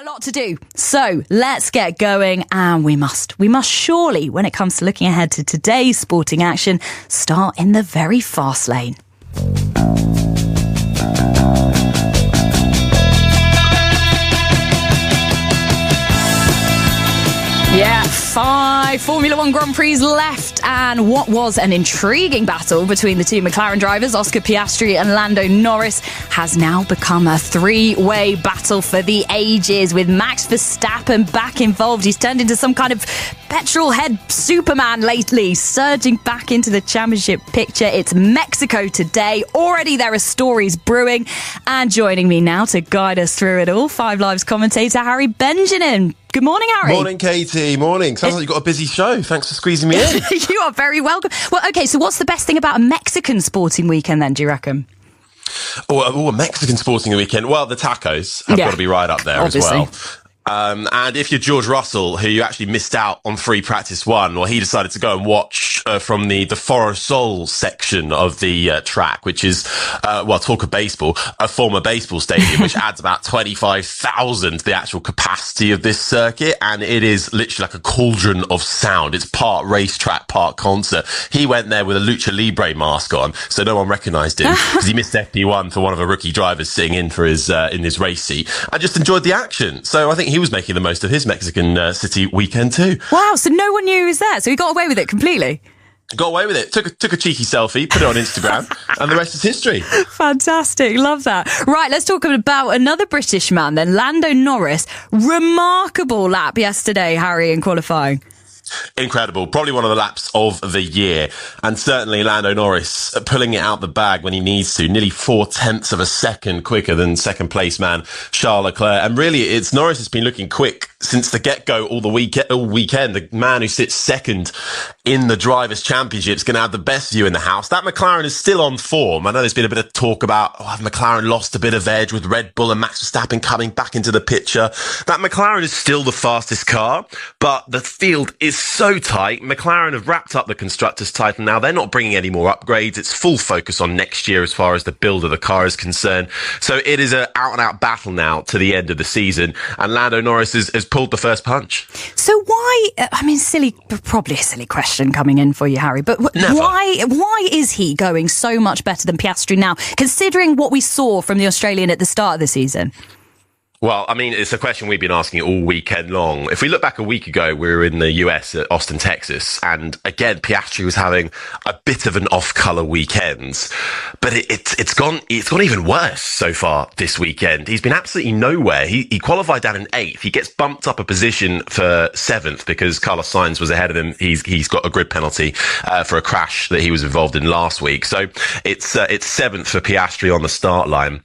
A lot to do. So let's get going. And we must surely, when it comes to looking ahead to today's sporting action, start in the very fast lane. Yeah, 5 Formula One Grand Prix left, and what was an intriguing battle between the two McLaren drivers, Oscar Piastri and Lando Norris, has now become a three-way battle for the ages, with Max Verstappen back involved. He's turned into some kind of petrol head Superman lately, surging back into the championship picture. It's Mexico today. Already there are stories brewing, and joining me now to guide us through it all, 5 Live's commentator Harry Benjamin. Good morning, Harry. Morning, Katie. Morning. Sounds like you've got a busy show. Thanks for squeezing me in. You are very welcome. Well, OK, so what's the best thing about a Mexican sporting weekend then, do you reckon? Oh, a Mexican sporting weekend. Well, the tacos have got to be right up there obviously. As well. And if you're George Russell, who you actually missed out on free practice one, well, he decided to go and watch from the Foro Sol section of the track, which is, talk of baseball, a former baseball stadium, which adds about 25,000 to the actual capacity of this circuit. And it is literally like a cauldron of sound. It's part racetrack, part concert. He went there with a Lucha Libre mask on, so no one recognized him because he missed FP1 for one of the rookie drivers sitting in for his race seat. I just enjoyed the action. So I think he was making the most of his Mexican City weekend too. Wow, so no one knew he was there, so he got away with it completely. Got away with it. Took a cheeky selfie, put it on Instagram, and the rest is history. Fantastic. Love that. Right, let's talk about another British man then, Lando Norris. Remarkable lap yesterday, Harry, in qualifying. Incredible. Probably one of the laps of the year. And certainly Lando Norris pulling it out the bag when he needs to. Nearly 0.4 of a second quicker than second place man Charles Leclerc. And really, it's Norris has been looking quick since the get-go all weekend. The man who sits second in the Drivers' Championship is going to have the best view in the house. That McLaren is still on form. I know there's been a bit of talk about, have McLaren lost a bit of edge with Red Bull and Max Verstappen coming back into the picture? That McLaren is still the fastest car, but the field is so tight. McLaren have wrapped up the Constructors' title now. They're not bringing any more upgrades. It's full focus on next year as far as the build of the car is concerned. So it is an out-and-out battle now to the end of the season, and Lando Norris has pulled the first punch. So why, probably a silly question coming in for you, Harry, but why is he going so much better than Piastri now, considering what we saw from the Australian at the start of the season? Well, I mean, it's a question we've been asking all weekend long. If we look back a week ago, we were in the US at Austin, Texas, and again, Piastri was having a bit of an off-colour weekend. But it's gone even worse so far this weekend. He's been absolutely nowhere. He qualified down in 8th. He gets bumped up a position for 7th because Carlos Sainz was ahead of him. He's got a grid penalty for a crash that he was involved in last week. So it's 7th for Piastri on the start line.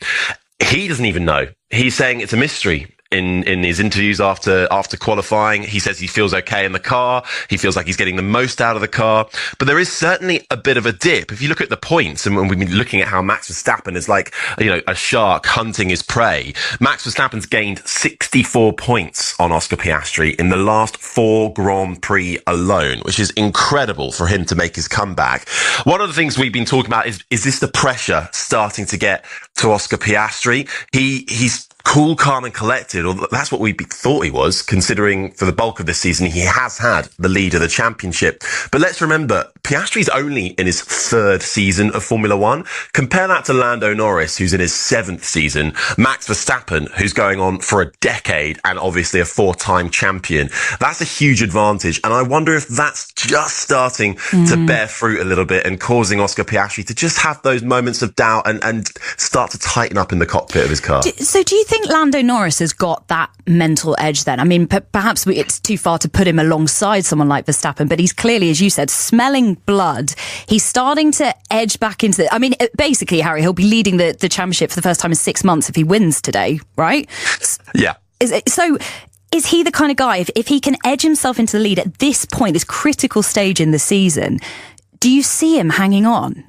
He doesn't even know. He's saying it's a mystery in his interviews after qualifying. He says he feels okay in the car. He feels like he's getting the most out of the car. But there is certainly a bit of a dip. If you look at the points, and when we've been looking at how Max Verstappen is like, a shark hunting his prey, Max Verstappen's gained 64 points on Oscar Piastri in the last 4 Grand Prix alone, which is incredible for him to make his comeback. One of the things we've been talking about is this the pressure starting to get to Oscar Piastri? He's cool, calm and collected, or that's what we thought he was, considering for the bulk of this season he has had the lead of the championship. But let's remember, Piastri's only in his 3rd season of Formula One. Compare that to Lando Norris, who's in his 7th season, Max Verstappen, who's going on for a decade and obviously a 4-time champion. That's a huge advantage, and I wonder if that's just starting to bear fruit a little bit and causing Oscar Piastri to just have those moments of doubt and start to tighten up in the cockpit of his car. So do you think Lando Norris has got that mental edge then? I mean, perhaps it's too far to put him alongside someone like Verstappen, but he's clearly, as you said, smelling blood. He's starting to edge back into the... I mean, basically, Harry, he'll be leading the championship for the first time in 6 months if he wins today, right? Yeah. So is he the kind of guy, if he can edge himself into the lead at this point, this critical stage in the season, do you see him hanging on?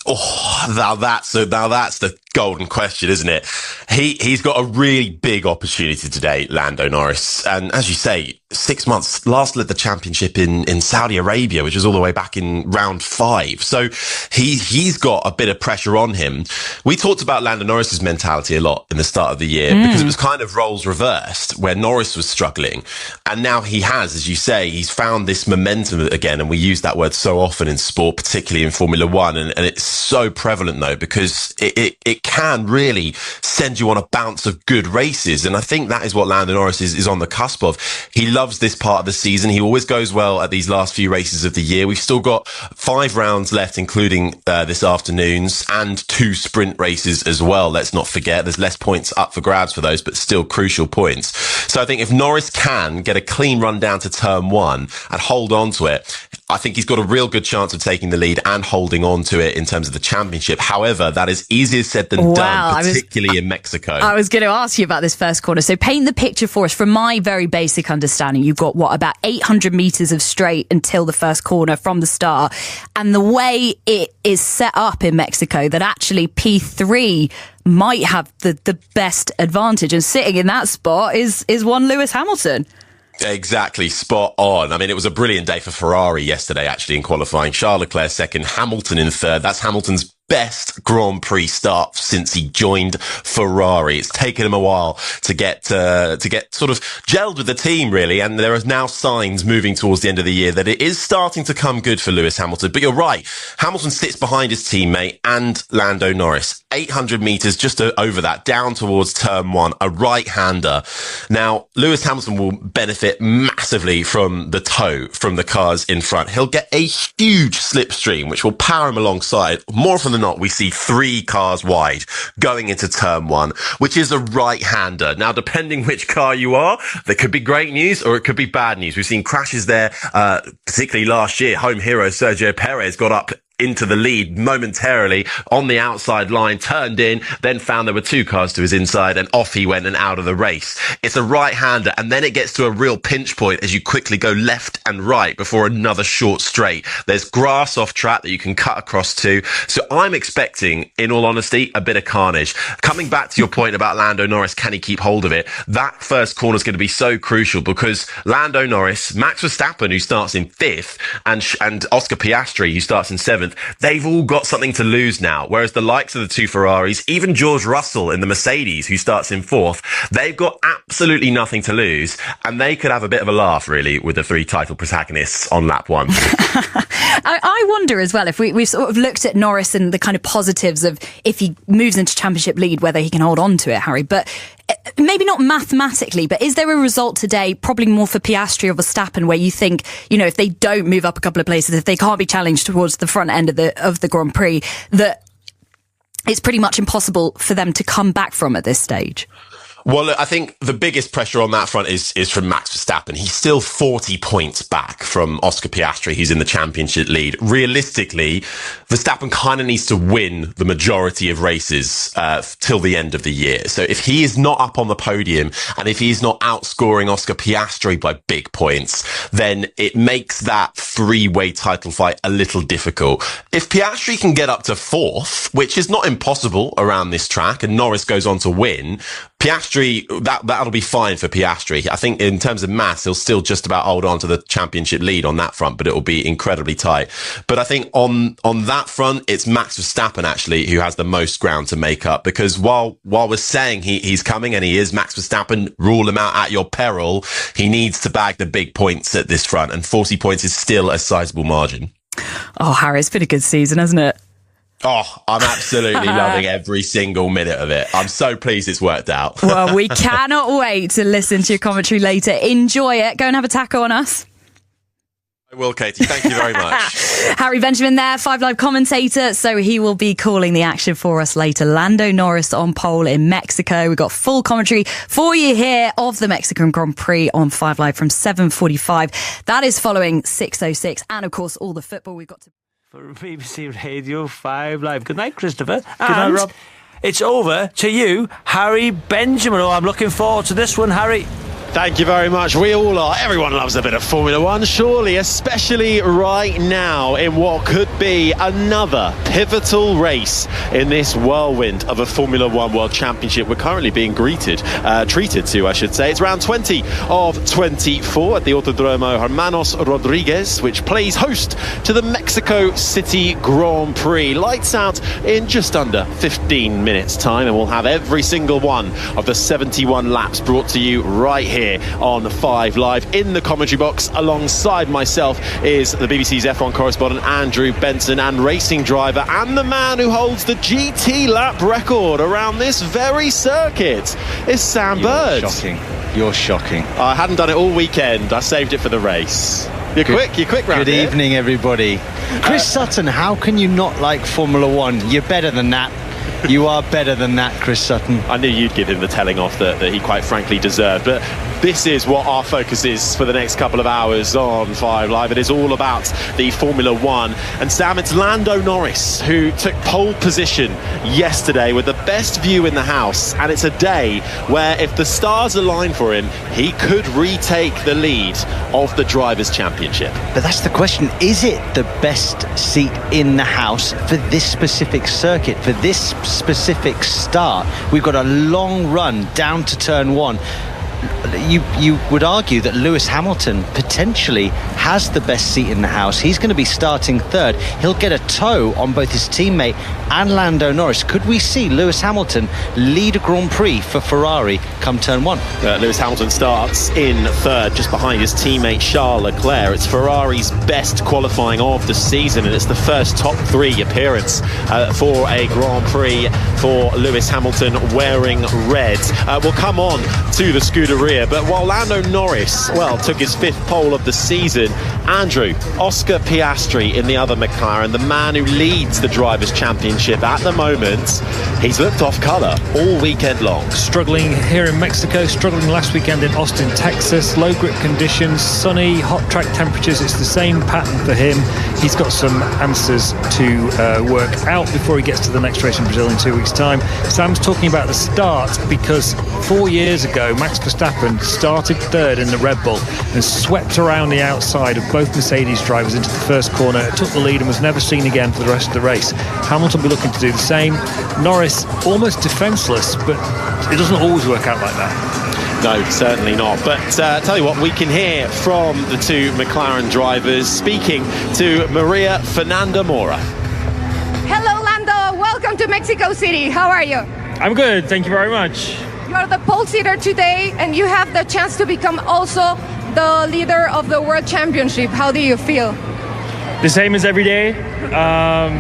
Oh, now that's the golden question, isn't it? He's got a really big opportunity today, Lando Norris. And as you say, 6 months, last led the championship in Saudi Arabia, which was all the way back in round 5. So he's got a bit of pressure on him. We talked about Lando Norris's mentality a lot in the start of the year because it was kind of roles reversed where Norris was struggling. And now he has, as you say, he's found this momentum again. And we use that word so often in sport, particularly in Formula One. And it's so prevalent though, because it can really send you on a bounce of good races. And I think that is what Lando Norris is on the cusp of. He loves this part of the season. He always goes well at these last few races of the year. We've still got 5 rounds left, including this afternoon's, and 2 sprint races as well. Let's not forget there's less points up for grabs for those, but still crucial points. So I think if Norris can get a clean run down to turn 1 and hold on to it, I think he's got a real good chance of taking the lead and holding on to it in terms of the championship. However, that is easier said than done, particularly in Mexico. I was going to ask you about this first corner. So paint the picture for us. From my very basic understanding, you've got, about 800 metres of straight until the first corner from the start. And the way it is set up in Mexico, that actually P3 might have the best advantage. And sitting in that spot is one Lewis Hamilton. Exactly, spot on. I mean, it was a brilliant day for Ferrari yesterday, actually, in qualifying. Charles Leclerc second, Hamilton in third. That's Hamilton's best Grand Prix start since he joined Ferrari. It's taken him a while to get sort of gelled with the team, really. And there are now signs moving towards the end of the year that it is starting to come good for Lewis Hamilton. But you're right. Hamilton sits behind his teammate and Lando Norris. 800 metres just over that, down towards turn 1, a right-hander. Now, Lewis Hamilton will benefit massively from the tow from the cars in front. He'll get a huge slipstream, which will power him alongside. More often than not, we see 3 cars wide going into turn 1, which is a right-hander. Now, depending which car you are, there could be great news or it could be bad news. We've seen crashes there, particularly last year. Home hero Sergio Perez got up into the lead momentarily on the outside line, turned in, then found there were 2 cars to his inside, and off he went and out of the race. It's a right-hander, and then it gets to a real pinch point as you quickly go left and right before another short straight. There's grass off track that you can cut across to. So I'm expecting, in all honesty, a bit of carnage. Coming back to your point about Lando Norris, can he keep hold of it? That first corner is going to be so crucial because Lando Norris, Max Verstappen, who starts in 5th, and Oscar Piastri, who starts in 7th, they've all got something to lose now. Whereas the likes of the 2 Ferraris, even George Russell in the Mercedes, who starts in 4th, they've got absolutely nothing to lose. And they could have a bit of a laugh, really, with the 3 title protagonists on lap 1. I wonder as well, if we've sort of looked at Norris and the kind of positives of if he moves into championship lead, whether he can hold on to it, Harry. But maybe not mathematically, but is there a result today, probably more for Piastri or Verstappen, where you think, if they don't move up a couple of places, if they can't be challenged towards the front end of the Grand Prix, that it's pretty much impossible for them to come back from at this stage? Well, look, I think the biggest pressure on that front is from Max Verstappen. He's still 40 points back from Oscar Piastri, who's in the championship lead. Realistically, Verstappen kind of needs to win the majority of races till the end of the year. So if he is not up on the podium and if he's not outscoring Oscar Piastri by big points, then it makes that 3-way title fight a little difficult. If Piastri can get up to 4th, which is not impossible around this track, and Norris goes on to win, Piastri, that'll be fine for Piastri. I think in terms of maths, he'll still just about hold on to the championship lead on that front, but it will be incredibly tight. But I think on that front, it's Max Verstappen actually who has the most ground to make up, because while we're saying he's coming, and he is, Max Verstappen, rule him out at your peril, he needs to bag the big points at this front, and 40 points is still a sizable margin. Oh, Harry, it's been a good season, hasn't it? Oh, I'm absolutely loving every single minute of it. I'm so pleased it's worked out. Well, we cannot wait to listen to your commentary later. Enjoy it. Go and have a taco on us. I will, Katie. Thank you very much. Harry Benjamin there, 5 Live commentator. So he will be calling the action for us later. Lando Norris on pole in Mexico. We've got full commentary for you here of the Mexican Grand Prix on 5 Live from 7:45. That is following 6:06. And of course, all the football we've got to... For BBC Radio 5 Live. Good night, Christopher. Good night, Rob. It's over to you, Harry Benjamin. Oh, I'm looking forward to this one, Harry. Thank you very much. We all are. Everyone loves a bit of Formula One, surely, especially right now in what could be another pivotal race in this whirlwind of a Formula One World Championship. We're currently being treated to, I should say. It's round 20 of 24 at the Autodromo Hermanos Rodriguez, which plays host to the Mexico City Grand Prix. Lights out in just under 15 minutes time, and we'll have every single one of the 71 laps brought to you right here on 5 Live. In the commentary box alongside myself is the BBC's F1 correspondent Andrew Benson, and racing driver and the man who holds the GT lap record around this very circuit is Sam Bird. You're shocking. I hadn't done it all weekend. I saved it for the race. You're quick round Good here. evening, everybody. Chris Sutton, how can you not like Formula One? You're better than that. You are better than that, Chris Sutton. I knew you'd give him the telling off that he quite frankly deserved. But this is what our focus is for the next couple of hours on 5 Live. It is all about the Formula One. And Sam, it's Lando Norris who took pole position yesterday with the best view in the house. And it's a day where if the stars align for him, he could retake the lead of the Drivers' Championship. But that's the question. Is it the best seat in the house for this specific circuit, for this specific start? We've got a long run down to turn 1. You would argue that Lewis Hamilton potentially has the best seat in the house. He's going to be starting third. He'll get a toe on both his teammate and Lando Norris. Could we see Lewis Hamilton lead a Grand Prix for Ferrari come turn 1? Lewis Hamilton starts in third, just behind his teammate Charles Leclerc. It's Ferrari's best qualifying of the season, and it's the first top 3 appearance for a Grand Prix for Lewis Hamilton wearing red. We'll come on to the Scuderia, but while Lando Norris, took his 5th pole of the season, Andrew, Oscar Piastri in the other McLaren, the man who leads the Drivers' Championship at the moment, he's looked off colour all weekend long. Struggling here in Mexico, struggling last weekend in Austin, Texas. Low grip conditions, sunny, hot track temperatures. It's the same pattern for him. He's got some answers to work out before he gets to the next race in Brazil in 2 weeks' time. Sam's talking about the start because 4 years ago, Max Verstappen started third in the Red Bull and swept around the outside of both Mercedes drivers into the first corner, took the lead and was never seen again for the rest of the race. Hamilton will be looking to do the same. Norris almost defenceless, but it doesn't always work out like that. No, certainly not. But tell you what, we can hear from the 2 McLaren drivers speaking to Maria Fernanda Mora. Hello, Lando. Welcome to Mexico City. How are you? I'm good. Thank you very much. You are the pole sitter today, and you have the chance to become also the leader of the World Championship. How do you feel? The same as every day.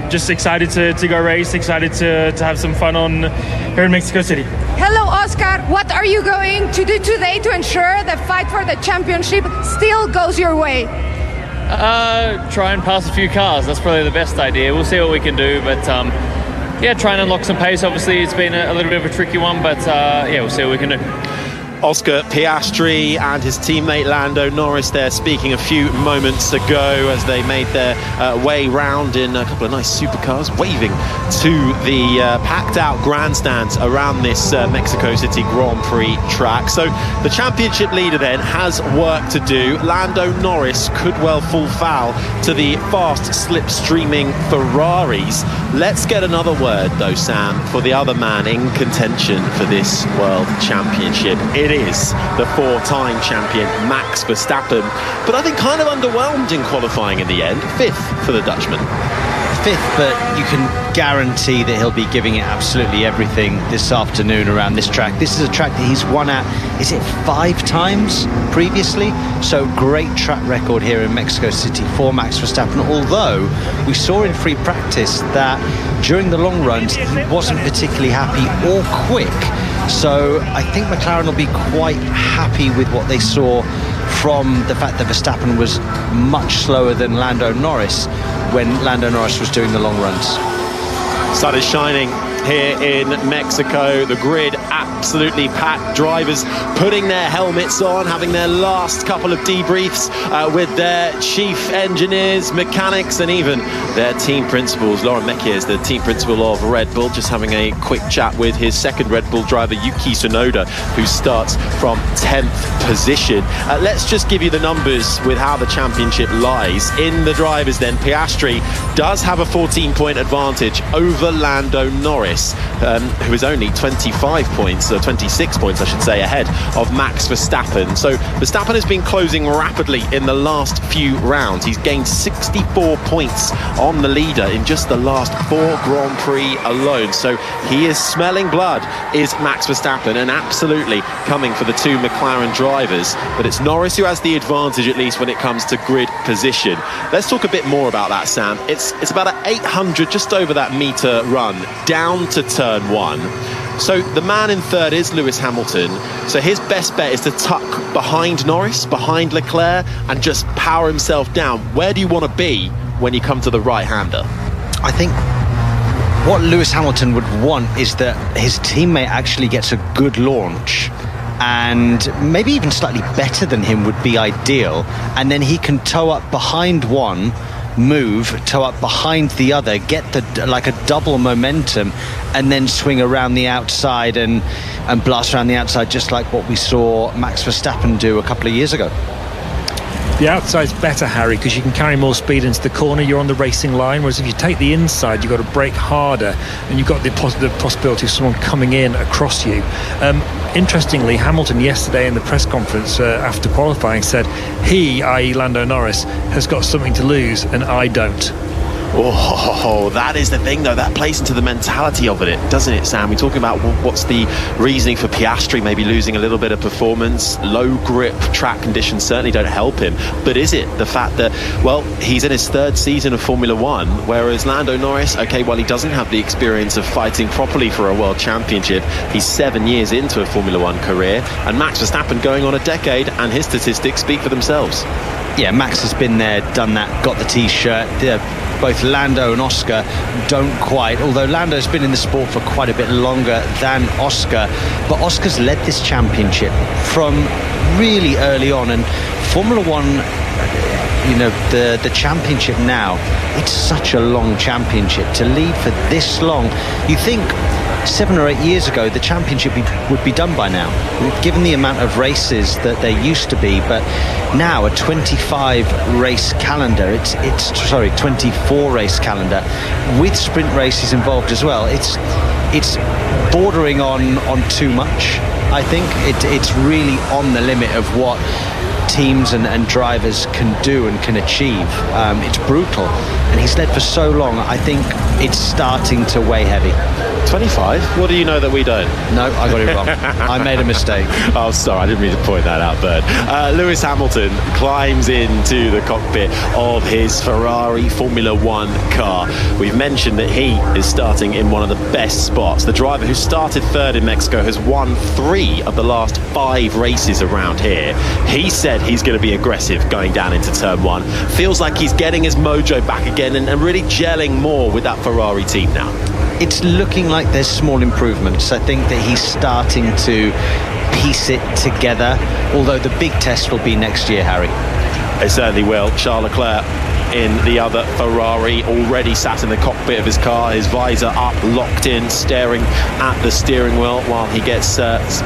Just excited to go race, excited to have some fun on here in Mexico City. Hello, Oscar. What are you going to do today to ensure the fight for the championship still goes your way? Try and pass a few cars. That's probably the best idea. We'll see what we can do, but try and unlock some pace. Obviously, it's been a little bit of a tricky one, but we'll see what we can do. Oscar Piastri and his teammate Lando Norris there speaking a few moments ago as they made their way round in a couple of nice supercars, waving to the packed out grandstands around this Mexico City Grand Prix track. So the championship leader then has work to do. Lando Norris could well fall foul to the fast slipstreaming Ferraris. Let's get another word though, Sam, for the other man in contention for this World Championship. It is the 4-time champion Max Verstappen, but I think kind of underwhelmed in qualifying in the end. 5th for the Dutchman. 5th, but you can guarantee that he'll be giving it absolutely everything this afternoon around this track. This is a track that he's won at, is it 5 times previously? So great track record here in Mexico City for Max Verstappen, although we saw in free practice that during the long runs he wasn't particularly happy or quick. So I think McLaren will be quite happy with what they saw from the fact that Verstappen was much slower than Lando Norris when Lando Norris was doing the long runs. Sun is shining here in Mexico. The grid absolutely packed. Drivers putting their helmets on, having their last couple of debriefs with their chief engineers, mechanics, and even their team principals. Laurent Mekies is the team principal of Red Bull, just having a quick chat with his second Red Bull driver, Yuki Tsunoda, who starts from 10th position. Let's just give you the numbers with how the championship lies. In the drivers then, Piastri does have a 14-point advantage over Lando Norris, who is only 25 points, or 26 points I should say, ahead of Max Verstappen. So Verstappen has been closing rapidly in the last few rounds. He's gained 64 points on the leader in just the last 4 Grand Prix alone. So he is smelling blood, is Max Verstappen, and absolutely coming for the two McLaren drivers. But it's Norris who has the advantage, at least when it comes to grid position. Let's talk a bit more about that, Sam. It's about an 800, just over that metre run down to turn 1. So the man in third is Lewis Hamilton. So his best bet is to tuck behind Norris, behind Leclerc, and just power himself down. Where do you want to be when you come to the right-hander? I think what Lewis Hamilton would want is that his teammate actually gets a good launch, and maybe even slightly better than him would be ideal, and then he can tow up behind one, move, tow up behind the other, get the like a double momentum, and then swing around the outside and blast around the outside, just like what we saw Max Verstappen do a couple of years ago. The outside's better, Harry, because you can carry more speed into the corner. You're on the racing line, whereas if you take the inside, you've got to brake harder, and you've got the possibility of someone coming in across you. Interestingly, Hamilton yesterday in the press conference after qualifying said he, i.e. Lando Norris, has got something to lose and I don't. Oh, that is the thing, though. That plays into the mentality of it, doesn't it, Sam? We're talking about what's the reasoning for Piastri maybe losing a little bit of performance. Low grip track conditions certainly don't help him. But is it the fact that, well, he's in his third season of Formula One, whereas Lando Norris, okay, well, he doesn't have the experience of fighting properly for a world championship. He's 7 years into a Formula One career, and Max Verstappen going on a decade, and his statistics speak for themselves. Yeah, Max has been there, done that, got the T-shirt. Both Lando and Oscar don't quite, although Lando's been in the sport for quite a bit longer than Oscar, but Oscar's led this championship from really early on, and Formula One, you know, the championship now, it's such a long championship. To lead for this long, you think 7 or 8 years ago the championship would be done by now, given the amount of races that there used to be. But now a 25 race calendar, it's 24 race calendar with sprint races involved as well. It's bordering on too much. I think it's really on the limit of what teams and drivers can do and can achieve. It's brutal, and he's led for so long. I think it's starting to weigh heavy. 25? What do you know that we don't? No, I got it wrong. I made a mistake. Oh, sorry, I didn't mean to point that out, Bird. Lewis Hamilton climbs into the cockpit of his Ferrari Formula One car. We've mentioned that he is starting in one of the best spots. The driver who started third in Mexico has won 3 of the last 5 races around here. He said he's going to be aggressive going down into turn 1. Feels like he's getting his mojo back again and really gelling more with that Ferrari team now. It's looking like there's small improvements. I think that he's starting to piece it together, although the big test will be next year, Harry. It certainly will. Charles Leclerc in the other Ferrari, already sat in the cockpit of his car, his visor up, locked in, staring at the steering wheel while he gets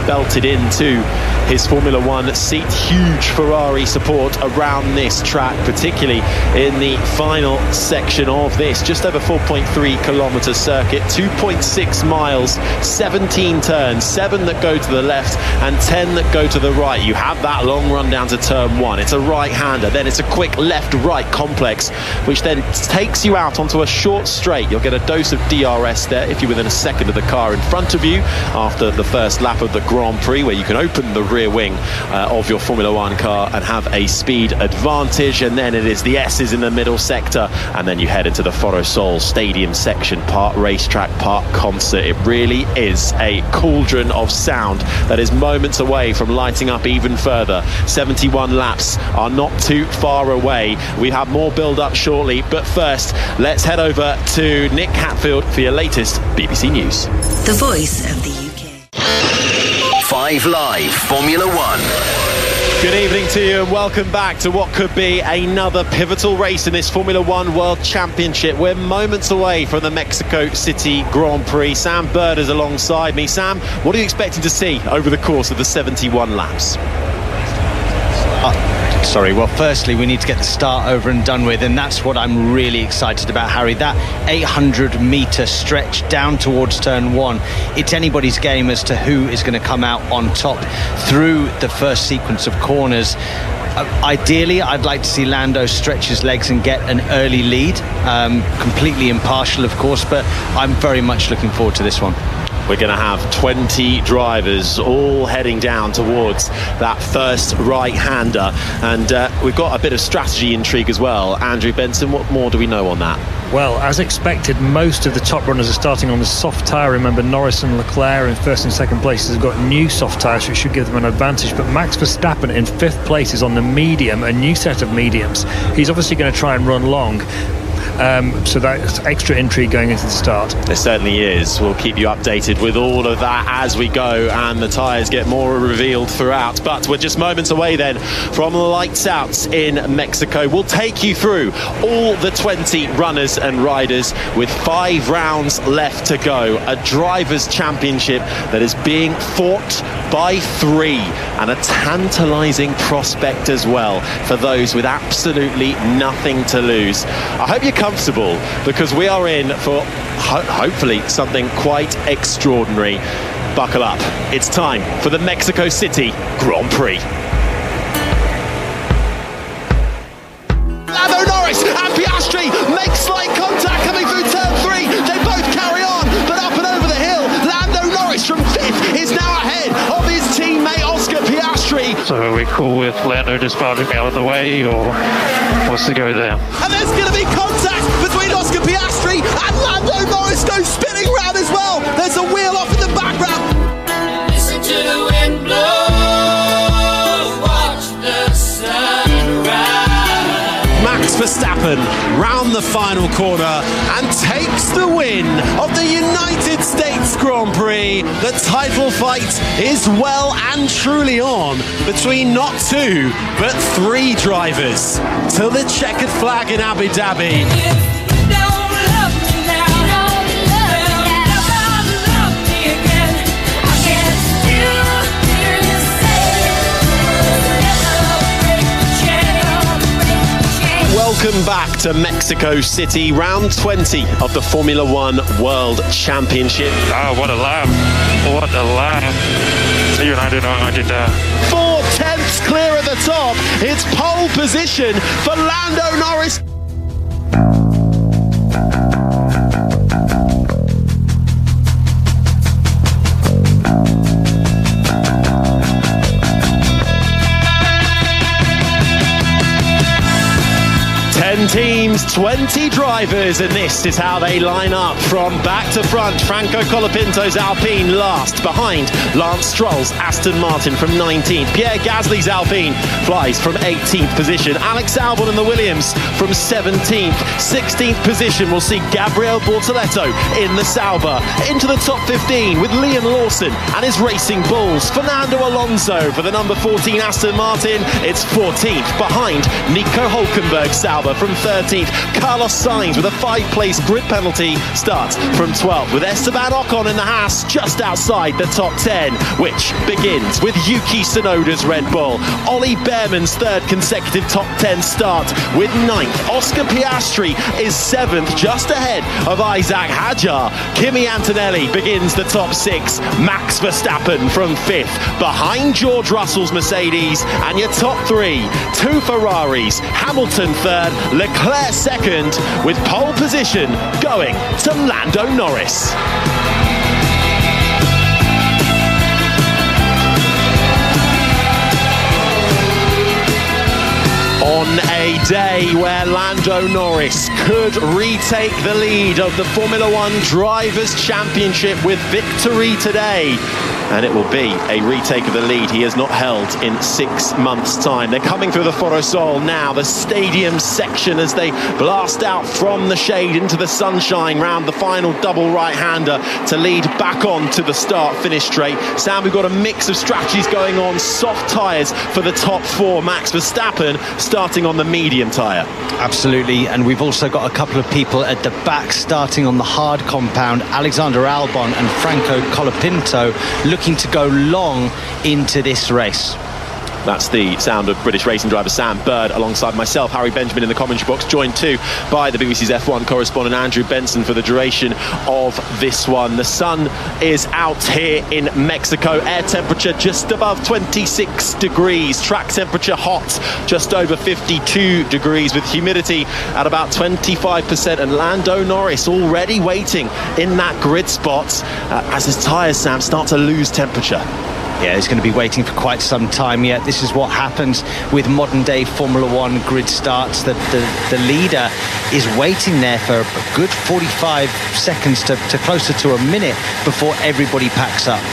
belted into his Formula One seat. Huge Ferrari support around this track, particularly in the final section of this just over 4.3 kilometre circuit, 2.6 miles, 17 turns, 7 that go to the left and 10 that go to the right. You have that long run down to turn 1. It's a right-hander, then it's a quick left-right complex, which then takes you out onto a short straight. You'll get a dose of DRS there if you're within a second of the car in front of you after the first lap of the Grand Prix, where you can open the rear rear wing of your Formula One car and have a speed advantage. And then it is the S's in the middle sector, and then you head into the Foro Sol Stadium section, part racetrack, part concert. It really is a cauldron of sound that is moments away from lighting up even further. 71 laps are not too far away. We have more build-up shortly, but first, let's head over to Nick Hatfield for your latest BBC News. The voice of the UK. 5 Live Formula One. Good evening to you and welcome back to what could be another pivotal race in this Formula One World Championship. We're moments away from the Mexico City Grand Prix. Sam Bird is alongside me. Sam, what are you expecting to see over the course of the 71 laps? Well, firstly, we need to get the start over and done with, and that's what I'm really excited about, Harry. That 800-metre stretch down towards turn 1, it's anybody's game as to who is going to come out on top through the first sequence of corners. Ideally, I'd like to see Lando stretch his legs and get an early lead. Completely impartial, of course, but I'm very much looking forward to this one. We're going to have 20 drivers all heading down towards that first right-hander. And we've got a bit of strategy intrigue as well. Andrew Benson, what more do we know on that? Well, as expected, most of the top runners are starting on the soft tyre. Remember, Norris and Leclerc in first and second places have got new soft tyres, which should give them an advantage. But Max Verstappen in fifth place is on the medium, a new set of mediums. He's obviously going to try and run long. So that's extra intrigue going into the start. There certainly is. We'll keep you updated with all of that as we go and the tyres get more revealed throughout. But we're just moments away then from the lights out in Mexico. We'll take you through all the 20 runners and riders with 5 rounds left to go. A drivers' championship that is being fought by 3, and a tantalising prospect as well for those with absolutely nothing to lose. I hope you're comfortable, because we are in for hopefully something quite extraordinary. Buckle up. It's time for the Mexico City Grand Prix. Lando Norris and Piastri make slight contact coming through turn 3. They both carry on, but up and over the hill, Lando Norris from 5th is now ahead of his teammate Oscar Piastri. So are we cool with Lando just barging me out of the way, or what's the go there? And there's going to be contact between Oscar Piastri and Lando Norris goes spinning round as well. There's a wheel off in the background. Listen to the wind blow, watch the sun rise. Max Verstappen round the final corner and takes the win of the United States Grand Prix. The title fight is well and truly on between not 2 but 3 drivers till the checkered flag in Abu Dhabi. Welcome back to Mexico City, round 20 of the Formula One World Championship. Oh, what a lap. What a lap. You and I don't know what I did there. 4/10 clear at the top. It's pole position for Lando Norris. Teams, 20 drivers, and this is how they line up from back to front. Franco Colapinto's Alpine last, behind Lance Stroll's Aston Martin from 19th. Pierre Gasly's Alpine flies from 18th position. Alex Albon and the Williams from 17th. 16th position will see Gabriel Bortoleto in the Sauber. Into the top 15 with Liam Lawson and his Racing Bulls. Fernando Alonso for the number 14 Aston Martin. It's 14th, behind Nico Hulkenberg Sauber from 13th. Carlos Sainz with a 5-place grid penalty starts from 12th, with Esteban Ocon in the Haas just outside the top 10, which begins with Yuki Tsunoda's Red Bull. Ollie Behrman's 3rd consecutive top 10 start with 9th. Oscar Piastri is 7th, just ahead of Isaac Hadjar. Kimi Antonelli begins the top 6. Max Verstappen from 5th, behind George Russell's Mercedes, and your top 3, 2 Ferraris. Hamilton 3rd, Leclerc 2nd, with pole position going to Lando Norris. day where Lando Norris could retake the lead of the Formula One Drivers' Championship with victory today. And it will be a retake of the lead he has not held in 6 months' time. They're coming through the Foro Sol now, the stadium section, as they blast out from the shade into the sunshine round the final double right-hander to lead back on to the start-finish straight. Sam, we've got a mix of strategies going on. Soft tyres for the top four. Max Verstappen starting on the medium tyre. Absolutely, and we've also got a couple of people at the back starting on the hard compound. Alexander Albon and Franco Colapinto looking to go long into this race. That's the sound of British racing driver Sam Bird alongside myself, Harry Benjamin, in the commentary box, joined too by the BBC's F1 correspondent Andrew Benson for the duration of this one. The sun is out here in Mexico. Air temperature just above 26 degrees. Track temperature hot, just over 52 degrees, with humidity at about 25%. And Lando Norris already waiting in that grid spot as his tyres, Sam, start to lose temperature. Yeah, he's going to be waiting for quite some time yet. This is what happens with modern-day Formula One grid starts, that the leader is waiting there for a good 45 seconds to closer to a minute before everybody packs up.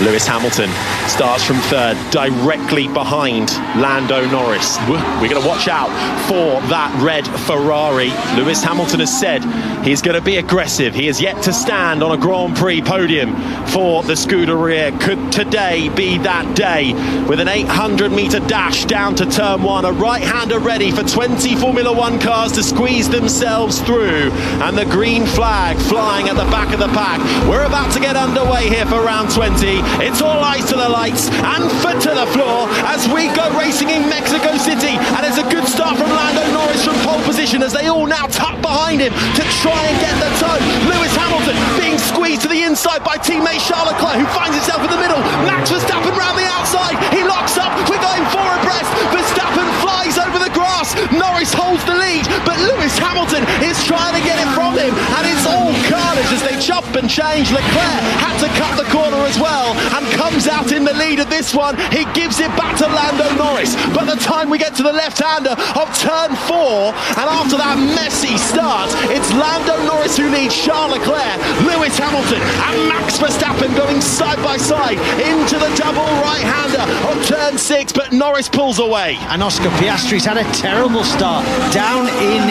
Lewis Hamilton starts from third, directly behind Lando Norris. We're going to watch out for that red Ferrari. Lewis Hamilton has said he's going to be aggressive. He has yet to stand on a Grand Prix podium for the Scuderia. Could today be that day? With an 800-metre dash down to turn one, a right-hander ready for 20 Formula One cars to squeeze themselves through, and the green flag flying at the back of the pack. We're about to get underway here for round 20. It's all eyes to the lights and foot to the floor as we go racing in Mexico City, and it's a good start from Lando Norris from pole position as they all now tuck behind him to try and get the toe. Lewis Hamilton being squeezed to the inside by teammate Charles Leclerc, who finds himself in the middle. Max Verstappen round the outside, he locks up, we're going four abreast. Verstappen flies over the grass, Norris holds the lead, but Lewis Hamilton is trying to get it from him, and it's all carnage as they chop and change. Leclerc had to cut the corner as well and comes out in the lead of this one. He gives it back to Lando Norris, but the time we get to the left-hander of turn four, and after that messy start, it's Lando Norris who leads Charles Leclerc, Lewis Hamilton and Max Verstappen going side by side into the double right-hander of turn six, but Norris pulls away. And Oscar Piastri's had a terrible start, down in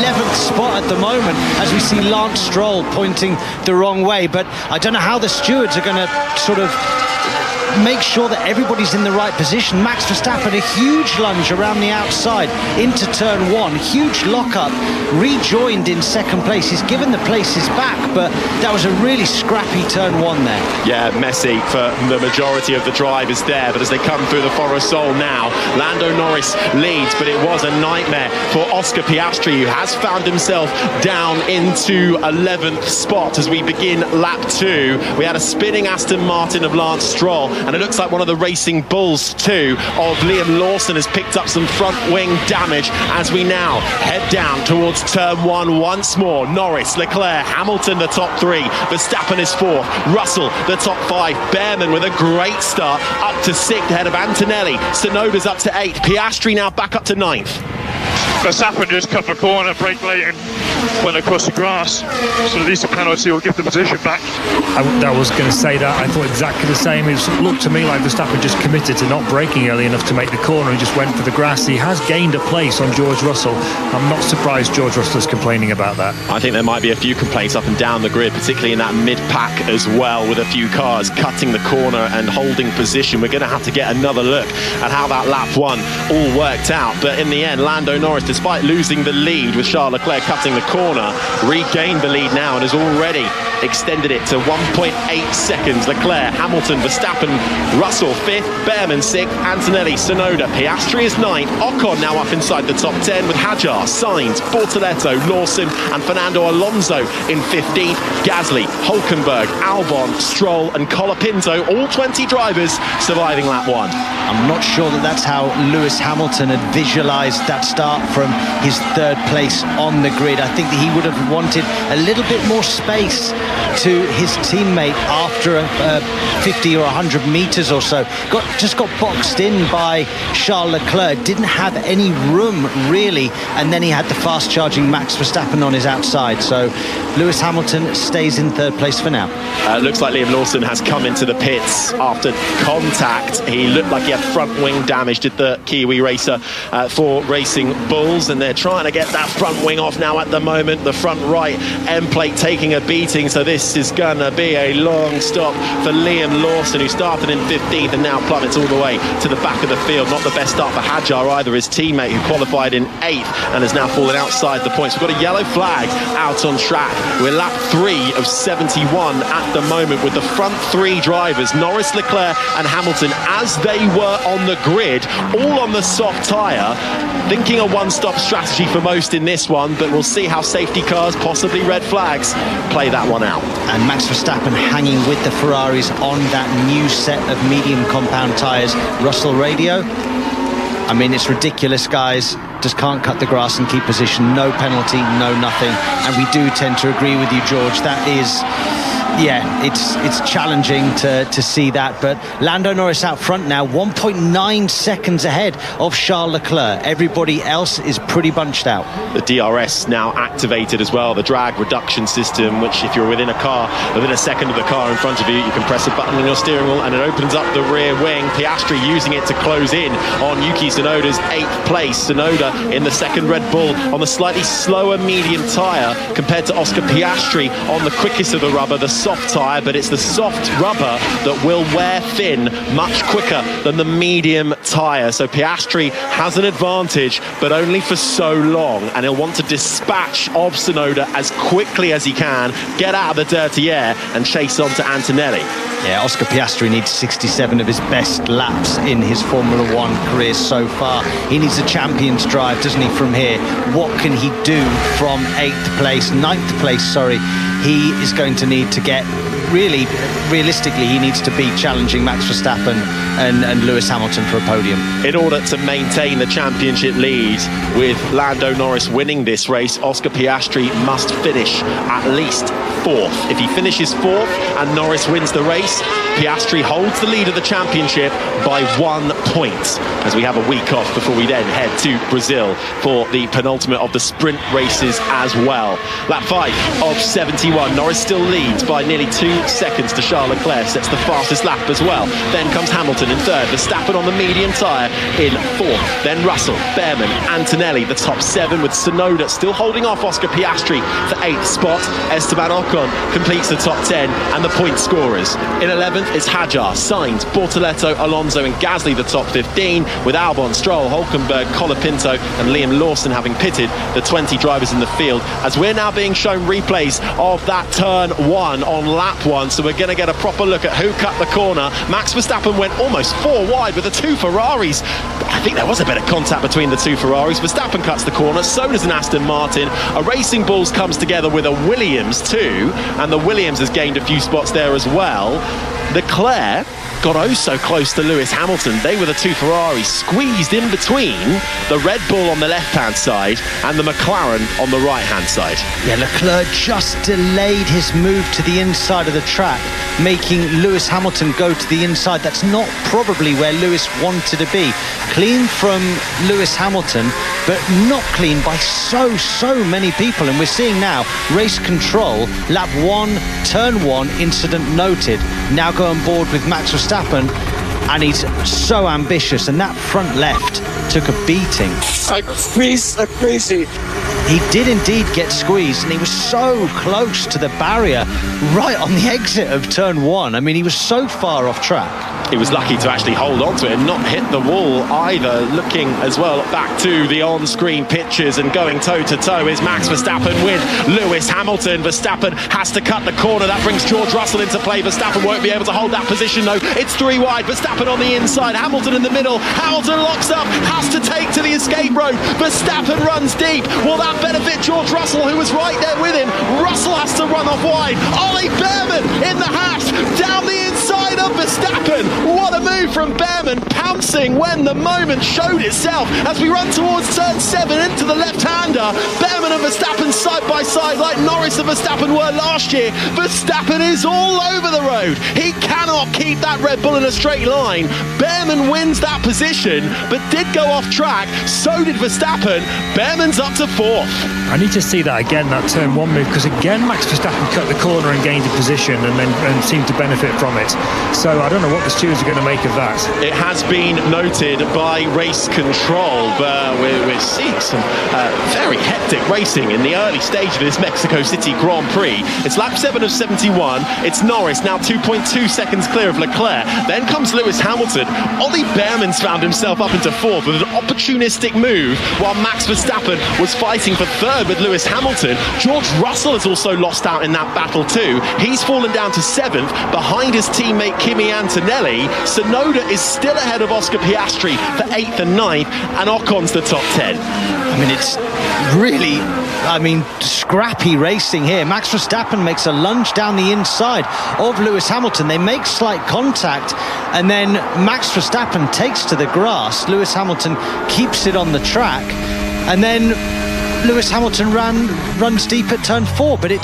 11th spot at the moment as we see Lance Stroll pointing the wrong way. But I don't know how the stewards are going to sort of make sure that everybody's in the right position. Max Verstappen, a huge lunge around the outside into turn one, huge lockup, rejoined in second place. He's given the places back, but that was a really scrappy turn one there. Yeah, messy for the majority of the drivers there, but as they come through the Foro Sol now, Lando Norris leads, but it was a nightmare for Oscar Piastri, who has found himself down into 11th spot as we begin lap two. We had a spinning Aston Martin of Lance Stroll, and it looks like one of the Racing Bulls too of Liam Lawson has picked up some front wing damage as we now head down towards turn one once more. Norris, Leclerc, Hamilton the top three, Verstappen is fourth, Russell the top five, Behrman with a great start up to sixth ahead of Antonelli, Tsunoda's up to eighth, Piastri now back up to ninth. Verstappen just cut the corner, brake late, and went across the grass. So at least a penalty will give the position back. I was going to say that. I thought exactly the same. It looked to me like Verstappen just committed to not braking early enough to make the corner and just went for the grass. He has gained a place on George Russell. I'm not surprised George Russell is complaining about that. I think there might be a few complaints up and down the grid, particularly in that mid-pack as well, with a few cars cutting the corner and holding position. We're going to have to get another look at how that lap one all worked out. But in the end, Lando Norris, despite losing the lead with Charles Leclerc cutting the corner, regained the lead now and has already extended it to 1.8 seconds. Leclerc, Hamilton, Verstappen, Russell 5th, Behrman 6th, Antonelli, Tsunoda, Piastri is 9th, Ocon now up inside the top 10 with Hadjar, Sainz, Bortoletto, Lawson and Fernando Alonso in 15th, Gasly, Hulkenberg, Albon, Stroll and Colapinto, all 20 drivers surviving lap one. I'm not sure that that's how Lewis Hamilton had visualised that start from his third place on the grid. I think that he would have wanted a little bit more space to his teammate after 50 or 100 metres or so. Just got boxed in by Charles Leclerc, didn't have any room really, and then he had the fast charging Max Verstappen on his outside. So Lewis Hamilton stays in third place for now. Looks like Liam Lawson has come into the pits after contact. He looked like he had front wing damage, did the Kiwi racer for Racing Bulls, and they're trying to get that front wing off now at the moment. The front right end plate taking a beating, so this is going to be a long stop for Liam Lawson, who started in 15th and now plummets all the way to the back of the field. Not the best start for Hadjar either, his teammate who qualified in 8th and has now fallen outside the points. We've got a yellow flag out on track. We're lap 3 of 71 at the moment, with the front 3 drivers, Norris, Leclerc and Hamilton, as they were on the grid, all on the soft tyre. Thinking a one-stop strategy for most in this one, but we'll see how safety cars, possibly red flags, play that one out. And Max Verstappen hanging with the Ferraris on that new set of medium compound tyres. Russell Radio, I mean, it's ridiculous, guys. Just can't cut the grass and keep position. No penalty, no nothing. And we do tend to agree with you, George. That is... yeah, it's challenging to see that, but Lando Norris out front now, 1.9 seconds ahead of Charles Leclerc. Everybody else is pretty bunched out. The DRS now activated as well, the drag reduction system, which if you're within a second of the car in front of you, you can press a button on your steering wheel and it opens up the rear wing. Piastri using it to close in on Yuki Tsunoda's 8th place. Tsunoda in the second Red Bull on the slightly slower medium tyre compared to Oscar Piastri on the quickest of the rubber, the soft tyre, but it's the soft rubber that will wear thin much quicker than the medium tyre. So Piastri has an advantage, but only for so long, and he'll want to dispatch of Tsunoda as quickly as he can, get out of the dirty air and chase on to Antonelli. Yeah, Oscar Piastri needs 67 of his best laps in his Formula One career so far. He needs a champion's drive, doesn't he, from here? What can he do from 9th place, sorry. He is going to need to get, realistically, he needs to be challenging Max Verstappen and Lewis Hamilton for a podium. In order to maintain the championship lead, with Lando Norris winning this race, Oscar Piastri must finish at least 4th. If he finishes 4th and Norris wins the race, Piastri holds the lead of the championship by 1 point, as we have a week off before we then head to Brazil for the penultimate of the sprint races as well. Lap 5 of 71. Norris still leads by nearly 2 seconds to Charles Leclerc, sets the fastest lap as well. Then comes Hamilton in 3rd, Verstappen on the medium tyre in 4th. Then Russell, Behrman, Antonelli, the top 7, with Tsunoda still holding off Oscar Piastri for 8th spot. Esteban Ocon completes the top 10 and the point scorers. In 11th is Hadjar, Sainz, Bortoletto, Alonso and Gasly, the top 15, with Albon, Stroll, Hülkenberg, Colapinto and Liam Lawson having pitted the 20 drivers in the field, as we're now being shown replays of that turn 1 on lap 1, so we're going to get a proper look at who cut the corner. Max Verstappen went almost 4 wide with the 2 Ferraris. I think there was a bit of contact between the 2 Ferraris. Verstappen cuts the corner, so does an Aston Martin. A Racing Bulls comes together with a Williams too, and the Williams has gained a few spots there as well. Leclerc got oh so close to Lewis Hamilton. They were the 2 Ferraris squeezed in between the Red Bull on the left-hand side and the McLaren on the right-hand side. Yeah, Leclerc just delayed his move to the inside of the track, making Lewis Hamilton go to the inside. That's not probably where Lewis wanted to be. Clean from Lewis Hamilton, but not clean by so many people. And we're seeing now race control, lap 1, turn 1, incident noted. Now go on board with Max Verstappen, and he's so ambitious, and that front left took a beating. Crazy. He did indeed get squeezed, and he was so close to the barrier right on the exit of turn 1. I mean, he was so far off track. He was lucky to actually hold on to it and not hit the wall either. Looking as well back to the on-screen pictures and going toe-to-toe is Max Verstappen with Lewis Hamilton. Verstappen has to cut the corner. That brings George Russell into play. Verstappen won't be able to hold that position though. It's 3 wide. Verstappen on the inside. Hamilton in the middle. Hamilton locks up. Has to take to the escape road. Verstappen runs deep. Will that benefit George Russell, who was right there with him? Russell has to run off wide. Ollie Behrman in the hash. Down the inside of Verstappen. What a move from Behrman, pouncing when the moment showed itself. As we run towards turn 7 into the left-hander, Behrman and Verstappen side by side like Norris and Verstappen were last year. Verstappen is all over the road. He cannot keep that Red Bull in a straight line. Behrman wins that position, but did go off track. So did Verstappen. Behrman's up to 4th. I need to see that again, that turn 1 move, because again Max Verstappen cut the corner and gained a position and seemed to benefit from it. So I don't know what the stewards are going to make of that. It has been noted by race control, but we're seeing some very hectic racing in the early stage of this Mexico City Grand Prix. It's lap 7 of 71. It's Norris now 2.2 seconds clear of Leclerc. Then comes Lewis Hamilton. Ollie Behrman's found himself up into 4th with an opportunistic move while Max Verstappen was fighting for 3rd with Lewis Hamilton. George Russell has also lost out in that battle too. He's fallen down to 7th behind his teammate Kimi Antonelli. Tsunoda is still ahead of Oscar Piastri for 8th and 9th, and Ocon's the top 10. I mean, it's really, scrappy racing here. Max Verstappen makes a lunge down the inside of Lewis Hamilton. They make slight contact, and then Max Verstappen takes to the grass. Lewis Hamilton keeps it on the track, and then Lewis Hamilton runs deep at turn 4, but it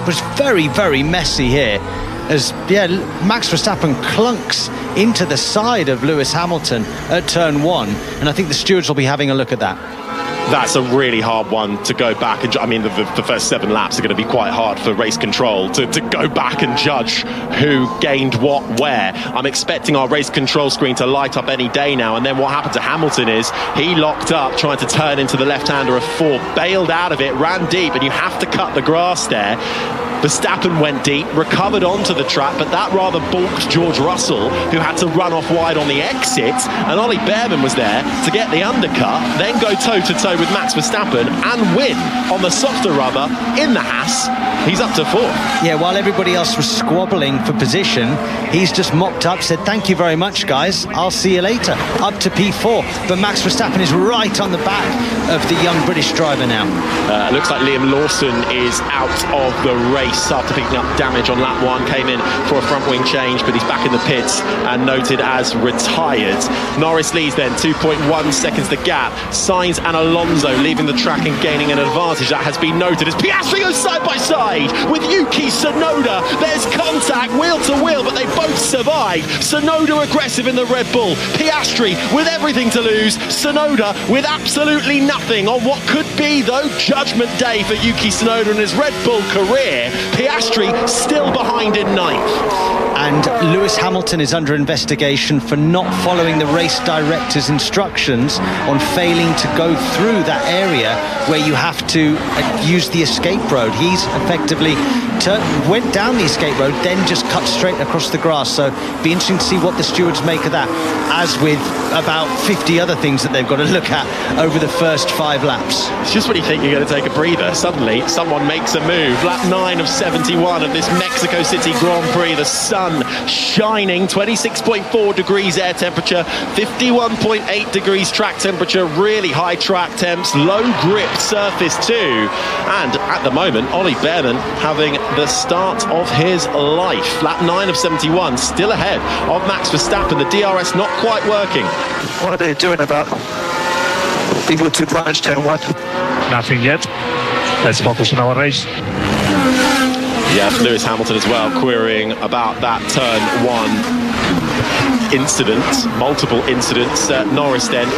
was very, very messy here. As Max Verstappen clunks into the side of Lewis Hamilton at turn 1, and I think the stewards will be having a look at that. That's a really hard one to go back and the first 7 laps are going to be quite hard for race control to go back and judge who gained what where. I'm expecting our race control screen to light up any day now, and then what happened to Hamilton is he locked up trying to turn into the left-hander of 4, bailed out of it, ran deep, and you have to cut the grass there. Verstappen went deep, recovered onto the track, but that rather balked George Russell, who had to run off wide on the exit, and Ollie Behrman was there to get the undercut, then go toe-to-toe with Max Verstappen and win on the softer rubber in the Haas. He's up to 4th. Yeah, while everybody else was squabbling for position, he's just mopped up, said, thank you very much, guys. I'll see you later. Up to P4. But Max Verstappen is right on the back of the young British driver now. Looks like Liam Lawson is out of the race after picking up damage on lap 1. Came in for a front wing change, but he's back in the pits and noted as retired. Norris leads then 2.1 seconds the gap. Sainz and Alonso leaving the track and gaining an advantage. That has been noted as Piastri goes side by side with Yuki Tsunoda. There's contact wheel to wheel, but they both survive. Tsunoda aggressive in the Red Bull. Piastri with everything to lose. Tsunoda with absolutely nothing on what could be, though, judgment day for Yuki Tsunoda in his Red Bull career. Piastri still behind in 9th. And Lewis Hamilton is under investigation for not following the race director's instructions on failing to go through that area where you have to use the escape road. He's effectively went down the escape road, then just cut straight across the grass. So be interesting to see what the stewards make of that, as with about 50 other things that they've got to look at over the first 5 laps. It's just when you think you're going to take a breather, suddenly someone makes a move. Lap 9 of 71 of this Mexico City Grand Prix. The sun shining, 26.4 degrees air temperature, 51.8 degrees track temperature, really high track temps, low grip surface too. And at the moment, Ollie Behrman having the start of his life. Lap 9 of 71, still ahead of Max Verstappen. The DRS not quite working. What are they doing about people to branch turn 1? Nothing yet. Let's focus on our race. Yeah, Lewis Hamilton as well, querying about that turn 1 incident, multiple incidents. Norris then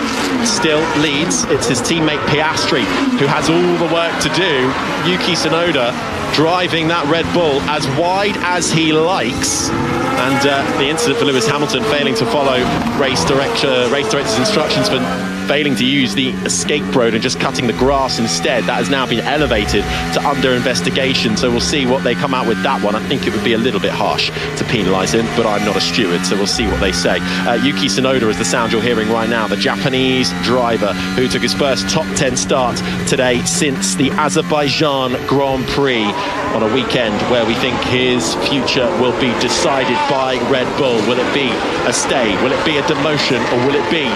still leads. It's his teammate Piastri who has all the work to do. Yuki Tsunoda driving that Red Bull as wide as he likes. And the incident for Lewis Hamilton failing to follow race director's instructions for failing to use the escape road and just cutting the grass instead. That has now been elevated to under investigation, so we'll see what they come out with that one. I think it would be a little bit harsh to penalise him, but I'm not a steward, so we'll see what they say. Yuki Tsunoda is the sound you're hearing right now, the Japanese driver who took his first top 10 start today since the Azerbaijan Grand Prix, on a weekend where we think his future will be decided by Red Bull. Will it be a stay? Will it be a demotion? Or will it be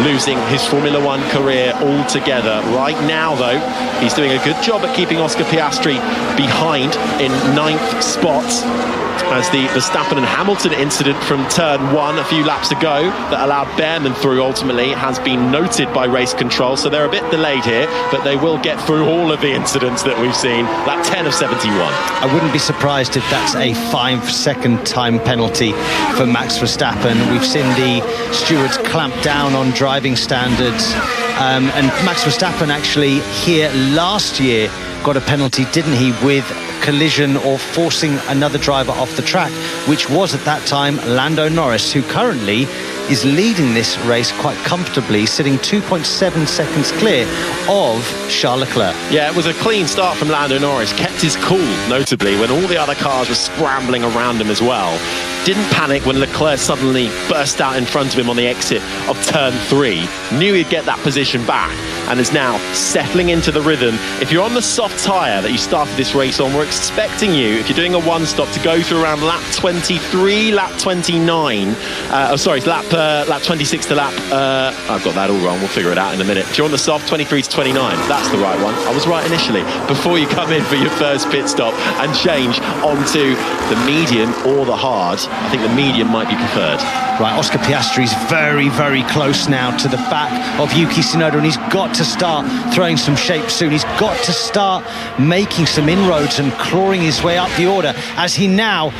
losing his Formula One career altogether? Right now, though, he's doing a good job at keeping Oscar Piastri behind in 9th spot. as the Verstappen and Hamilton incident from turn 1 a few laps ago that allowed Behrman through ultimately has been noted by race control, so they're a bit delayed here, but they will get through all of the incidents that we've seen. Lap 10 of 71. I wouldn't be surprised if that's a 5-second time penalty for Max Verstappen. We've seen the stewards clamp down on driving standards, and Max Verstappen actually here last year got a penalty, didn't he, with collision or forcing another driver off the track, which was at that time Lando Norris, who currently is leading this race quite comfortably, sitting 2.7 seconds clear of Charles Leclerc. Yeah, it was a clean start from Lando Norris, kept his cool, notably, when all the other cars were scrambling around him as well. Didn't panic when Leclerc suddenly burst out in front of him on the exit of turn 3. Knew he'd get that position back and is now settling into the rhythm. If you're on the soft tyre that you started this race on, we're expecting you, if you're doing a one-stop, to go through around lap 23, lap 29. Lap 26 to lap... I've got that all wrong. We'll figure it out in a minute. If you're on the soft, 23 to 29. That's the right one. I was right initially. Before you come in for your first pit stop and change onto the medium or the hard, I think the medium might be preferred. Right, Oscar Piastri's very, very close now to the back of Yuki Tsunoda, and he's got to start throwing some shape soon. He's got to start making some inroads and clawing his way up the order as he now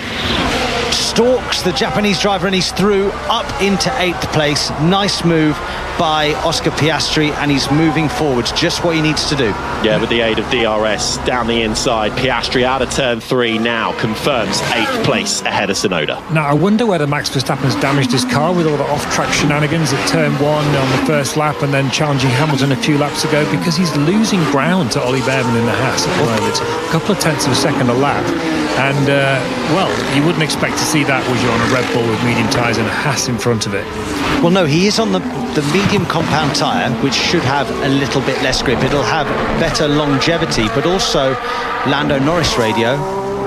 stalks the Japanese driver, and he's through up into 8th place. Nice move by Oscar Piastri, and he's moving forwards, just what he needs to do. Yeah, with the aid of DRS down the inside. Piastri out of turn 3 now confirms 8th place ahead of Tsunoda. Now, I wonder whether Max Verstappen's damaged his car with all the off-track shenanigans at turn 1 on the first lap and then challenging Hamilton a few laps ago, because he's losing ground to Ollie Behrman in the Haas at the moment. A couple of tenths of a second a lap. And, well, you wouldn't expect to see that was you on a Red Bull with medium tyres and a Haas in front of it. Well, no, he is on the medium compound tyre, which should have a little bit less grip. It'll have better longevity, but also Lando Norris radio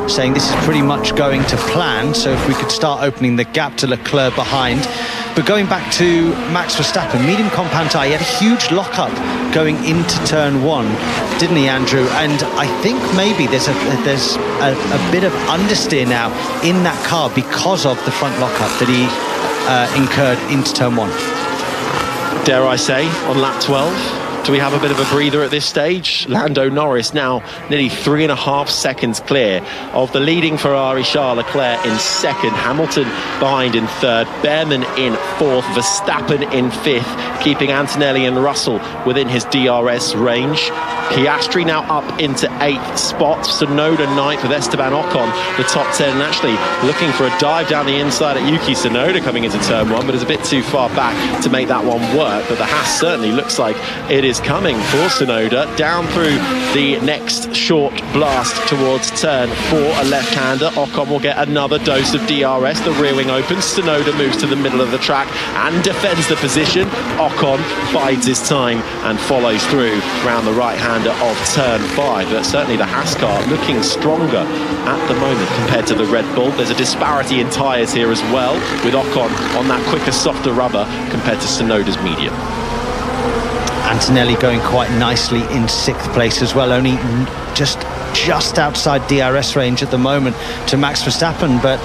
saying this is pretty much going to plan, so if we could start opening the gap to Leclerc behind. But going back to Max Verstappen, medium compound tyre, he had a huge lockup going into turn 1, didn't he, Andrew? And I think maybe there's a bit of understeer now in that car because of the front lockup that he incurred into turn 1. Dare I say, on lap 12? Do we have a bit of a breather at this stage? Lando Norris now nearly 3.5 seconds clear of the leading Ferrari Charles Leclerc in 2nd, Hamilton behind in 3rd, Behrman in 4th, Verstappen in 5th, keeping Antonelli and Russell within his DRS range. Piastri now up into 8th spot, Tsunoda 9th with Esteban Ocon the top 10, and actually looking for a dive down the inside at Yuki Tsunoda coming into turn 1, but it's a bit too far back to make that one work. But the Haas certainly looks like it is coming for Tsunoda down through the next short blast towards turn 4, a left-hander. Ocon will get another dose of DRS. The rear wing opens, Tsunoda moves to the middle of the track and defends the position. Ocon bides his time and follows through round the right-hander of turn 5. But certainly the Haas car looking stronger at the moment compared to the Red Bull. There's a disparity in tyres here as well, with Ocon on that quicker, softer rubber compared to Tsunoda's medium. Antonelli going quite nicely in 6th place as well, only just outside DRS range at the moment to Max Verstappen. But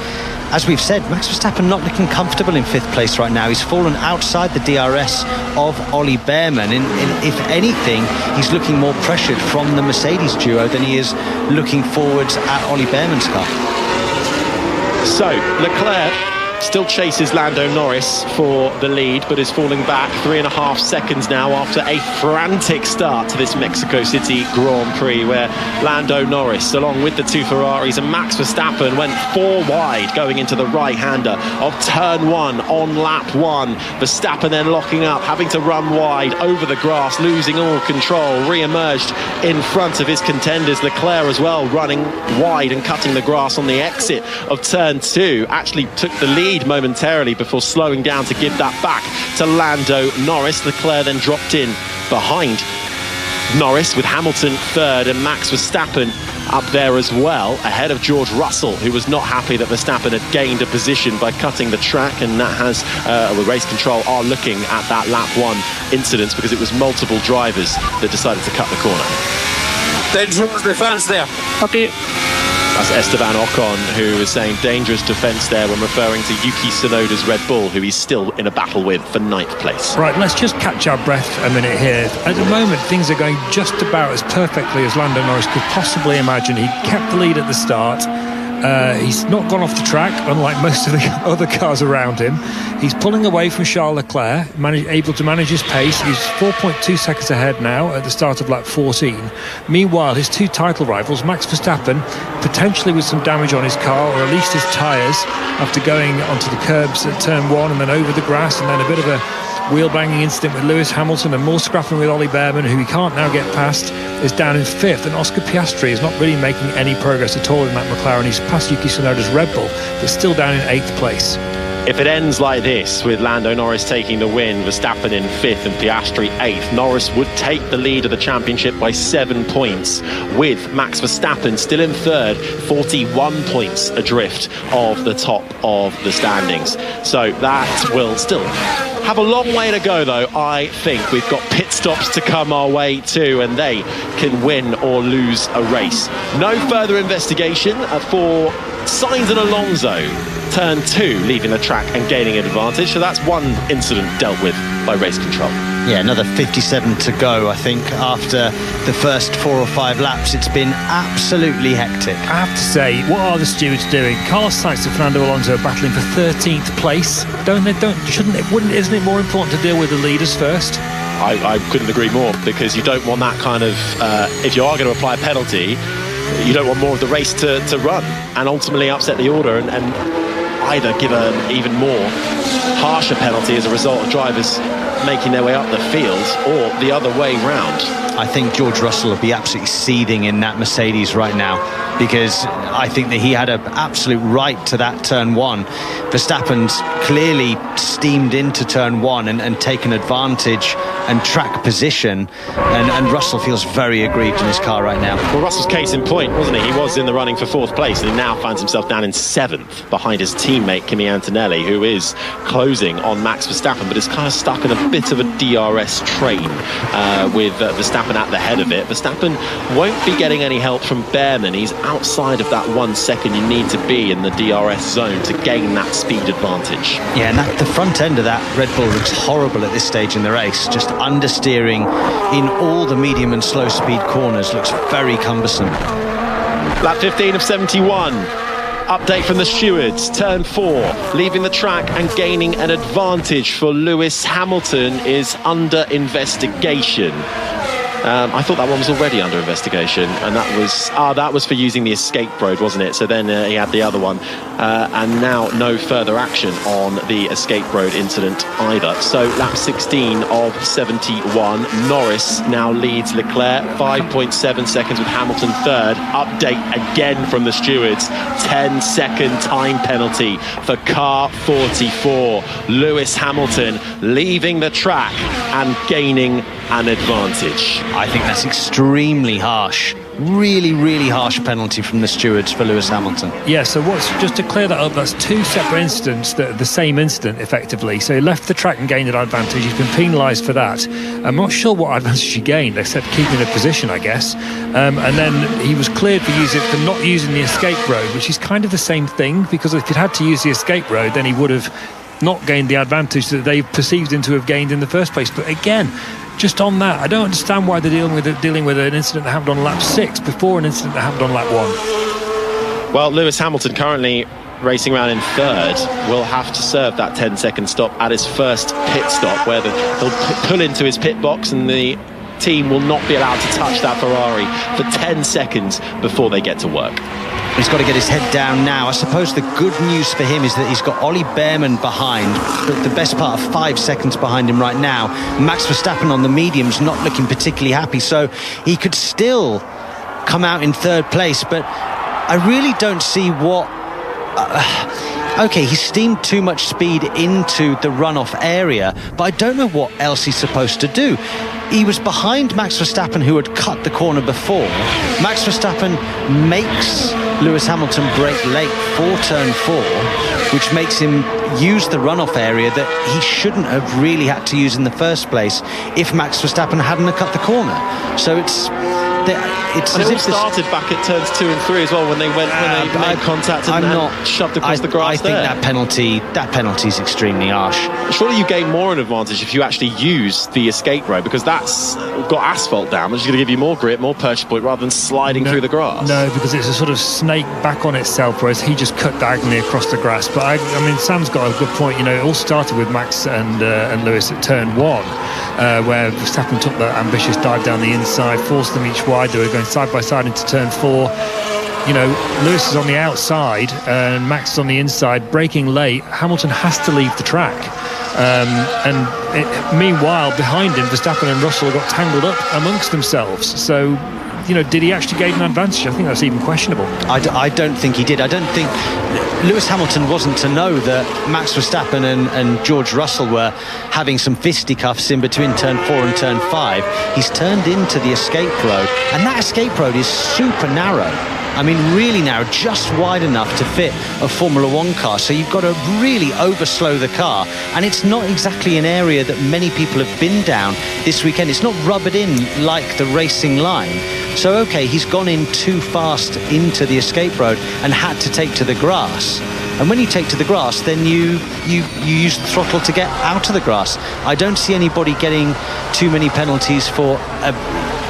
as we've said, Max Verstappen not looking comfortable in 5th place right now. He's fallen outside the DRS of Ollie Behrman, and if anything, he's looking more pressured from the Mercedes duo than he is looking forwards at Ollie Behrman's car. So Leclerc still chases Lando Norris for the lead, but is falling back 3.5 seconds now after a frantic start to this Mexico City Grand Prix, where Lando Norris, along with the 2 Ferraris and Max Verstappen, went 4 wide going into the right-hander of turn 1 on lap 1. Verstappen then locking up, having to run wide over the grass, losing all control, re-emerged in front of his contenders. Leclerc as well running wide and cutting the grass on the exit of turn 2. Actually took the lead momentarily before slowing down to give that back to Lando Norris. Leclerc then dropped in behind Norris with Hamilton 3rd and Max Verstappen up there as well, ahead of George Russell, who was not happy that Verstappen had gained a position by cutting the track, and that has the race control are looking at that lap 1 incident, because it was multiple drivers that decided to cut the corner. Dangerous defense there. Okay. That's Esteban Ocon, who was saying dangerous defence there when referring to Yuki Tsunoda's Red Bull, who he's still in a battle with for 9th place. Right, let's just catch our breath a minute here. At the moment, things are going just about as perfectly as Lando Norris could possibly imagine. He kept the lead at the start. He's not gone off the track, unlike most of the other cars around him. He's pulling away from Charles Leclerc, able to manage his pace. He's 4.2 seconds ahead now at the start of lap 14. Meanwhile, his two title rivals, Max Verstappen, potentially with some damage on his car, or at least his tyres, after going onto the curbs at turn 1 and then over the grass, and then a bit of a wheel-banging incident with Lewis Hamilton, and more scrapping with Ollie Behrman, who he can't now get past, is down in 5th. And Oscar Piastri is not really making any progress at all in that McLaren. He's past Yuki Tsunoda's Red Bull, but still down in 8th place. If it ends like this, with Lando Norris taking the win, Verstappen in 5th and Piastri 8th, Norris would take the lead of the championship by 7 points, with Max Verstappen still in 3rd, 41 points adrift of the top of the standings. So that will still have a long way to go, though. I think we've got pit stops to come our way too, and they can win or lose a race. No further investigation for Sainz and Alonso. Turn 2, leaving the track and gaining an advantage. So that's one incident dealt with by race control. Yeah, another 57 to go, I think, after the first 4 or 5 laps. It's been absolutely hectic. I have to say, what are the stewards doing? Carlos Sainz and Fernando Alonso are battling for 13th place. Isn't it more important to deal with the leaders first? I couldn't agree more, because you don't want that kind of, if you are going to apply a penalty, you don't want more of the race to run and ultimately upset the order and either give an even more harsher penalty as a result of drivers making their way up the field, or the other way round. I think George Russell will be absolutely seething in that Mercedes right now, because I think that he had an absolute right to that turn 1. Verstappen's clearly steamed into turn 1 and taken advantage and track position, and Russell feels very aggrieved in his car right now. Well, Russell's case in point, wasn't he? He was in the running for 4th place, and he now finds himself down in 7th behind his teammate Kimi Antonelli, who is closing on Max Verstappen, but is kind of stuck in a bit of a DRS train with Verstappen at the head of it. Verstappen won't be getting any help from Behrman. He's outside of that 1 second you need to be in the DRS zone to gain that speed advantage. Yeah, and the front end of that Red Bull looks horrible at this stage in the race. Just understeering in all the medium and slow speed corners looks very cumbersome. Lap 15 of 71. Update from the stewards. Turn 4, leaving the track and gaining an advantage for Lewis Hamilton is under investigation. I thought that one was already under investigation, and that was for using the escape road, wasn't it? So then he had the other one, and now no further action on the escape road incident either. So lap 16 of 71, Norris now leads Leclerc 5.7 seconds with Hamilton 3rd. Update again from the stewards, 10-second time penalty for car 44. Lewis Hamilton leaving the track and gaining an advantage. I think that's extremely harsh. Really, really harsh penalty from the stewards for Lewis Hamilton. Yeah, so just to clear that up, that's 2 separate incidents that are the same incident, effectively. So he left the track and gained an advantage. He's been penalised for that. I'm not sure what advantage he gained. They said keeping a position, I guess. And then he was cleared for not using the escape road, which is kind of the same thing, because if he'd had to use the escape road, then he would have not gained the advantage that they perceived him to have gained in the first place. But again, just on that, I don't understand why they're dealing with an incident that happened on lap 6 before an incident that happened on lap 1. Well, Lewis Hamilton, currently racing around in 3rd, will have to serve that 10-second stop at his first pit stop, where he'll pull into his pit box and the team will not be allowed to touch that Ferrari for 10 seconds before they get to work. He's got to get his head down now. I suppose the good news for him is that he's got Ollie Behrman behind, but the best part of 5 seconds behind him right now. Max Verstappen on the mediums not looking particularly happy, so he could still come out in 3rd place, but I really don't see what... Okay, he steamed too much speed into the runoff area, but I don't know what else he's supposed to do. He was behind Max Verstappen, who had cut the corner before. Max Verstappen makes Lewis Hamilton brake late for turn 4, which makes him use the runoff area that he shouldn't have really had to use in the first place if Max Verstappen hadn't cut the corner. So it's it's and as it all if started back at turns 2 and 3 as well when they made contact and shoved across the grass. I think that penalty is extremely harsh. Surely you gain more an advantage if you actually use the escape road, because that's got asphalt down, which is going to give you more grip, more purchase point, rather than sliding through the grass. No, because it's a sort of snake back on itself, whereas he just cut diagonally across the grass. But I mean, Sam's got a good point. You know, it all started with Max and Lewis at turn 1, where Verstappen took that ambitious dive down the inside, forced them each wide. They were going side by side into turn 4. You know, Lewis is on the outside and Max is on the inside, braking late. Hamilton has to leave the track. Meanwhile, behind him, Verstappen and Russell got tangled up amongst themselves. So, you know, did he actually gain an advantage? I think that's even questionable. I don't think he did. I don't think Lewis Hamilton wasn't to know that Max Verstappen and George Russell were having some fisticuffs in between turn 4 and turn 5. He's turned into the escape road, and that escape road is super narrow. I mean, really narrow, just wide enough to fit a Formula 1 car. So you've got to really overslow the car. And it's not exactly an area that many people have been down this weekend. It's not rubbered in like the racing line. So, OK, he's gone in too fast into the escape road and had to take to the grass. And when you take to the grass, then you use the throttle to get out of the grass. I don't see anybody getting too many penalties for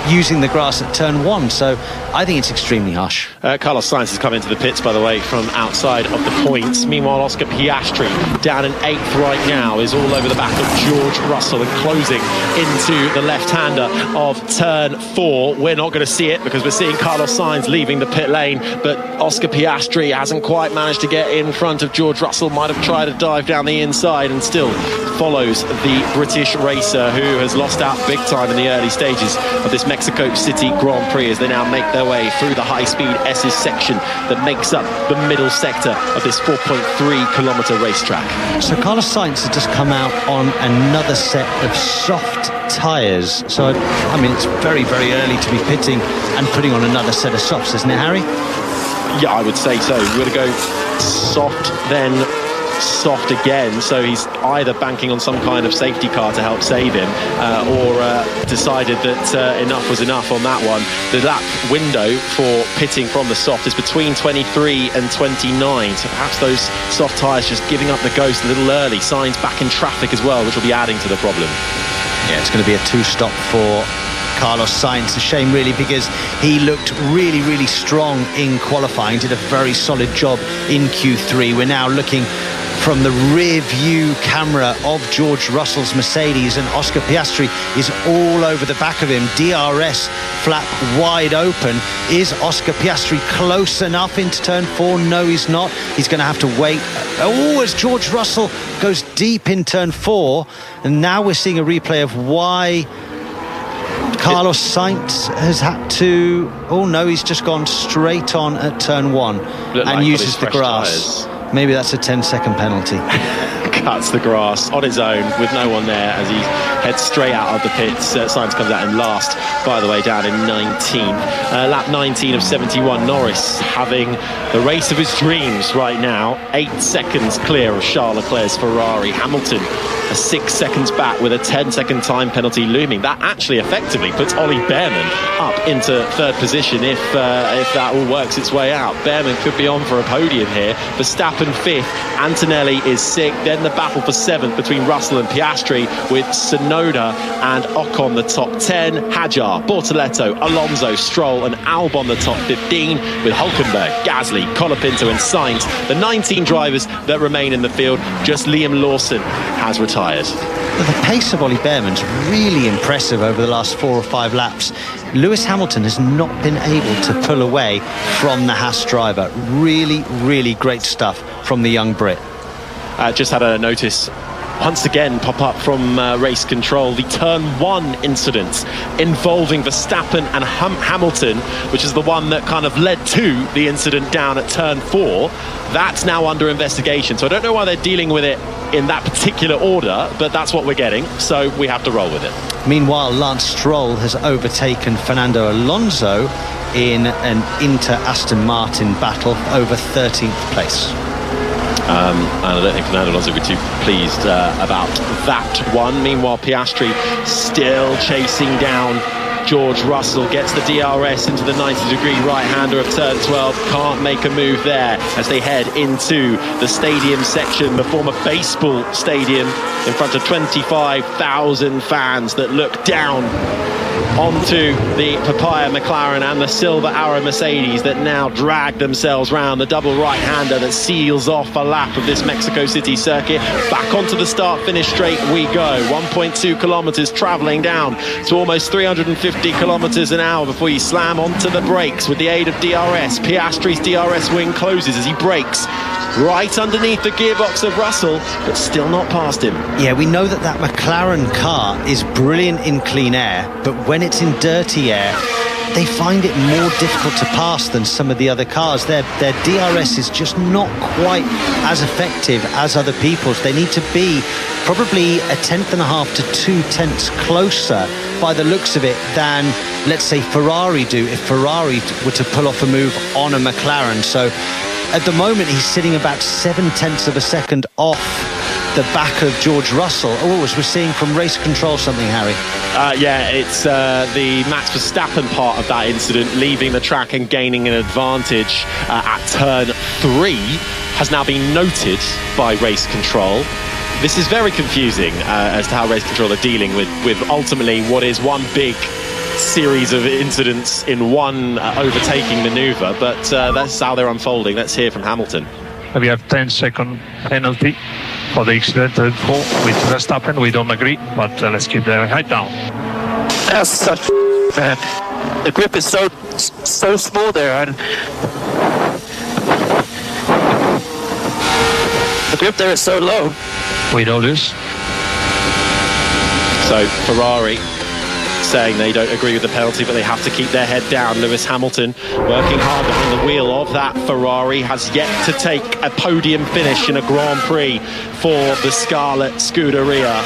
using the grass at turn 1, so I think it's extremely harsh. Carlos Sainz has come into the pits, by the way, from outside of the points. Meanwhile, Oscar Piastri, down in 8th right now, is all over the back of George Russell and closing into the left-hander of turn 4. We're not going to see it because we're seeing Carlos Sainz leaving the pit lane, but Oscar Piastri hasn't quite managed to get in front of George Russell. Might have tried to dive down the inside and still follows the British racer, who has lost out big time in the early stages of this Mexico City Grand Prix as they now make their way through the high-speed S's section that makes up the middle sector of this 4.3-kilometre racetrack. So Carlos Sainz has just come out on another set of soft tyres. So, I mean, it's very, very early to be pitting and putting on another set of softs, isn't it, Harry? Yeah, I would say so. We're going to go soft, then soft again, so he's either banking on some kind of safety car to help save him or decided that enough was enough on that one. The lap window for pitting from the soft is between 23 and 29, so perhaps those soft tyres just giving up the ghost a little early. Sainz back in traffic as well, which will be adding to the problem. Yeah, it's going to be a 2-stop for Carlos Sainz. A shame really, because he looked really, really strong in qualifying, did a very solid job in Q3. We're now looking from the rear view camera of George Russell's Mercedes, and Oscar Piastri is all over the back of him. DRS flap wide open. Is Oscar Piastri close enough into turn 4? No, he's not. He's going to have to wait. Oh, as George Russell goes deep in turn 4, and now we're seeing a replay of why Carlos Sainz has had to... Oh no, he's just gone straight on at turn 1 and uses the grass. Maybe that's a 10-second penalty. Cuts the grass on his own with no one there as he heads straight out of the pits. Sainz comes out in last, by the way, down in 19. Lap 19 of 71. Norris having the race of his dreams right now. 8 seconds clear of Charles Leclerc's Ferrari. Hamilton 6 seconds back with a 10-second time penalty looming. That actually effectively puts Ollie Behrman up into 3rd position if that all works its way out. Behrman could be on for a podium here. Verstappen 5th, Antonelli is 6th. Then the battle for 7th between Russell and Piastri, with Tsunoda and Ocon the top 10, Hadjar, Bortoletto, Alonso, Stroll and Albon the top 15, with Hülkenberg, Gasly, Colapinto and Sainz the 19 drivers that remain in the field. Just Liam Lawson has retired. But the pace of Ollie Behrman's really impressive over the last 4 or 5 laps. Lewis Hamilton has not been able to pull away from the Haas driver. Really, really great stuff from the young Brit. Just had a notice once again pop up from race control. The turn 1 incident involving Verstappen and Hamilton, which is the one that kind of led to the incident down at turn 4. That's now under investigation. So I don't know why they're dealing with it in that particular order, but that's what we're getting, so we have to roll with it. Meanwhile, Lance Stroll has overtaken Fernando Alonso in an Inter-Aston Martin battle over 13th place. And I don't think Fernando Alonso will be too pleased about that one. Meanwhile, Piastri still chasing down George Russell gets the DRS into the 90-degree right-hander of turn 12. Can't make a move there as they head into the stadium section, the former baseball stadium, in front of 25,000 fans that look down onto the Papaya McLaren and the Silver Arrow Mercedes that now drag themselves round the double right-hander that seals off a lap of this Mexico City circuit. Back onto the start-finish straight we go. 1.2 kilometres travelling down to almost 350 kilometres an hour before you slam onto the brakes with the aid of DRS. Piastri's DRS wing closes as he brakes right underneath the gearbox of Russell, but still not past him. Yeah, we know that McLaren car is brilliant in clean air, but when it's in dirty air, they find it more difficult to pass than some of the other cars. Their DRS is just not quite as effective as other people's. They need to be probably 1.5 to 2 tenths closer by the looks of it than, let's say, Ferrari do if Ferrari were to pull off a move on a McLaren. So at the moment he's sitting about 0.7 of a second off the back of George Russell. Oh, as we're seeing from race control something, Harry. Yeah, it's the Max Verstappen part of that incident, leaving the track and gaining an advantage at turn 3 has now been noted by race control. This is very confusing as to how race control are dealing with ultimately what is one big series of incidents in one overtaking manoeuvre, but that's how they're unfolding. Let's hear from Hamilton. We have 10-second penalty for the incident with Verstappen. We don't agree, but let's keep the head down. That's such man. The grip is so small there, and the grip there is so low. We know this. So Ferrari saying they don't agree with the penalty, but they have to keep their head down. Lewis Hamilton working hard behind the wheel of that Ferrari, has yet to take a podium finish in a Grand Prix for the Scarlet Scuderia,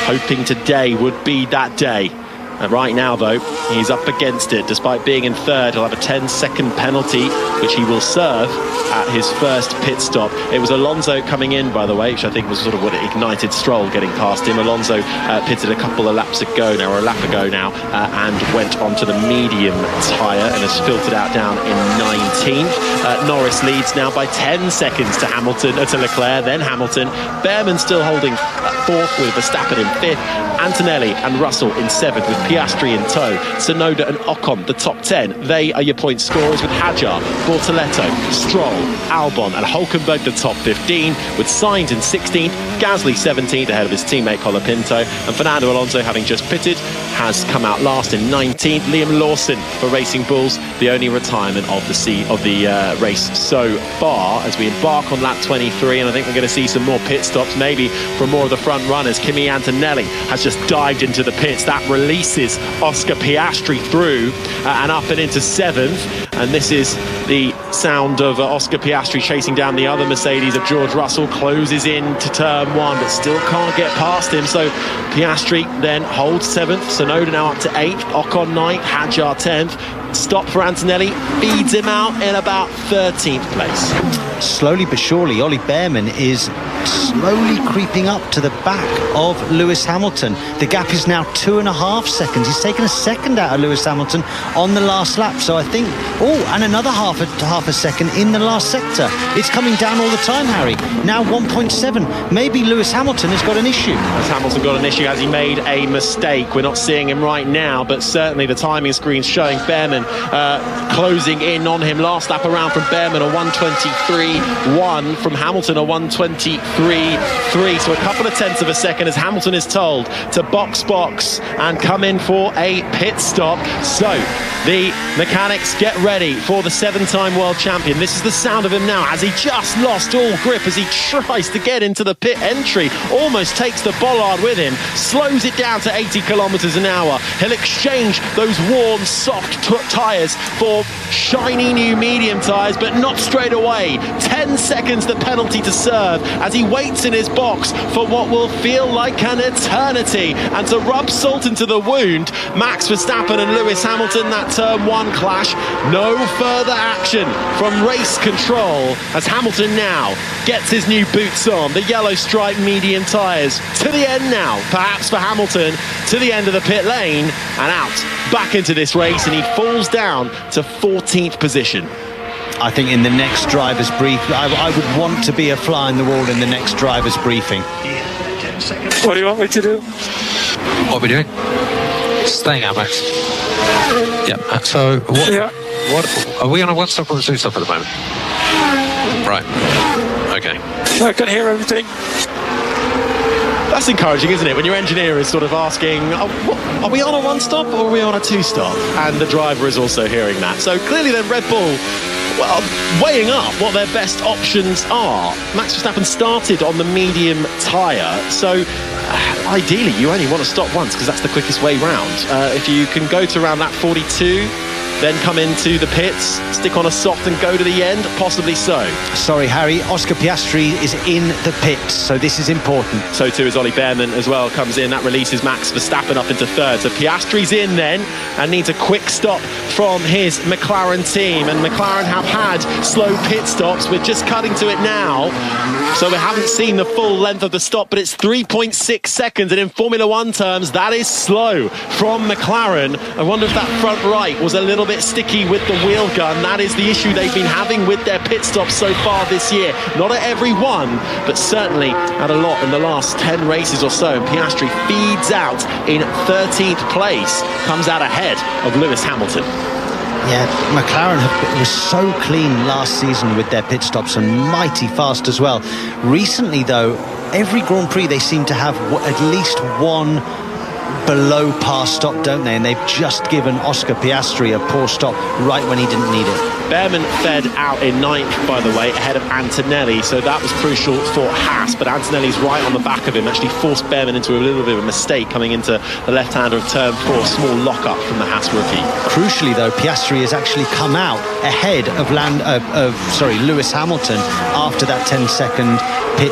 hoping today would be that day. And right now, though, he's up against it. Despite being in third, he'll have a 10-second penalty, which he will serve at his first pit stop. It was Alonso coming in, by the way, which I think was sort of what ignited Stroll getting past him. Alonso pitted a couple of laps ago now, or a lap ago now, and went onto the medium tyre and has filtered out down in 19th. Norris leads now by 10 seconds to Leclerc, then Hamilton. Behrman still holding fourth with Verstappen in fifth. Antonelli and Russell in seventh with Piastri in tow. Tsunoda and Ocon, the top 10. They are your point scorers with Hadjar, Bortoletto, Stroll, Albon and Hulkenberg the top 15, with Sainz in 16th, Gasly 17th ahead of his teammate Colapinto, and Fernando Alonso, having just pitted, has come out last in 19th. Liam Lawson for Racing Bulls, the only retirement of the race so far, as we embark on lap 23, and I think we're going to see some more pit stops, maybe from more of the front runners. Kimi Antonelli has just dived into the pits. That releases Oscar Piastri through and up and into 7th, and this is the sound of Oscar Piastri chasing down the other Mercedes of George Russell. Closes in to turn 1 but still can't get past him, so Piastri then holds 7th. Tsunoda now up to 8th, Ocon 9th, Hadjar 10th. Stop for Antonelli, feeds him out in about 13th place. Slowly but surely, Ollie Behrman is slowly creeping up to the back of Lewis Hamilton. The gap is now 2.5 seconds. He's taken a second out of Lewis Hamilton on the last lap. So I think, and another half a second in the last sector. It's coming down all the time, Harry. Now 1.7. Maybe Lewis Hamilton has got an issue. Has Hamilton got an issue? Has he made a mistake? We're not seeing him right now, but certainly the timing screen's showing Behrman closing in on him. Last lap around from Behrman, a 1:23.1, from Hamilton, a 1:23.3. So a couple of tenths of a second, as Hamilton is told to box and come in for a pit stop. So the mechanics get ready for the 7-time world champion. This is the sound of him now as he just lost all grip as he tries to get into the pit entry. Almost takes the bollard with him, slows it down to 80 kilometers an hour. He'll exchange those worn soft tyres for shiny new medium tyres, but not straight away. 10 seconds the penalty to serve as he waits in his box for what will feel like an eternity. And to rub salt into the wound, Max Verstappen and Lewis Hamilton, that turn 1 clash. No further action from race control as Hamilton now gets his new boots on. The yellow stripe medium tyres to the end now, perhaps for Hamilton, to the end of the pit lane and out back into this race, and he falls down to 14th position. I think in the next driver's brief, I would want to be a fly on the wall in the next driver's briefing. What do you want me to do? What are we doing? Staying out, Max. Yeah. So, what are we on a 1-stop or a 2-stop at the moment? Right. Okay. I can hear everything. That's encouraging, isn't it? When your engineer is sort of asking, are we on a 1-stop or are we on a 2-stop? And the driver is also hearing that. So clearly then Red Bull, well, weighing up what their best options are. Max Verstappen started on the medium tyre, so ideally you only want to stop once because that's the quickest way round. If you can go to around lap 42, then come into the pits, stick on a soft and go to the end, possibly so. Sorry, Harry, Oscar Piastri is in the pits, so this is important. So too is Ollie Behrman as well, comes in. That releases Max Verstappen up into third. So Piastri's in then and needs a quick stop from his McLaren team. And McLaren have had slow pit stops. We're just cutting to it now. So we haven't seen the full length of the stop, but it's 3.6 seconds. And in Formula One terms, that is slow from McLaren. I wonder if that front right was a little bit sticky with the wheel gun. That is the issue they've been having with their pit stops so far this year. Not at every one, but certainly at a lot in the last 10 races or so. And Piastri feeds out in 13th place, comes out ahead of Lewis Hamilton. Yeah, McLaren was so clean last season with their pit stops and mighty fast as well. Recently, though, every Grand Prix they seem to have at least one below par stop, don't they? And they've just given Oscar Piastri a poor stop right when he didn't need it. Behrman fed out in 9th, by the way, ahead of Antonelli, so that was crucial for Haas, but Antonelli's right on the back of him, actually forced Behrman into a little bit of a mistake coming into the left-hander of turn 4, small lock-up from the Haas rookie. Crucially, though, Piastri has actually come out ahead of Lewis Hamilton after that 10-second pit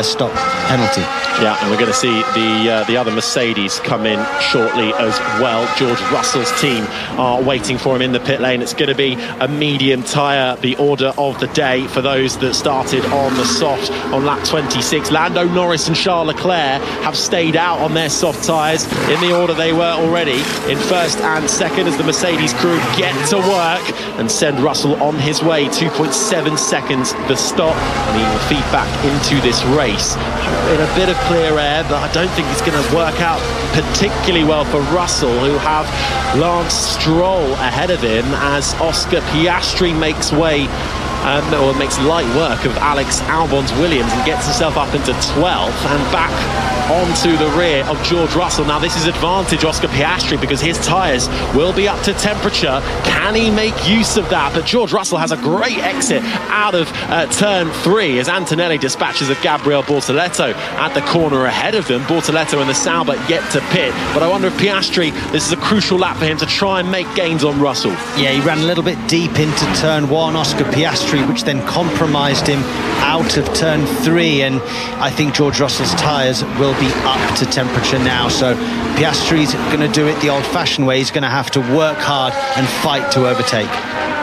stop penalty. Yeah, and we're going to see the other Mercedes come in shortly as well. George Russell's team are waiting for him in the pit lane. It's going to be a medium tyre, the order of the day for those that started on the soft on lap 26. Lando Norris and Charles Leclerc have stayed out on their soft tyres in the order they were already, in first and second, as the Mercedes crew get to work and send Russell on his way. 2.7 seconds the stop, and he will feed back into this race in a bit of clear air, but I don't think it's going to work out particularly well for Russell, who have Lance Stroll ahead of him as Oscar Piastri makes way makes light work of Alex Albon's Williams and gets himself up into 12th and back onto the rear of George Russell. Now this is advantage Oscar Piastri because his tyres will be up to temperature. Can he make use of that? But George Russell has a great exit out of turn 3 as Antonelli dispatches of Gabriel Bortoleto at the corner ahead of them. Bortoleto and the Sauber yet to pit, but I wonder if Piastri, this is a crucial lap for him to try and make gains on Russell. Yeah, he ran a little bit deep into turn 1, Oscar Piastri, which then compromised him out of turn 3, and I think George Russell's tyres will be up to temperature now, so Piastri's going to do it the old-fashioned way. He's going to have to work hard and fight to overtake.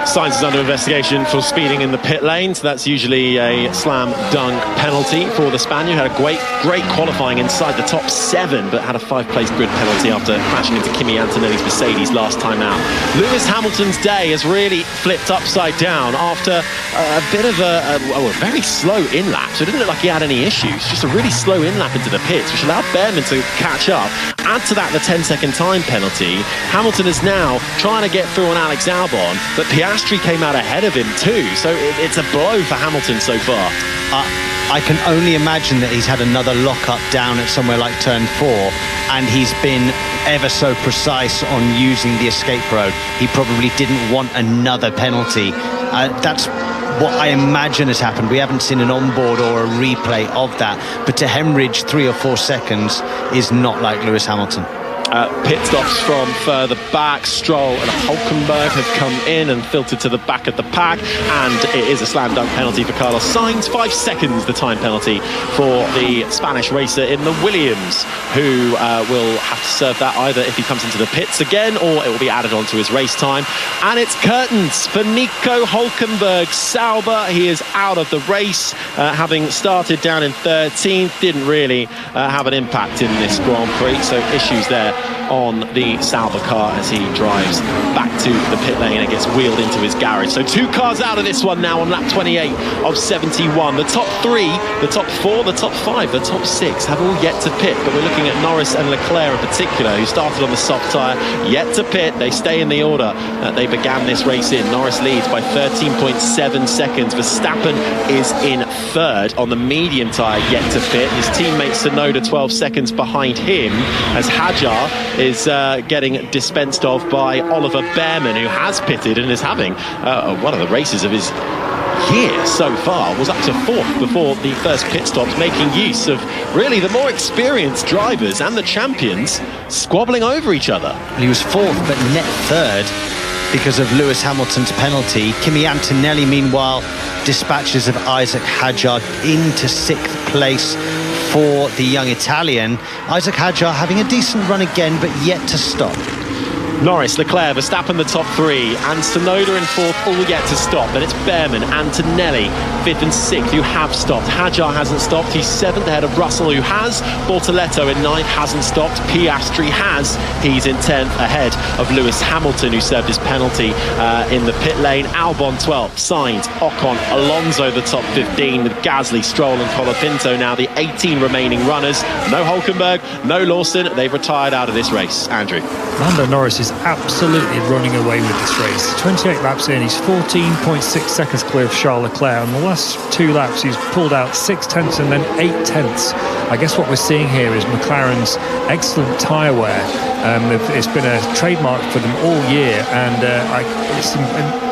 Sainz is under investigation for speeding in the pit lane, so that's usually a slam dunk penalty for the Spaniard. Had a great qualifying inside the top 7, but had a 5-place grid penalty after crashing into Kimi Antonelli's Mercedes last time out. Lewis Hamilton's day has really flipped upside down after a bit of a very slow in-lap, so it didn't look like he had any issues. Just a really slow in-lap into the pits, which allowed Behrman to catch up. Add to that the 10-second time penalty. Hamilton is now trying to get through on Alex Albon, but Piastri came out ahead of him too, so it's a blow for Hamilton so far. I can only imagine that he's had another lock-up down at somewhere like turn 4, and he's been ever so precise on using the escape road. He probably didn't want another penalty. That's what I imagine has happened. We haven't seen an onboard or a replay of that, but to hemorrhage 3 or 4 seconds is not like Lewis Hamilton. pit stops from further back. Stroll and Hulkenberg have come in and filtered to the back of the pack, and it is a slam dunk penalty for Carlos Sainz. 5 seconds the time penalty for the Spanish racer in the Williams, who will have to serve that either if he comes into the pits again, or it will be added onto his race time. And it's curtains for Nico Hulkenberg. Sauber, he is out of the race, having started down in 13th. Didn't really have an impact in this Grand Prix, so issues there on the Sauber car as he drives back to the pit lane and gets wheeled into his garage. So 2 cars out of this one now on lap 28 of 71. The top 3, the top 4, the top 5, the top 6 have all yet to pit, but we're looking at Norris and Leclerc in particular, who started on the soft tyre, yet to pit. They stay in the order that they began this race in. Norris leads by 13.7 seconds. Verstappen is in 3rd on the medium tyre, yet to pit. His teammate Tsunoda 12 seconds behind him, as Hadjar is getting dispensed of by Oliver Behrman, who has pitted and is having one of the races of his year so far. Was up to 4th before the first pit stops, making use of really the more experienced drivers and the champions squabbling over each other. He was 4th but net 3rd because of Lewis Hamilton's penalty. Kimi Antonelli, meanwhile, dispatches of Isaac Hadjar into 6th place for the young Italian. Isaac Hadjar having a decent run again, but yet to stop. Norris, Leclerc, Verstappen the top 3, and Tsunoda in 4th, all yet to stop. Then it's Behrman, Antonelli, 5th and 6th, who have stopped. Hadjar hasn't stopped, he's 7th ahead of Russell, who has. Bortoletto in 9th, hasn't stopped. Piastri has, he's in 10th, ahead of Lewis Hamilton, who served his penalty in the pit lane. Albon 12th, Sainz, Ocon, Alonso the top 15, with Gasly, Stroll and Colapinto now the 18 remaining runners. No Hulkenberg, no Lawson, they've retired out of this race. Andrew. Lando Norris is absolutely running away with this race. 28 laps in, he's 14.6 seconds clear of Charles Leclerc. On the last 2 laps, he's pulled out 6 tenths and then 8 tenths. I guess what we're seeing here is McLaren's excellent tyre wear. It's been a trademark for them all year, and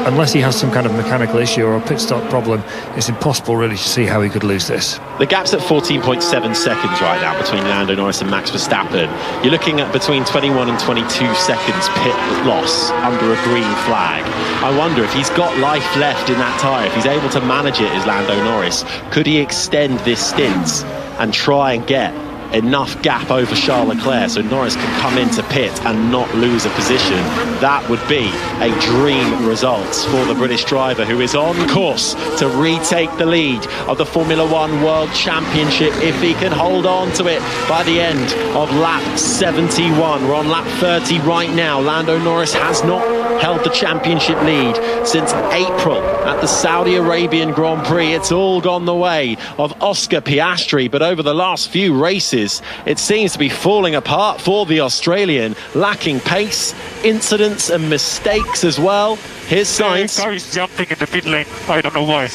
unless he has some kind of mechanical issue or a pit stop problem, it's impossible really to see how he could lose this. The gap's at 14.7 seconds right now between Lando Norris and Max Verstappen. You're looking at between 21 and 22 seconds pit loss under a green flag. I wonder if he's got life left in that tyre, if he's able to manage it as Lando Norris, could he extend this stint and try and get enough gap over Charles Leclerc so Norris can come into pit and not lose a position? That would be a dream result for the British driver, who is on course to retake the lead of the Formula One World Championship if he can hold on to it by the end of lap 71. We're on lap 30 right now. Lando Norris has not held the championship lead since April at the Saudi Arabian Grand Prix. It's all gone the way of Oscar Piastri, but over the last few races it seems to be falling apart for the Australian, lacking pace, incidents and mistakes as well. Here's Sainz. The car is jumping in the pit lane. I don't know why.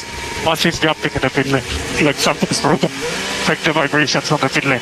Massive jumping in the pit lane. Like something's broken. Check the vibrations on the pit lane.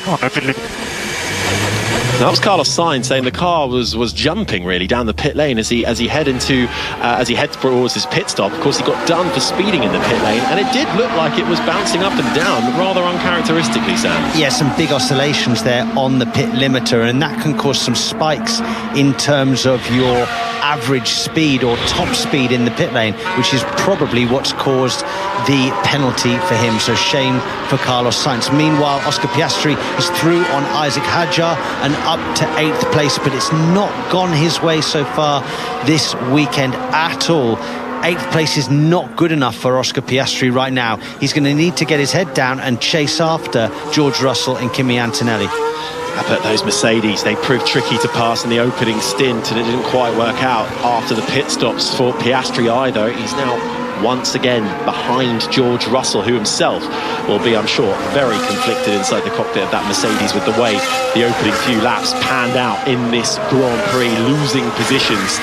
That was Carlos Sainz saying the car was jumping really down the pit lane as he heads towards his pit stop. Of course, he got done for speeding in the pit lane, and it did look like it was bouncing up and down rather uncharacteristically, Sam. Yeah, some big oscillations there on the pit limiter, and that can cause some spikes in terms of your average speed or top speed in the pit lane, which is probably what's caused the penalty for him. So shame for Carlos Sainz. Meanwhile, Oscar Piastri is through on Isaac Hadjar and up to 8th place, but it's not gone his way so far this weekend at all. 8th place is not good enough for Oscar Piastri right now. He's going to need to get his head down and chase after George Russell and Kimi Antonelli. But those Mercedes, they proved tricky to pass in the opening stint, and it didn't quite work out after the pit stops for Piastri either. He's now once again behind George Russell, who himself will be, I'm sure, very conflicted inside the cockpit of that Mercedes with the way the opening few laps panned out in this Grand Prix, losing positions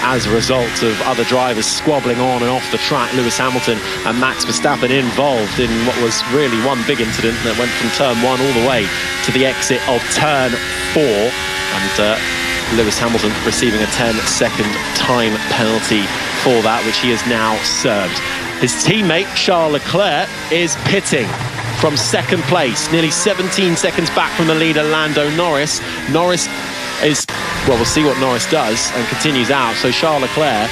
as a result of other drivers squabbling on and off the track. Lewis Hamilton and Max Verstappen involved in what was really one big incident that went from turn 1 all the way to the exit of turn 4, and Lewis Hamilton receiving a 10-second time penalty for that, which he has now served. His teammate Charles Leclerc is pitting from 2nd place, nearly 17 seconds back from the leader Lando Norris. Norris is Well, we'll see what Norris does and continues out. So Charles Leclerc,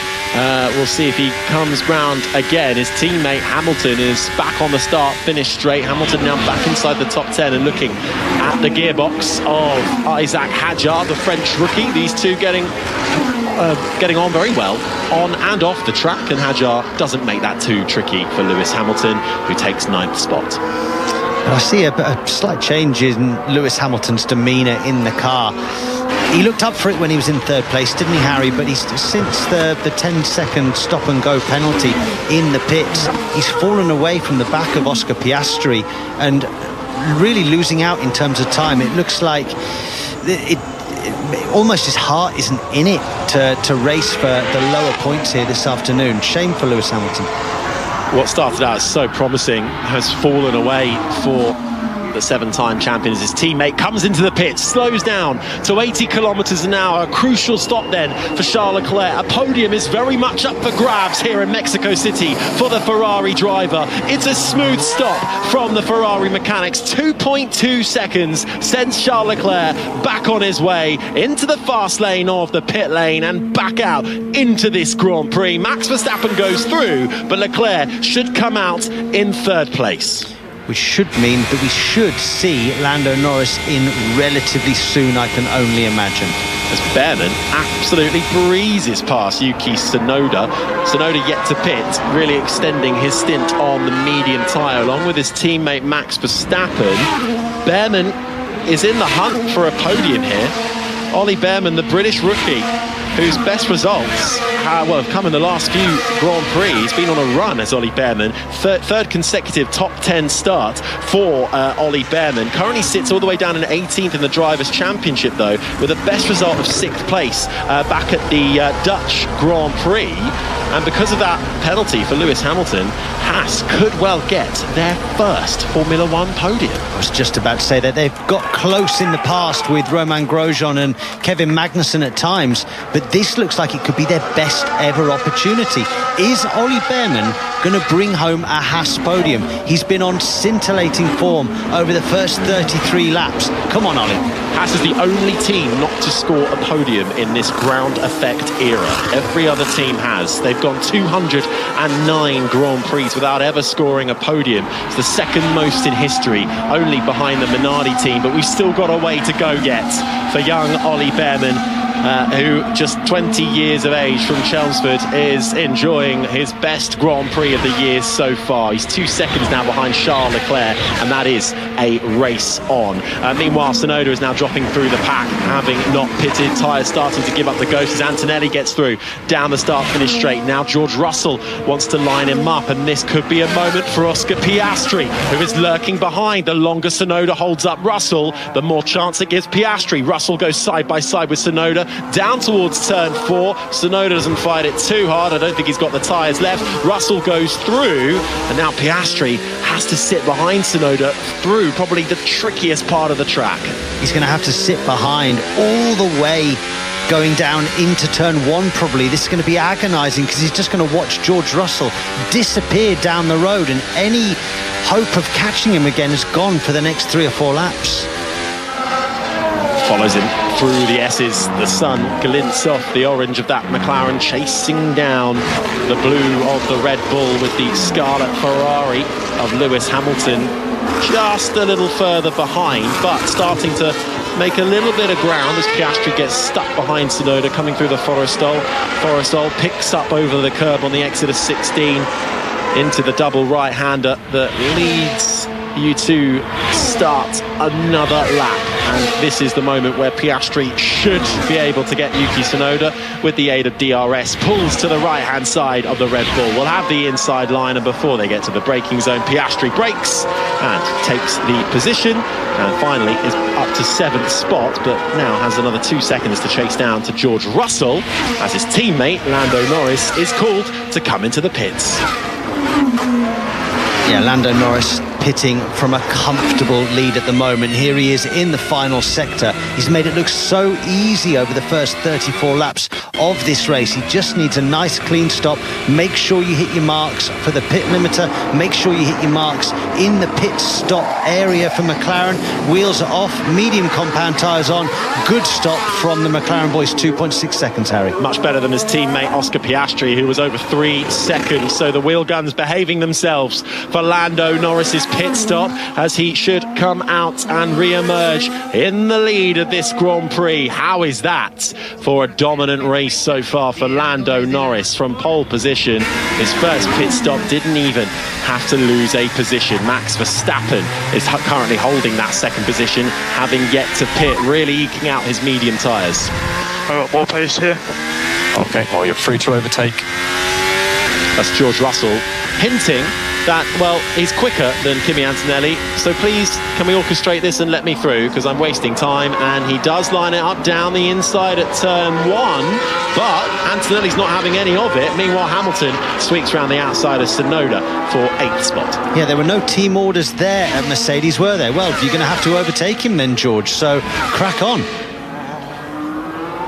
we'll see if he comes round again. His teammate Hamilton is back on the start, finish straight. Hamilton now back inside the top 10 and looking at the gearbox of Isaac Hadjar, the French rookie. These two getting on very well on and off the track, and Hadjar doesn't make that too tricky for Lewis Hamilton, who takes 9th spot. I see a slight change in Lewis Hamilton's demeanour in the car. He looked up for it when he was in 3rd place, didn't he, Harry? But since the 10-second stop-and-go penalty in the pits, he's fallen away from the back of Oscar Piastri and really losing out in terms of time. It looks like almost his heart isn't in it to race for the lower points here this afternoon. Shame for Lewis Hamilton. What started out as so promising has fallen away for the 7-time champion as his teammate comes into the pits, slows down to 80 kilometres an hour. A crucial stop then for Charles Leclerc. A podium is very much up for grabs here in Mexico City for the Ferrari driver. It's a smooth stop from the Ferrari mechanics. 2.2 seconds sends Charles Leclerc back on his way into the fast lane of the pit lane and back out into this Grand Prix. Max Verstappen goes through, but Leclerc should come out in 3rd place. Which should mean that we should see Lando Norris in relatively soon, I can only imagine. As Behrman absolutely breezes past Yuki Tsunoda. Tsunoda yet to pit, really extending his stint on the medium tyre along with his teammate Max Verstappen. Behrman is in the hunt for a podium here. Ollie Behrman, the British rookie, whose best results have come in the last few Grand Prix. He's been on a run as Ollie Behrman. Third consecutive top 10 start for Ollie Behrman. Currently sits all the way down in 18th in the Drivers' Championship, though, with a best result of 6th place back at the Dutch Grand Prix. And because of that penalty for Lewis Hamilton, Haas could well get their first Formula One podium. I was just about to say that they've got close in the past with Romain Grosjean and Kevin Magnussen at times, but this looks like it could be their best ever opportunity. Is Ollie Behrman going to bring home a Haas podium? He's been on scintillating form over the first 33 laps. Come on, Ollie. Haas is the only team not to score a podium in this ground effect era. Every other team has. They've gone 209 Grand Prix without ever scoring a podium. It's the second most in history, only behind the Minardi team, but we've still got a way to go yet for young Ollie Behrman, who just 20 years of age from Chelmsford is enjoying his best Grand Prix of the year so far. He's 2 seconds now behind Charles Leclerc, and that is a race on. Meanwhile, Tsunoda is now dropping through the pack, having not pitted. Tyres starting to give up the ghost as Antonelli gets through down the start-finish straight. Now George Russell wants to line him up, and this could be a moment for Oscar Piastri, who is lurking behind. The longer Tsunoda holds up Russell, the more chance it gives Piastri. Russell goes side by side with Tsunoda down towards turn 4. Tsunoda doesn't fight it too hard. I don't think he's got the tyres left. Russell goes through, and now Piastri has to sit behind Tsunoda through probably the trickiest part of the track. He's going to have to sit behind all the way going down into turn 1 probably. This is going to be agonising because he's just going to watch George Russell disappear down the road, and any hope of catching him again is gone for the next 3 or 4 laps. Follows him through the S's. The sun glints off the orange of that McLaren, chasing down the blue of the Red Bull with the scarlet Ferrari of Lewis Hamilton just a little further behind, but starting to make a little bit of ground as Piastri gets stuck behind Tsunoda coming through the Forestol. Forestol picks up over the curb on the exit of 16 into the double right-hander that leads you to start another lap. And this is the moment where Piastri should be able to get Yuki Tsunoda with the aid of DRS. Pulls to the right-hand side of the Red Bull. We'll have the inside line, and before they get to the braking zone, Piastri brakes and takes the position, and finally is up to 7th spot, but now has another 2 seconds to chase down to George Russell as his teammate Lando Norris is called to come into the pits. Yeah, Lando Norris pitting from a comfortable lead at the moment. Here he is in the final sector. He's made it look so easy over the first 34 laps of this race. He just needs a nice clean stop. Make sure you hit your marks for the pit limiter. Make sure you hit your marks in the pit stop area for McLaren. Wheels are off, medium compound tyres on. Good stop from the McLaren boys, 2.6 seconds, Harry. Much better than his teammate Oscar Piastri, who was over 3 seconds. So the wheel guns behaving themselves for Lando Norris's pit stop, as he should come out and re-emerge in the lead of this Grand Prix. How is that for a dominant race so far for Lando Norris from pole position? His first pit stop didn't even have to lose a position. Max Verstappen is currently holding that second position, having yet to pit, really eking out his medium tyres. I've got more pace here. Okay, well, you're free to overtake. That's George Russell hinting that, well, he's quicker than Kimi Antonelli, so please can we orchestrate this and let me through, because I'm wasting time. And he does line it up down the inside at turn 1, but Antonelli's not having any of it. Meanwhile, Hamilton sweeps around the outside of Tsunoda for 8th spot. Yeah, there were no team orders there at Mercedes, were there? Well, you're going to have to overtake him then, George, so crack on.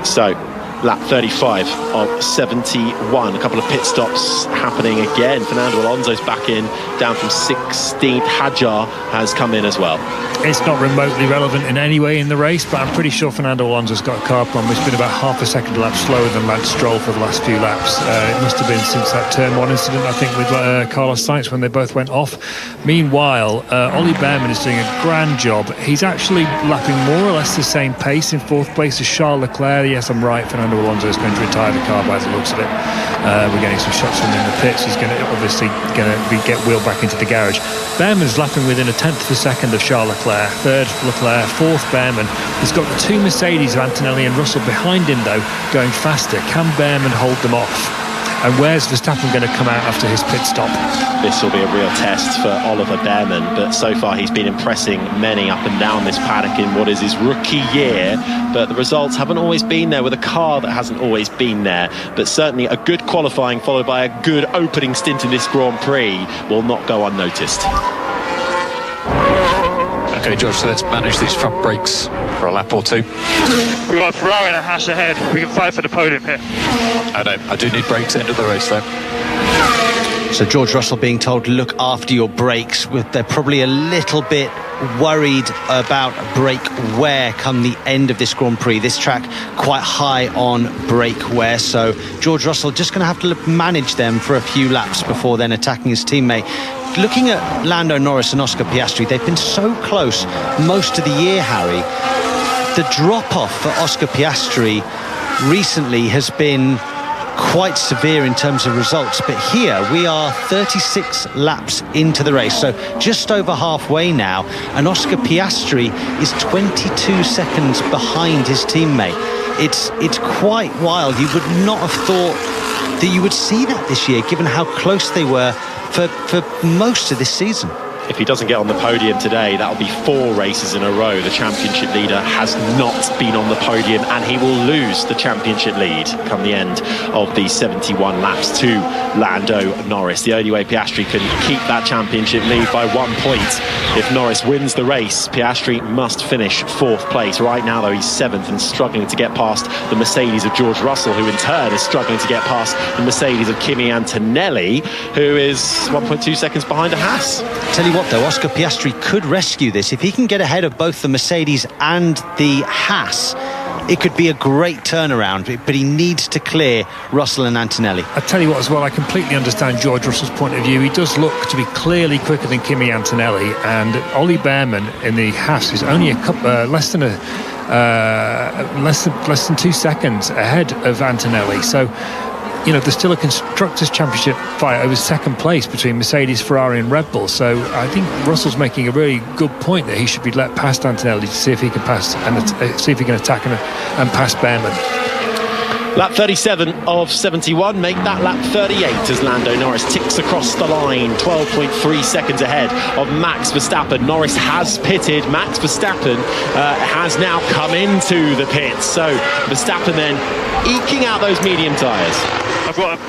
So lap 35 of 71. A couple of pit stops happening again. Fernando Alonso's back in, down from 16th. Hadjar has come in as well. It's not remotely relevant in any way in the race, but I'm pretty sure Fernando Alonso's got a car problem. He's been about half a second a lap slower than Lance Stroll for the last few laps. It must have been since that turn 1 incident, I think, with Carlos Sainz when they both went off. Meanwhile, Ollie Behrman is doing a grand job. He's actually lapping more or less the same pace in 4th place as Charles Leclerc. Yes, I'm right, Fernando Alonso is going to retire the car by the looks of it. We're getting some shots from him in the pits. He's going to obviously get wheeled back into the garage. Behrman's lapping within a tenth of a second of Charles Leclerc. 3rd Leclerc, 4th Behrman. He's got the 2 Mercedes of Antonelli and Russell behind him though, going faster. Can Behrman hold them off? And where's Verstappen going to come out after his pit stop? This will be a real test for Oliver Behrman, but so far he's been impressing many up and down this paddock in what is his rookie year, but the results haven't always been there with a car that hasn't always been there. But certainly a good qualifying followed by a good opening stint in this Grand Prix will not go unnoticed. Okay, George, so let's manage these front brakes for a lap or 2. We've got Ferrari and a Haas ahead. We can fight for the podium here. I do need brakes end of the race though. So George Russell being told to look after your brakes. They're probably a little bit worried about brake wear come the end of this Grand Prix. This track quite high on brake wear, so George Russell just going to have to manage them for a few laps before then attacking his teammate. Looking at Lando Norris and Oscar Piastri, they've been so close most of the year, Harry. The drop-off for Oscar Piastri recently has been quite severe in terms of results, but here we are 36 laps into the race, so just over halfway now, and Oscar Piastri is 22 seconds behind his teammate. It's quite wild. You would not have thought that you would see that this year, given how close they were for most of this season. If he doesn't get on the podium today, that'll be 4 races in a row. The championship leader has not been on the podium, and he will lose the championship lead come the end of the 71 laps to Lando Norris. The only way Piastri can keep that championship lead by 1 point. If Norris wins the race, Piastri must finish 4th place. Right now, though, he's 7th and struggling to get past the Mercedes of George Russell, who in turn is struggling to get past the Mercedes of Kimi Antonelli, who is 1.2 seconds behind a Haas. Tell you what, though, Oscar Piastri could rescue this. If he can get ahead of both the Mercedes and the Haas, it could be a great turnaround, but he needs to clear Russell and Antonelli. I tell you what as well, I completely understand George Russell's point of view. He does look to be clearly quicker than Kimi Antonelli, and Ollie Behrman in the Haas is only a couple less than 2 seconds ahead of Antonelli. So, you know, there's still a Constructors' Championship fight over 2nd place between Mercedes, Ferrari and Red Bull. So I think Russell's making a really good point that he should be let past Antonelli to see if he can pass and see if he can attack and pass Behrman. Lap 37 of 71, make that lap 38 as Lando Norris ticks across the line, 12.3 seconds ahead of Max Verstappen. Norris has pitted. Max Verstappen has now come into the pits. So Verstappen then eking out those medium tyres. I've got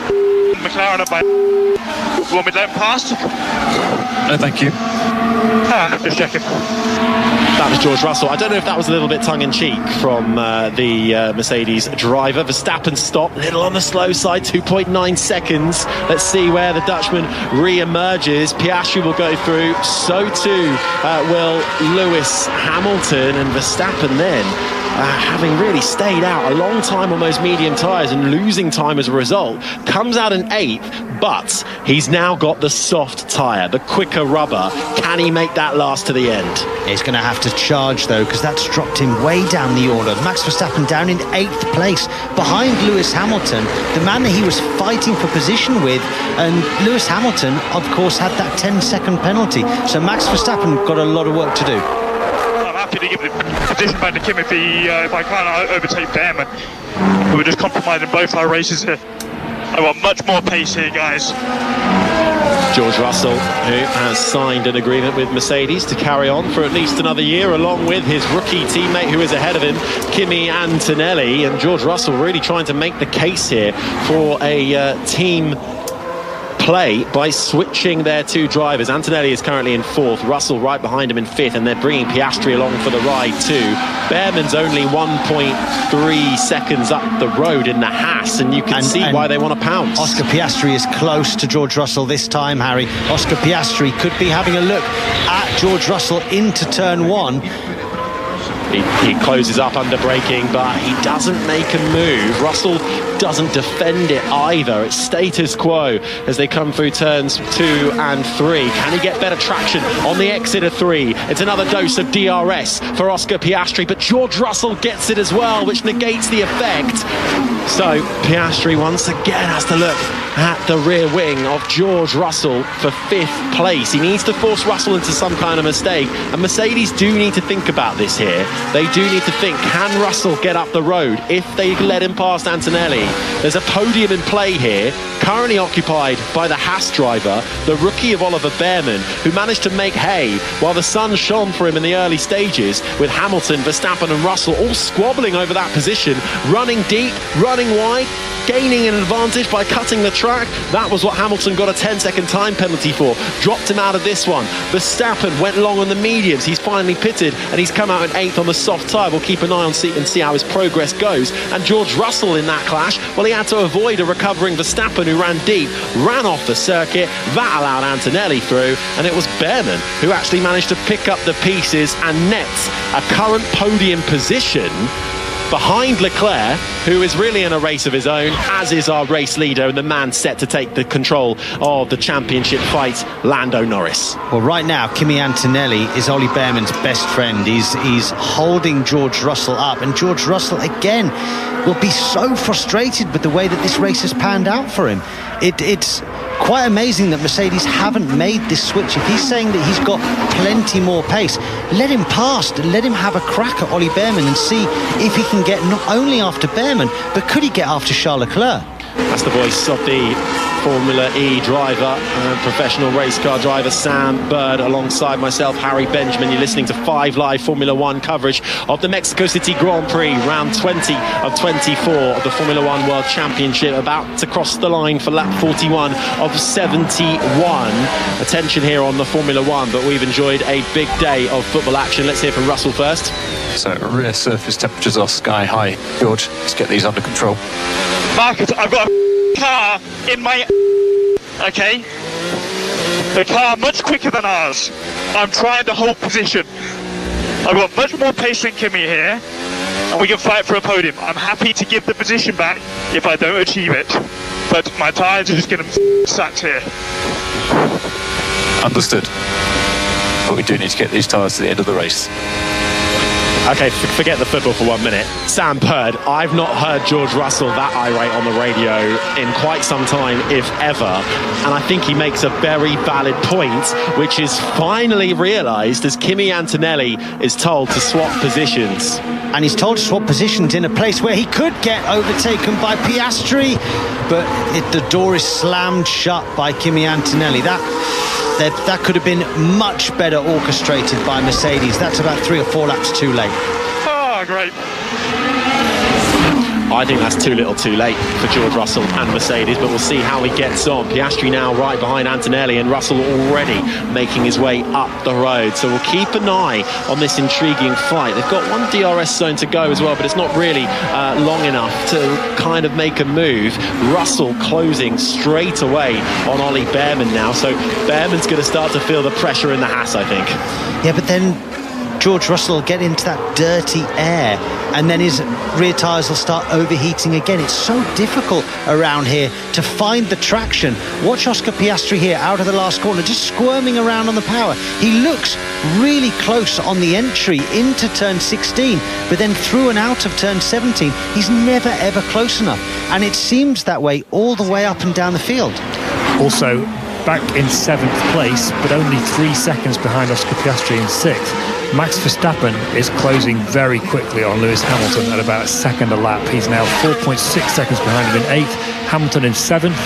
McLaren up by... Want me to let him past? No, thank you. Just checking. That was George Russell. I don't know if that was a little bit tongue-in-cheek from the Mercedes driver. Verstappen stopped, a little on the slow side, 2.9 seconds. Let's see where the Dutchman re-emerges. Piastri will go through. So too will Lewis Hamilton, and Verstappen then, having really stayed out a long time on those medium tyres and losing time as a result, comes out in 8th, but he's now got the soft tyre, the quicker rubber. Can he make that last to the end? He's going to have to charge, though, because that's dropped him way down the order. Max Verstappen down in 8th place, behind Lewis Hamilton, the man that he was fighting for position with. And Lewis Hamilton, of course, had that 10-second penalty. So Max Verstappen got a lot of work to do. I'm happy to give the position back to Kim if I can't overtake Behrman. We were just compromising both our races here. I want much more pace here, guys. George Russell, who has signed an agreement with Mercedes to carry on for at least another year, along with his rookie teammate who is ahead of him, Kimi Antonelli. And George Russell really trying to make the case here for a team play by switching their two drivers. Antonelli is currently in 4th, Russell right behind him in 5th, and they're bringing Piastri along for the ride too. Behrman's only 1.3 seconds up the road in the Haas, and you can see why they want to pounce. Oscar Piastri is close to George Russell this time, Harry. Oscar Piastri could be having a look at George Russell into turn 1. He closes up under braking, but he doesn't make a move. Russell doesn't defend it either. It's status quo as they come through turns 2 and 3. Can he get better traction on the exit of 3? It's another dose of DRS for Oscar Piastri, but George Russell gets it as well, which negates the effect. So Piastri once again has to look at the rear wing of George Russell for 5th place. He needs to force Russell into some kind of mistake, and Mercedes do need to think about this here. They do need to think, can Russell get up the road if they let him past Antonelli? There's a podium in play here, currently occupied by the Haas driver, the rookie of Oliver Behrman, who managed to make hay while the sun shone for him in the early stages, with Hamilton, Verstappen and Russell all squabbling over that position, running deep, running wide, gaining an advantage by cutting the track. That was what Hamilton got a 10-second time penalty for. Dropped him out of this one. Verstappen went long on the mediums. He's finally pitted and he's come out in 8th on the soft tyre. We'll keep an eye on and see how his progress goes. And George Russell in that clash, well, he had to avoid a recovering Verstappen who ran deep, ran off the circuit. That allowed Antonelli through, and it was Behrman who actually managed to pick up the pieces and nets a current podium position behind Leclerc, who is really in a race of his own, as is our race leader and the man set to take the control of the championship fight, Lando Norris. Well, right now, Kimi Antonelli is Ollie Behrman's best friend. He's holding George Russell up, and George Russell, again, will be so frustrated with the way that this race has panned out for him. It's quite amazing that Mercedes haven't made this switch. If he's saying that he's got plenty more pace, let him pass, let him have a crack at Ollie Behrman and see if he can get not only after Behrman, but could he get after Charles Leclerc? That's the voice of the Formula E driver, professional race car driver Sam Bird, alongside myself, Harry Benjamin. You're listening to 5 Live Formula One coverage of the Mexico City Grand Prix, round 20 of 24 of the Formula One World Championship, about to cross the line for lap 41 of 71. Attention here on the Formula One, but we've enjoyed a big day of football action. Let's hear from Russell first. So rear surface temperatures are sky high. George, let's get these under control. Marcus, I've got a car in my... Okay? The car much quicker than ours. I'm trying to hold position. I've got much more pace than Kimi here, and we can fight for a podium. I'm happy to give the position back if I don't achieve it, but my tyres are just going to sacked here. Understood. But we do need to get these tyres to the end of the race. Okay, forget the football for 1 minute. Sam Bird, I've not heard George Russell that irate on the radio in quite some time, if ever. And I think he makes a very valid point, which is finally realised as Kimi Antonelli is told to swap positions. And he's told to swap positions in a place where he could get overtaken by Piastri, but the door is slammed shut by Kimi Antonelli. That could have been much better orchestrated by Mercedes. That's about 3 or 4 laps too late. Oh, great. I think that's too little too late for George Russell and Mercedes, but we'll see how he gets on. Piastri now right behind Antonelli, and Russell already making his way up the road. So we'll keep an eye on this intriguing fight. They've got one DRS zone to go as well, but it's not really long enough to kind of make a move. Russell closing straight away on Ollie Behrman now, so Behrman's going to start to feel the pressure in the Haas, I think. Yeah, but then George Russell will get into that dirty air, and then his rear tyres will start overheating again. It's so difficult around here to find the traction. Watch Oscar Piastri here out of the last corner, just squirming around on the power. He looks really close on the entry into turn 16, but then through and out of turn 17, he's never ever close enough. And it seems that way all the way up and down the field. Also, back in 7th place, but only 3 seconds behind Oscar Piastri in 6th. Max Verstappen is closing very quickly on Lewis Hamilton at about a second a lap. He's now 4.6 seconds behind him in 8th, Hamilton in 7th,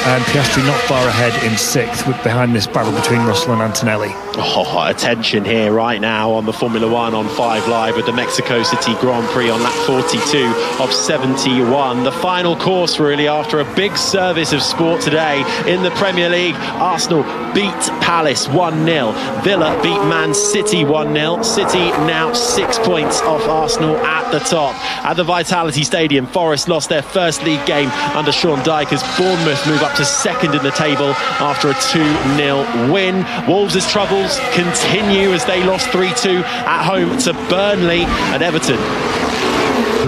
and Piastri not far ahead in 6th, behind this battle between Russell and Antonelli. Oh, attention here right now on the Formula One on 5 Live with the Mexico City Grand Prix on lap 42 of 71. The final course, really, after a big service of sport today in the Premier League. Arsenal beat Palace 1-0. Villa beat Man City 1-0. City now 6 points off Arsenal at the top. At the Vitality Stadium, Forest lost their first league game under Sean Dyche as Bournemouth move up to 2nd in the table after a 2-0 win. Wolves' troubles continue as they lost 3-2 at home to Burnley, and Everton.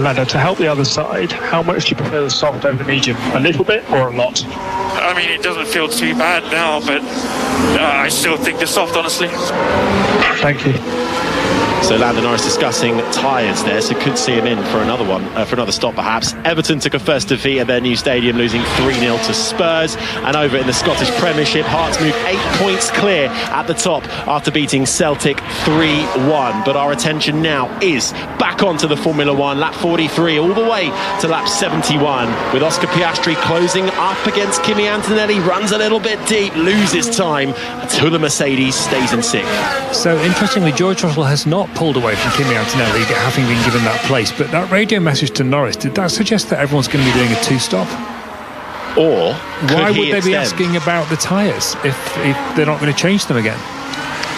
Lando, to help the other side, how much do you prefer the soft over the medium? A little bit or a lot? I mean, it doesn't feel too bad now, but I still think the soft, honestly. Thank you. So Lando Norris discussing tyres there, so could see him in for another one, for another stop perhaps. Everton took a first defeat at their new stadium, losing 3-0 to Spurs. And over in the Scottish Premiership, Hearts moved 8 points clear at the top after beating Celtic 3-1. But our attention now is back onto the Formula One, lap 43, all the way to lap 71, with Oscar Piastri closing up against Kimi Antonelli, runs a little bit deep, loses time until the Mercedes stays in 6th. So interestingly, George Russell has not pulled away from Kimi Antonelli, having been given that place, but that radio message to Norris, did that suggest that everyone's going to be doing a 2-stop? Or why would they be asking about the tyres if they're not going to change them again?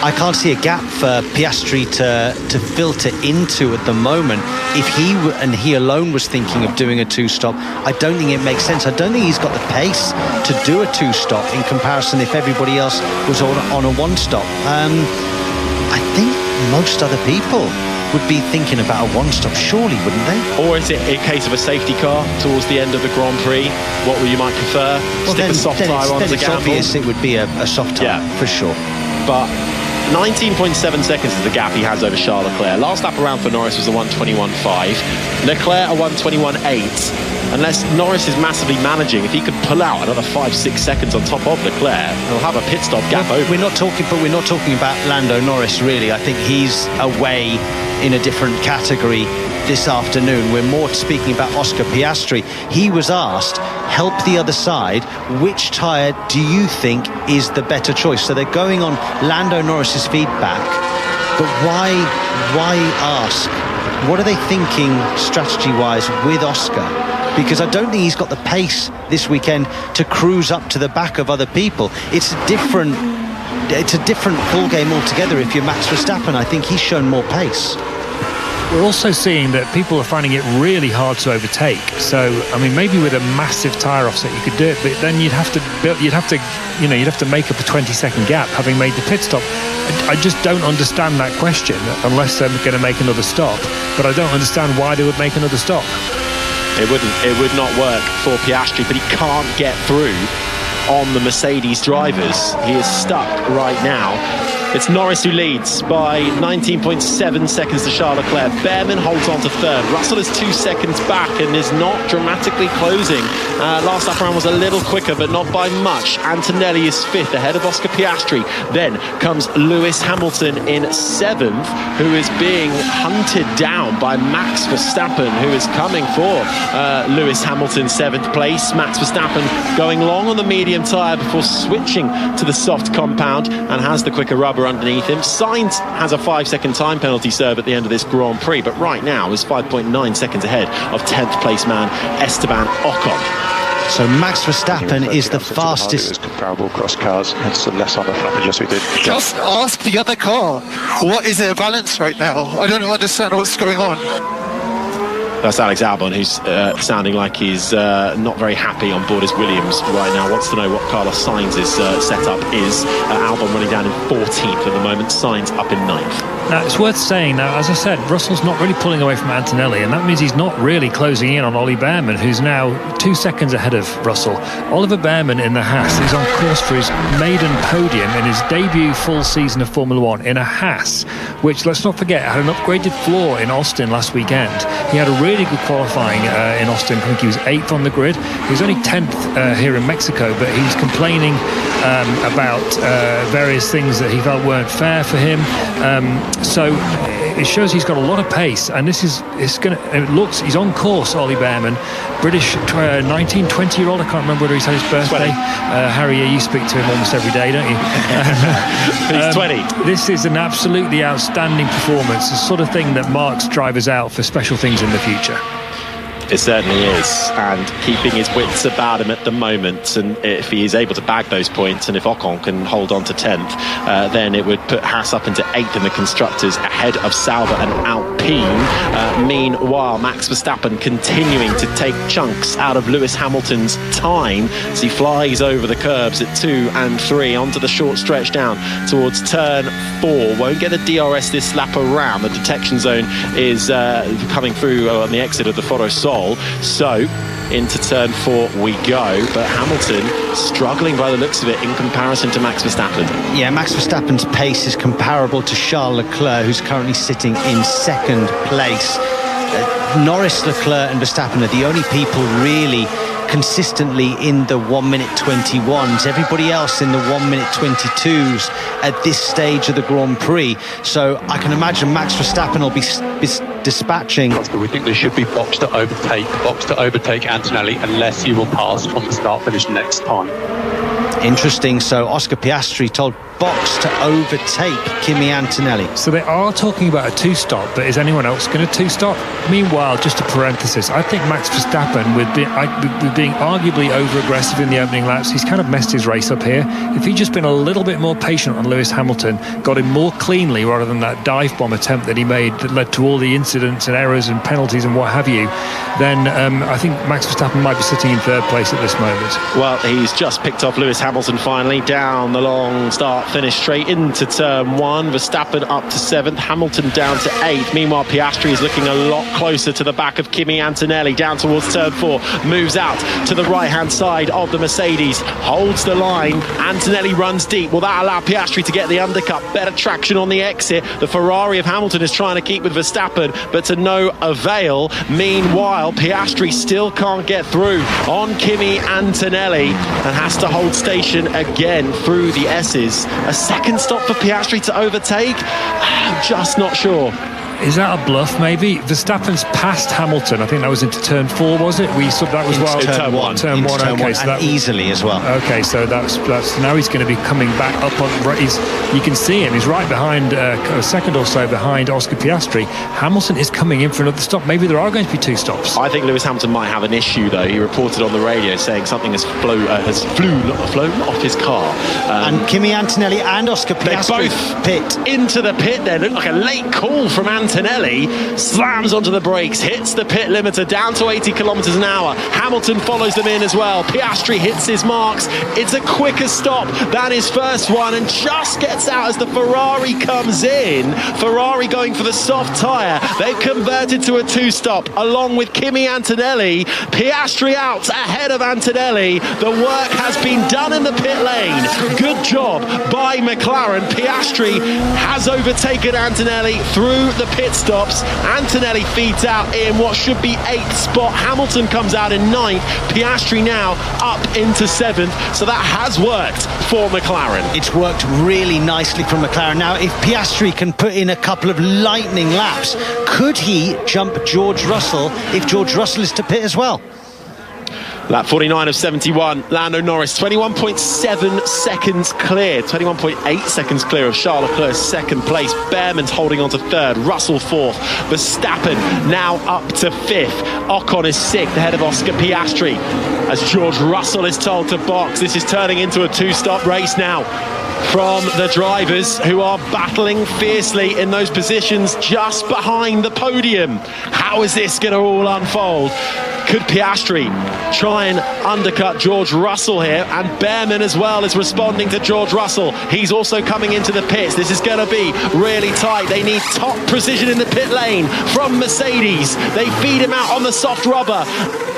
I can't see a gap for Piastri to filter into at the moment. If he alone was thinking of doing a 2-stop, I don't think it makes sense. I don't think he's got the pace to do a 2-stop in comparison if everybody else was on a 1-stop. I think most other people would be thinking about a 1-stop, surely, wouldn't they? Or is it a case of a safety car towards the end of the Grand Prix? What would you might prefer? Well, Stick a soft tyre on as a it's gamble? obvious it would be a soft tyre, for sure. But 19.7 seconds is the gap he has over Charles Leclerc. Last lap around for Norris was a 1:21.5. Leclerc a 1:21.8. Unless Norris is massively managing, if he could pull out another 5-6 seconds on top of Leclerc, he'll have a pit stop gap over. We're not talking about Lando Norris, really. I think he's away in a different category this afternoon. We're more speaking about Oscar Piastri. He was asked, help the other side, which tyre do you think is the better choice? So they're going on Lando Norris's feedback, but why ask? What are they thinking strategy-wise with Oscar? Because I don't think he's got the pace this weekend to cruise up to the back of other people. It's a different ball game altogether if you're Max Verstappen. I think he's shown more pace. We're also seeing that people are finding it really hard to overtake. So, I mean, maybe with a massive tyre offset you could do it, but then you'd have to make up a 20-second gap having made the pit stop. I just don't understand that question unless they're going to make another stop. But I don't understand why they would make another stop. It would not work for Piastri, but he can't get through on the Mercedes drivers. He is stuck right now. It's Norris who leads by 19.7 seconds to Charles Leclerc. Behrman holds on to 3rd. Russell is 2 seconds back and is not dramatically closing. Last lap round was a little quicker, but not by much. Antonelli is 5th, ahead of Oscar Piastri. Then comes Lewis Hamilton in 7th, who is being hunted down by Max Verstappen, who is coming for Lewis Hamilton's 7th place. Max Verstappen going long on the medium tyre before switching to the soft compound and has the quicker rubber. Sauber underneath him. Sainz has a 5-second time penalty serve at the end of this Grand Prix, but right now is 5.9 seconds ahead of 10th place man Esteban Ocon. So Max Verstappen is the fastest. Comparable cross cars, hence the less on the flappage as we did. Just ask the other car. What is their balance right now? I don't understand what's going on. That's Alex Albon, who's sounding like he's not very happy on board his Williams right now. Wants to know what Carlos Sainz's setup is. Albon running down in 14th at the moment. Sainz up in 9th. Now, it's worth saying, now, as I said, Russell's not really pulling away from Antonelli, and that means he's not really closing in on Ollie Behrman, who's now 2 seconds ahead of Russell. Oliver Behrman in the Haas is on course for his maiden podium in his debut full season of Formula One in a Haas, which, let's not forget, had an upgraded floor in Austin last weekend. He had a really good qualifying in Austin. I think he was 8th on the grid. He was only 10th here in Mexico, but he was complaining about various things that he felt weren't fair for him. So it shows he's got a lot of pace, and he's on course. Ollie Behrman, British 19, 20-year-old. I can't remember whether he's had his birthday. Harry, you speak to him almost every day, don't you? He's 20. This is an absolutely outstanding performance. The sort of thing that marks drivers out for special things in the future. It certainly is, and keeping his wits about him at the moment. And if he is able to bag those points, and if Ocon can hold on to 10th, then it would put Haas up into 8th in the constructors, ahead of Sauber and Alpine. Meanwhile, Max Verstappen continuing to take chunks out of Lewis Hamilton's time as he flies over the curbs at 2 and 3 onto the short stretch down towards turn 4. Won't get a DRS this lap around. The detection zone is coming through on the exit of the Foro Sol. So into turn 4 we go, but Hamilton struggling by the looks of it in comparison to Max Verstappen. Yeah, Max Verstappen's pace is comparable to Charles Leclerc, who's currently sitting in 2nd place. Norris, Leclerc and Verstappen are the only people really consistently in the 1:21. Everybody else in the 1:22 at this stage of the Grand Prix. So I can imagine Max Verstappen will be dispatching. We think there should be box to overtake Antonelli, unless you will pass from the start finish next time. Interesting. So Oscar Piastri told box to overtake Kimi Antonelli. So they are talking about a 2-stop, but is anyone else going to 2-stop? Meanwhile, just a parenthesis, I think Max Verstappen, with being arguably over-aggressive in the opening laps, he's kind of messed his race up here. If he'd just been a little bit more patient on Lewis Hamilton, got him more cleanly rather than that dive bomb attempt that he made that led to all the incidents and errors and penalties and what have you, then I think Max Verstappen might be sitting in 3rd place at this moment. Well, he's just picked off Lewis Hamilton finally down the long start finish straight into turn 1. Verstappen up to 7th, Hamilton down to 8th. Meanwhile, Piastri is looking a lot closer to the back of Kimi Antonelli, down towards turn 4, moves out to the right hand side of the Mercedes, holds the line. Antonelli runs deep. Will that allow Piastri to get the undercut? Better traction on the exit. The Ferrari of Hamilton is trying to keep with Verstappen, but to no avail. Meanwhile, Piastri still can't get through on Kimi Antonelli and has to hold station again through the S's. A 2nd stop for Piastri to overtake? I'm just not sure. Is that a bluff, maybe? Verstappen's passed Hamilton. I think that was into turn 4, was it? We saw that was turn 1. Turn 1, okay, so that easily as well. Okay, so that's now he's going to be coming back up on. You can see him. He's right behind a 2nd or so behind Oscar Piastri. Hamilton is coming in for another stop. Maybe there are going to be 2 stops. I think Lewis Hamilton might have an issue though. He reported on the radio saying something has flown off his car. And Kimi Antonelli and Oscar Piastri they both pit into the pit there. Looked like a late call from Antonelli, slams onto the brakes, hits the pit limiter down to 80 kilometers an hour. Hamilton follows them in as well. Piastri hits his marks. It's a quicker stop than his first one and just gets out as the Ferrari comes in. Ferrari going for the soft tyre. They've converted to a 2-stop along with Kimi Antonelli. Piastri out ahead of Antonelli. The work has been done in the pit lane. Good job by McLaren. Piastri has overtaken Antonelli through the pit stops. Antonelli feeds out in what should be 8th spot. Hamilton comes out in 9th. Piastri now up into 7th. So that has worked for McLaren. It's worked really nicely for McLaren. Now, if Piastri can put in a couple of lightning laps, could he jump George Russell if George Russell is to pit as well? Lap 49 of 71, Lando Norris, 21.7 seconds clear, 21.8 seconds clear of Charles Leclerc's second place. Behrman's holding on to third, Russell fourth, Verstappen now up to fifth. Ocon is sixth, ahead of Oscar Piastri, as George Russell is told to box. This is turning into a two-stop race now from the drivers who are battling fiercely in those positions just behind the podium. How is this going to all unfold? Could Piastri try and undercut George Russell here? And Behrman as well is responding to George Russell. He's also coming into the pits. This is going to be really tight. They need top precision in the pit lane from Mercedes. They feed him out on the soft rubber.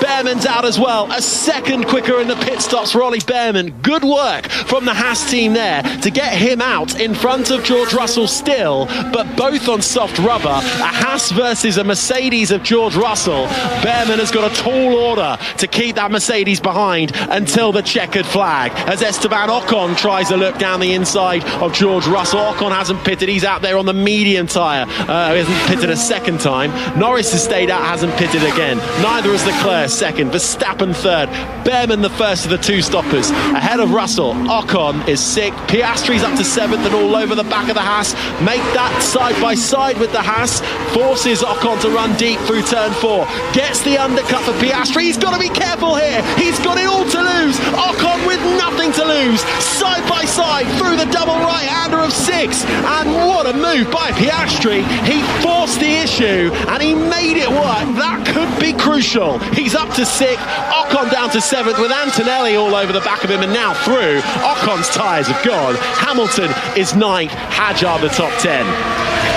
Behrman's out as well. A second quicker in the pit stops for Ollie Behrman. Good work from the Haas team there to get him out in front of George Russell still, but both on soft rubber. A Haas versus a Mercedes of George Russell. Behrman has got a tall order to keep that Mercedes behind until the checkered flag, as Esteban Ocon tries a look down the inside of George Russell. Ocon hasn't pitted. He's out there on the medium tyre. He hasn't pitted a second time. Norris has stayed out, hasn't pitted again. Neither has Leclerc second. Verstappen third. Behrman the first of the two stoppers. Ahead of Russell, Ocon is sixth. Piastri's up to seventh and all over the back of the Haas. Make that side by side with the Haas. Forces Ocon to run deep through turn four. Gets the undercut for Piastri. He's got to be careful here. He's got it all to lose. Ocon with nothing to lose. Side by side through the double right-hander of six. And what a move by Piastri. He forced the issue and he made it work. That could be crucial. He's up to sixth. Ocon down to seventh with Antonelli all over the back of him and now through. Ocon's tyres have gone. Hamilton is ninth. Hadjar the top 10.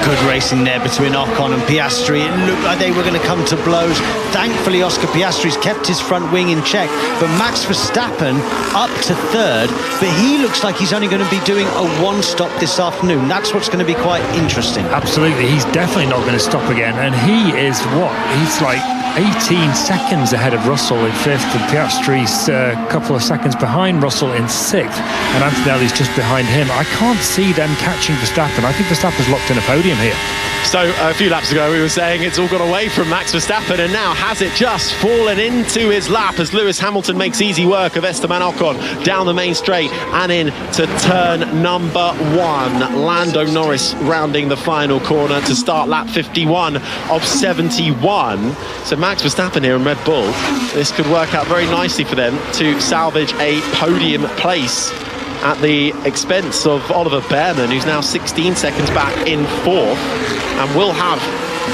Good racing there between Ocon and Piastri. It looked like they were going to come to blows. Thankfully, Oscar Piastri's kept his front wing in check. But Max Verstappen up to third. But he looks like he's only going to be doing a one-stop this afternoon. That's what's going to be quite interesting. Absolutely. He's definitely not going to stop again. And he is what? He's like 18 seconds ahead of Russell in fifth, and Piastri's a couple of seconds behind Russell in sixth, and Antonelli's just behind him. I can't see them catching Verstappen. I think Verstappen's locked in a podium here. So a few laps ago we were saying it's all gone away from Max Verstappen, and now has it just fallen into his lap as Lewis Hamilton makes easy work of Esteban Ocon down the main straight and into turn number one. Lando Norris rounding the final corner to start lap 51 of 71. So Max Verstappen here in Red Bull, this could work out very nicely for them to salvage a podium place at the expense of Oliver Behrman, who's now 16 seconds back in fourth and will have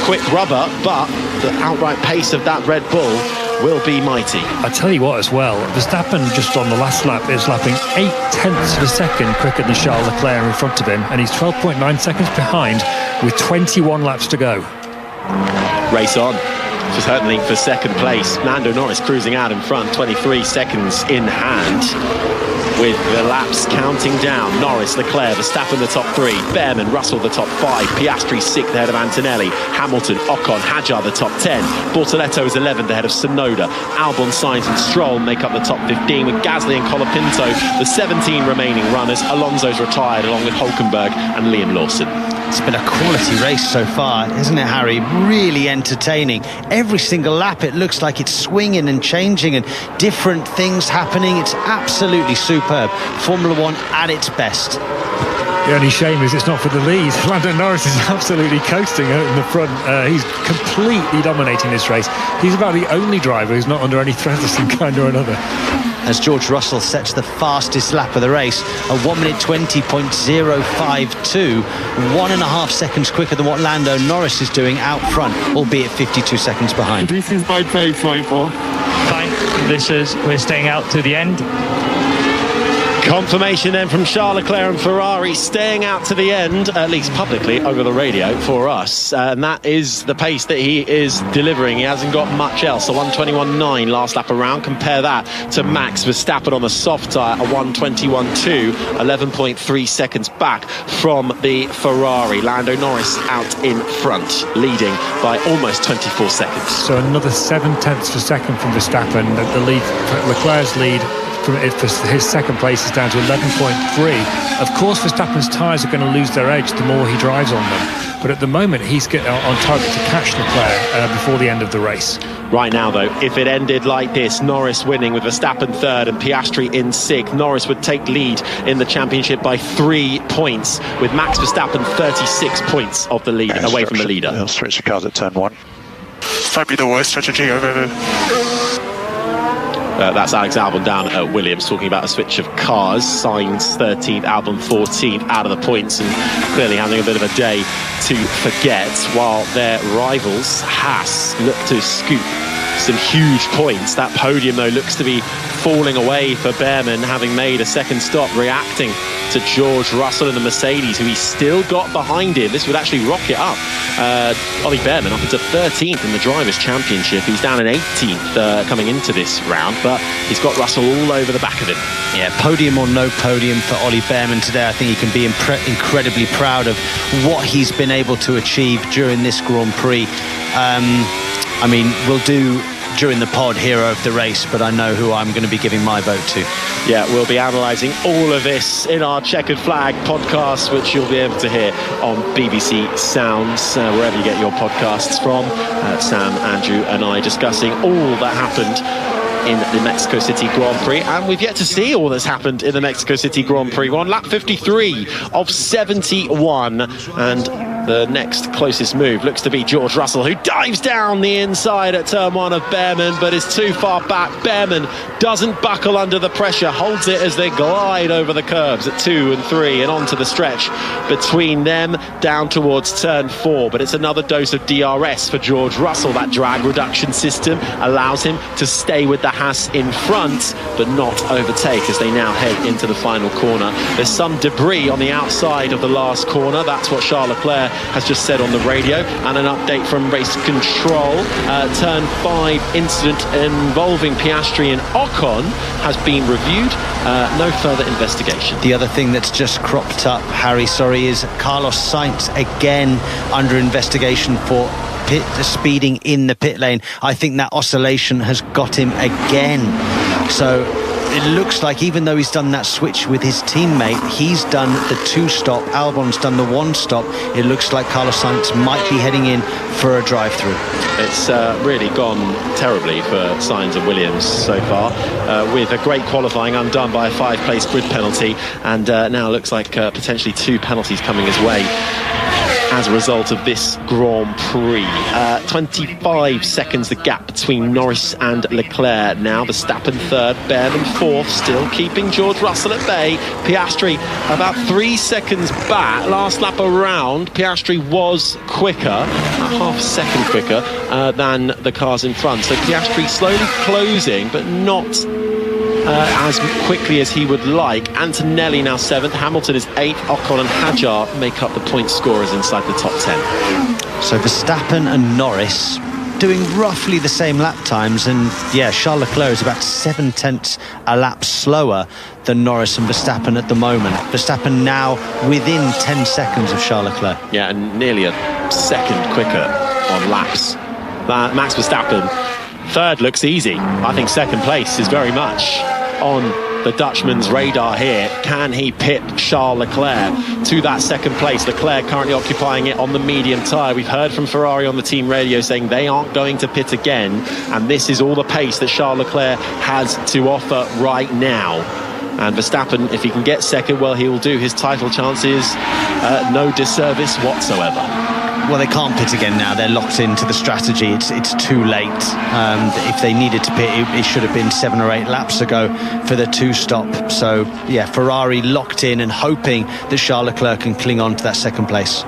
quick rubber, but the outright pace of that Red Bull will be mighty. I tell you what as well, Verstappen just on the last lap is lapping 0.8 of a second quicker than Charles Leclerc in front of him, and he's 12.9 seconds behind with 21 laps to go. Race on. Just hurtling for second place. Lando Norris cruising out in front, 23 seconds in hand, with the laps counting down. Norris, Leclerc, Verstappen the top three, Behrman, Russell the top five, Piastri sixth ahead of Antonelli, Hamilton, Ocon, Hadjar the top 10, Bortoletto is 11th ahead of Tsunoda, Albon, Sainz and Stroll make up the top 15 with Gasly and Colapinto the 17 remaining runners. Alonso's retired along with Hulkenberg and Liam Lawson. It's been a quality race so far, isn't it, Harry? Really entertaining. Every single lap it looks like it's swinging and changing and different things happening. It's absolutely superb. Formula One at its best. The only shame is it's not for the lead. Lando Norris is absolutely coasting out in the front. He's completely dominating this race. He's about the only driver who's not under any threat of some kind or another. As George Russell sets the fastest lap of the race, a 1 minute 20.052, 1.5 seconds quicker than what Lando Norris is doing out front, albeit 52 seconds behind. This is my pace, Michael. Fine. We're staying out to the end. Confirmation then from Charles Leclerc and Ferrari staying out to the end, at least publicly over the radio for us, and that is the pace that he is delivering. He hasn't got much else. A 1:21.9 last lap around. Compare that to Max Verstappen on the soft tyre, a 1:21.2, 11.3 seconds back from the Ferrari. Lando Norris out in front, leading by almost 24 seconds. So another 0.7 of a second from Verstappen. The lead, Leclerc's lead for his second place is down to 11.3. Of course, Verstappen's tyres are going to lose their edge the more he drives on them. But at the moment, he's on target to catch Leclerc before the end of the race. Right now, though, if it ended like this, Norris winning with Verstappen third and Piastri in sixth, Norris would take lead in the championship by 3 points, with Max Verstappen 36 points of the lead, away from the leader. He'll switch the cars at turn 1. Probably the worst strategy I've ever... That's Alex Albon down at Williams talking about a switch of cars. Sainz 13th, Albon 14th, out of the points and clearly having a bit of a day to forget, while their rivals Haas look to scoop some huge points. That podium, though, looks to be falling away for Behrman, having made a second stop, reacting to George Russell in the Mercedes, who he's still got behind him. This would actually rocket up Ollie Behrman up into 13th in the Drivers' Championship. He's down in 18th coming into this round, but he's got Russell all over the back of him. Yeah, podium or no podium for Ollie Behrman today. I think he can be incredibly proud of what he's been able to achieve during this Grand Prix. I mean, we'll do during the pod hero of the race, but I know who I'm going to be giving my vote to. Yeah, we'll be analysing all of this in our Checkered Flag podcast, which you'll be able to hear on BBC Sounds, wherever you get your podcasts from. Sam, Andrew and I discussing all that happened in the Mexico City Grand Prix, and we've yet to see all that's happened in the Mexico City Grand Prix. We're on lap 53 of 71, and the next closest move looks to be George Russell, who dives down the inside at turn 1 of Behrman, but is too far back. Behrman doesn't buckle under the pressure, holds it as they glide over the curbs at 2 and 3 and onto the stretch between them down towards turn 4. But it's another dose of DRS for George Russell. That drag reduction system allows him to stay with the Haas in front, but not overtake as they now head into the final corner. There's some debris on the outside of the last corner. That's what Charles Leclerc has just said on the radio. And an update from race control. Turn 5 incident involving Piastri and Ocon has been reviewed. No further investigation. The other thing that's just cropped up, Harry, is Carlos Sainz again under investigation for speeding in the pit lane. I think that oscillation has got him again. So it looks like, even though he's done that switch with his teammate, he's done the 2-stop, Albon's done the 1-stop. It looks like Carlos Sainz might be heading in for a drive-through. It's really gone terribly for Sainz and Williams so far, with a great qualifying undone by a 5-place grid penalty, and now looks like potentially 2 penalties coming his way as a result of this Grand Prix. 25 seconds the gap between Norris and Leclerc now. Verstappen third, Behrman fourth, still keeping George Russell at bay. Piastri about 3 seconds back. Last lap around, Piastri was quicker, a half second quicker than the cars in front. So Piastri slowly closing, but not as quickly as he would like. Antonelli now 7th, Hamilton is 8th, Ocon and Hadjar make up the point scorers inside the top 10. So Verstappen and Norris doing roughly the same lap times, and yeah, Charles Leclerc is about 7/10 a lap slower than Norris and Verstappen at the moment. Verstappen now within 10 seconds of Charles Leclerc. Yeah, and nearly a second quicker on laps. Max Verstappen third looks easy. I think second place is very much on the Dutchman's radar here. Can he pip Charles Leclerc to that second place? Leclerc currently occupying it on the medium tyre. We've heard from Ferrari on the team radio saying they aren't going to pit again, and this is all the pace that Charles Leclerc has to offer right now. And Verstappen, if he can get second, well, he will do his title chances no disservice whatsoever. Well, they can't pit again now. They're locked into the strategy. It's too late. If they needed to pit, it should have been 7 or 8 laps ago for the 2-stop. So, yeah, Ferrari locked in and hoping that Charles Leclerc can cling on to that second place.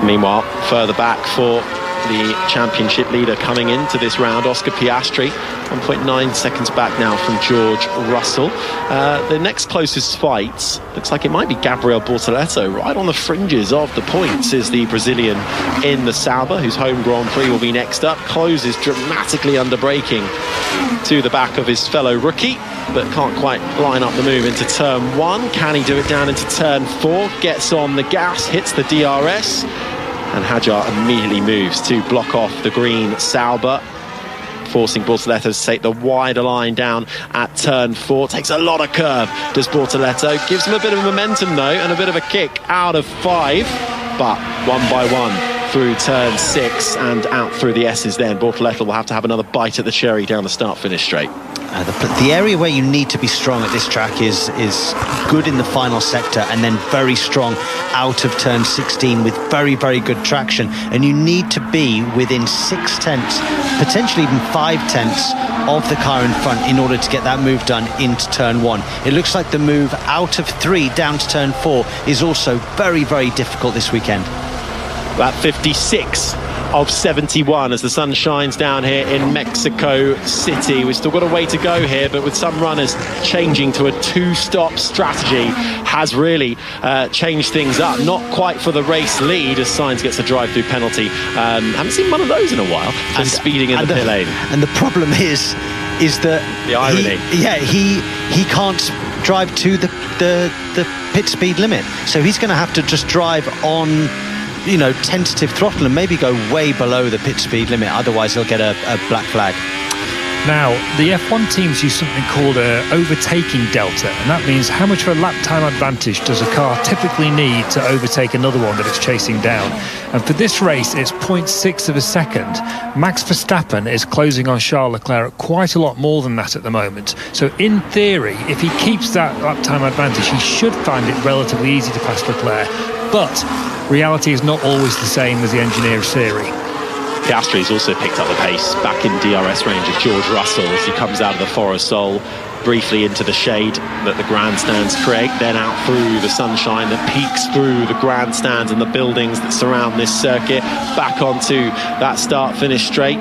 Meanwhile, further back for the championship leader coming into this round, Oscar Piastri, 1.9 seconds back now from George Russell. The next closest fight looks like it might be Gabriel Bortoleto. Right on the fringes of the points is the Brazilian in the Sauber, whose home Grand Prix will be next up. Closes dramatically under braking to the back of his fellow rookie, but can't quite line up the move into turn 1. Can he do it down into turn 4? Gets on the gas, hits the DRS, and Hadjar immediately moves to block off the green Sauber. forcing Bortoleto to take the wider line down at turn 4. Takes a lot of curve, does Bortoleto. Gives him a bit of momentum, though, and a bit of a kick out of 5. But one by one through turn 6 and out through the S's then. Bortoleto will have to have another bite at the cherry down the start-finish straight. The area where you need to be strong at this track is good in the final sector and then very strong out of turn 16 with very, very good traction. And you need to be within 6/10, potentially even 5/10 of the car in front in order to get that move done into turn 1. It looks like the move out of 3 down to turn 4 is also very, very difficult this weekend. That 56 of 71 as the sun shines down here in Mexico City. We've still got a way to go here, but with some runners changing to a 2-stop strategy has really changed things up. Not quite for the race lead as Sainz gets a drive-through penalty. Haven't seen one of those in a while for speeding in the pit lane. And the problem is that the irony. He can't drive to the pit speed limit, so he's going to have to just drive on, you know, tentative throttle and maybe go way below the pit speed limit. Otherwise he'll get a black flag. Now, the F1 teams use something called a overtaking delta, and that means how much of a lap time advantage does a car typically need to overtake another one that it's chasing down. And for this race, it's 0.6 of a second. Max Verstappen is closing on Charles Leclerc quite a lot more than that at the moment. So in theory, if he keeps that lap time advantage, he should find it relatively easy to pass Leclerc. But reality is not always the same as the engineer's theory. Piastri's also picked up the pace back in DRS range of George Russell as he comes out of the Foro Sol briefly into the shade that the grandstands create, then out through the sunshine that peeks through the grandstands and the buildings that surround this circuit, back onto that start-finish straight.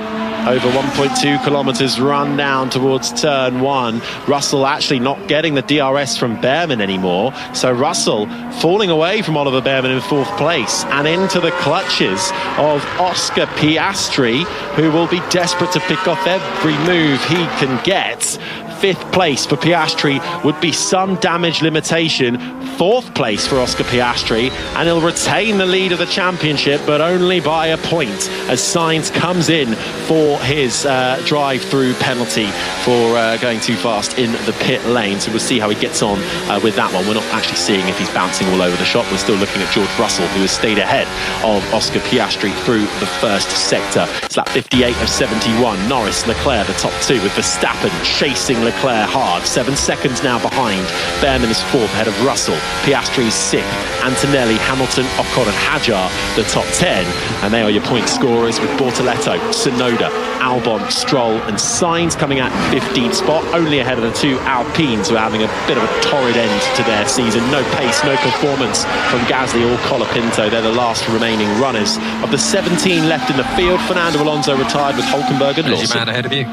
Over 1.2 kilometres run down towards turn 1. Russell actually not getting the DRS from Behrman anymore. So Russell falling away from Oliver Behrman in 4th place and into the clutches of Oscar Piastri, who will be desperate to pick off every move he can get. 5th place for Piastri would be some damage limitation. 4th place for Oscar Piastri, and he'll retain the lead of the championship, but only by a point as Sainz comes in for his drive-through penalty for going too fast in the pit lane. So we'll see how he gets on with that one. We're not actually seeing if he's bouncing all over the shop. We're still looking at George Russell, who has stayed ahead of Oscar Piastri through the first sector. It's lap 58 of 71. Norris, Leclerc, the top 2, with Verstappen chasing Leclerc hard. 7 seconds now behind. Behrman is 4th ahead of Russell. Piastri is 6th. Antonelli, Hamilton, Ocon and Hadjar the top 10. And they are your point scorers with Bortoleto, Tsunoda, Albon, Stroll and Sainz coming at 15th spot, only ahead of the 2 Alpines, who are having a bit of a torrid end to their season. No pace, no performance from Gasly or Colapinto. They're the last remaining runners. Of the 17 left in the field, Fernando Alonso retired with Hulkenberg and Lawson. There's your man ahead of you.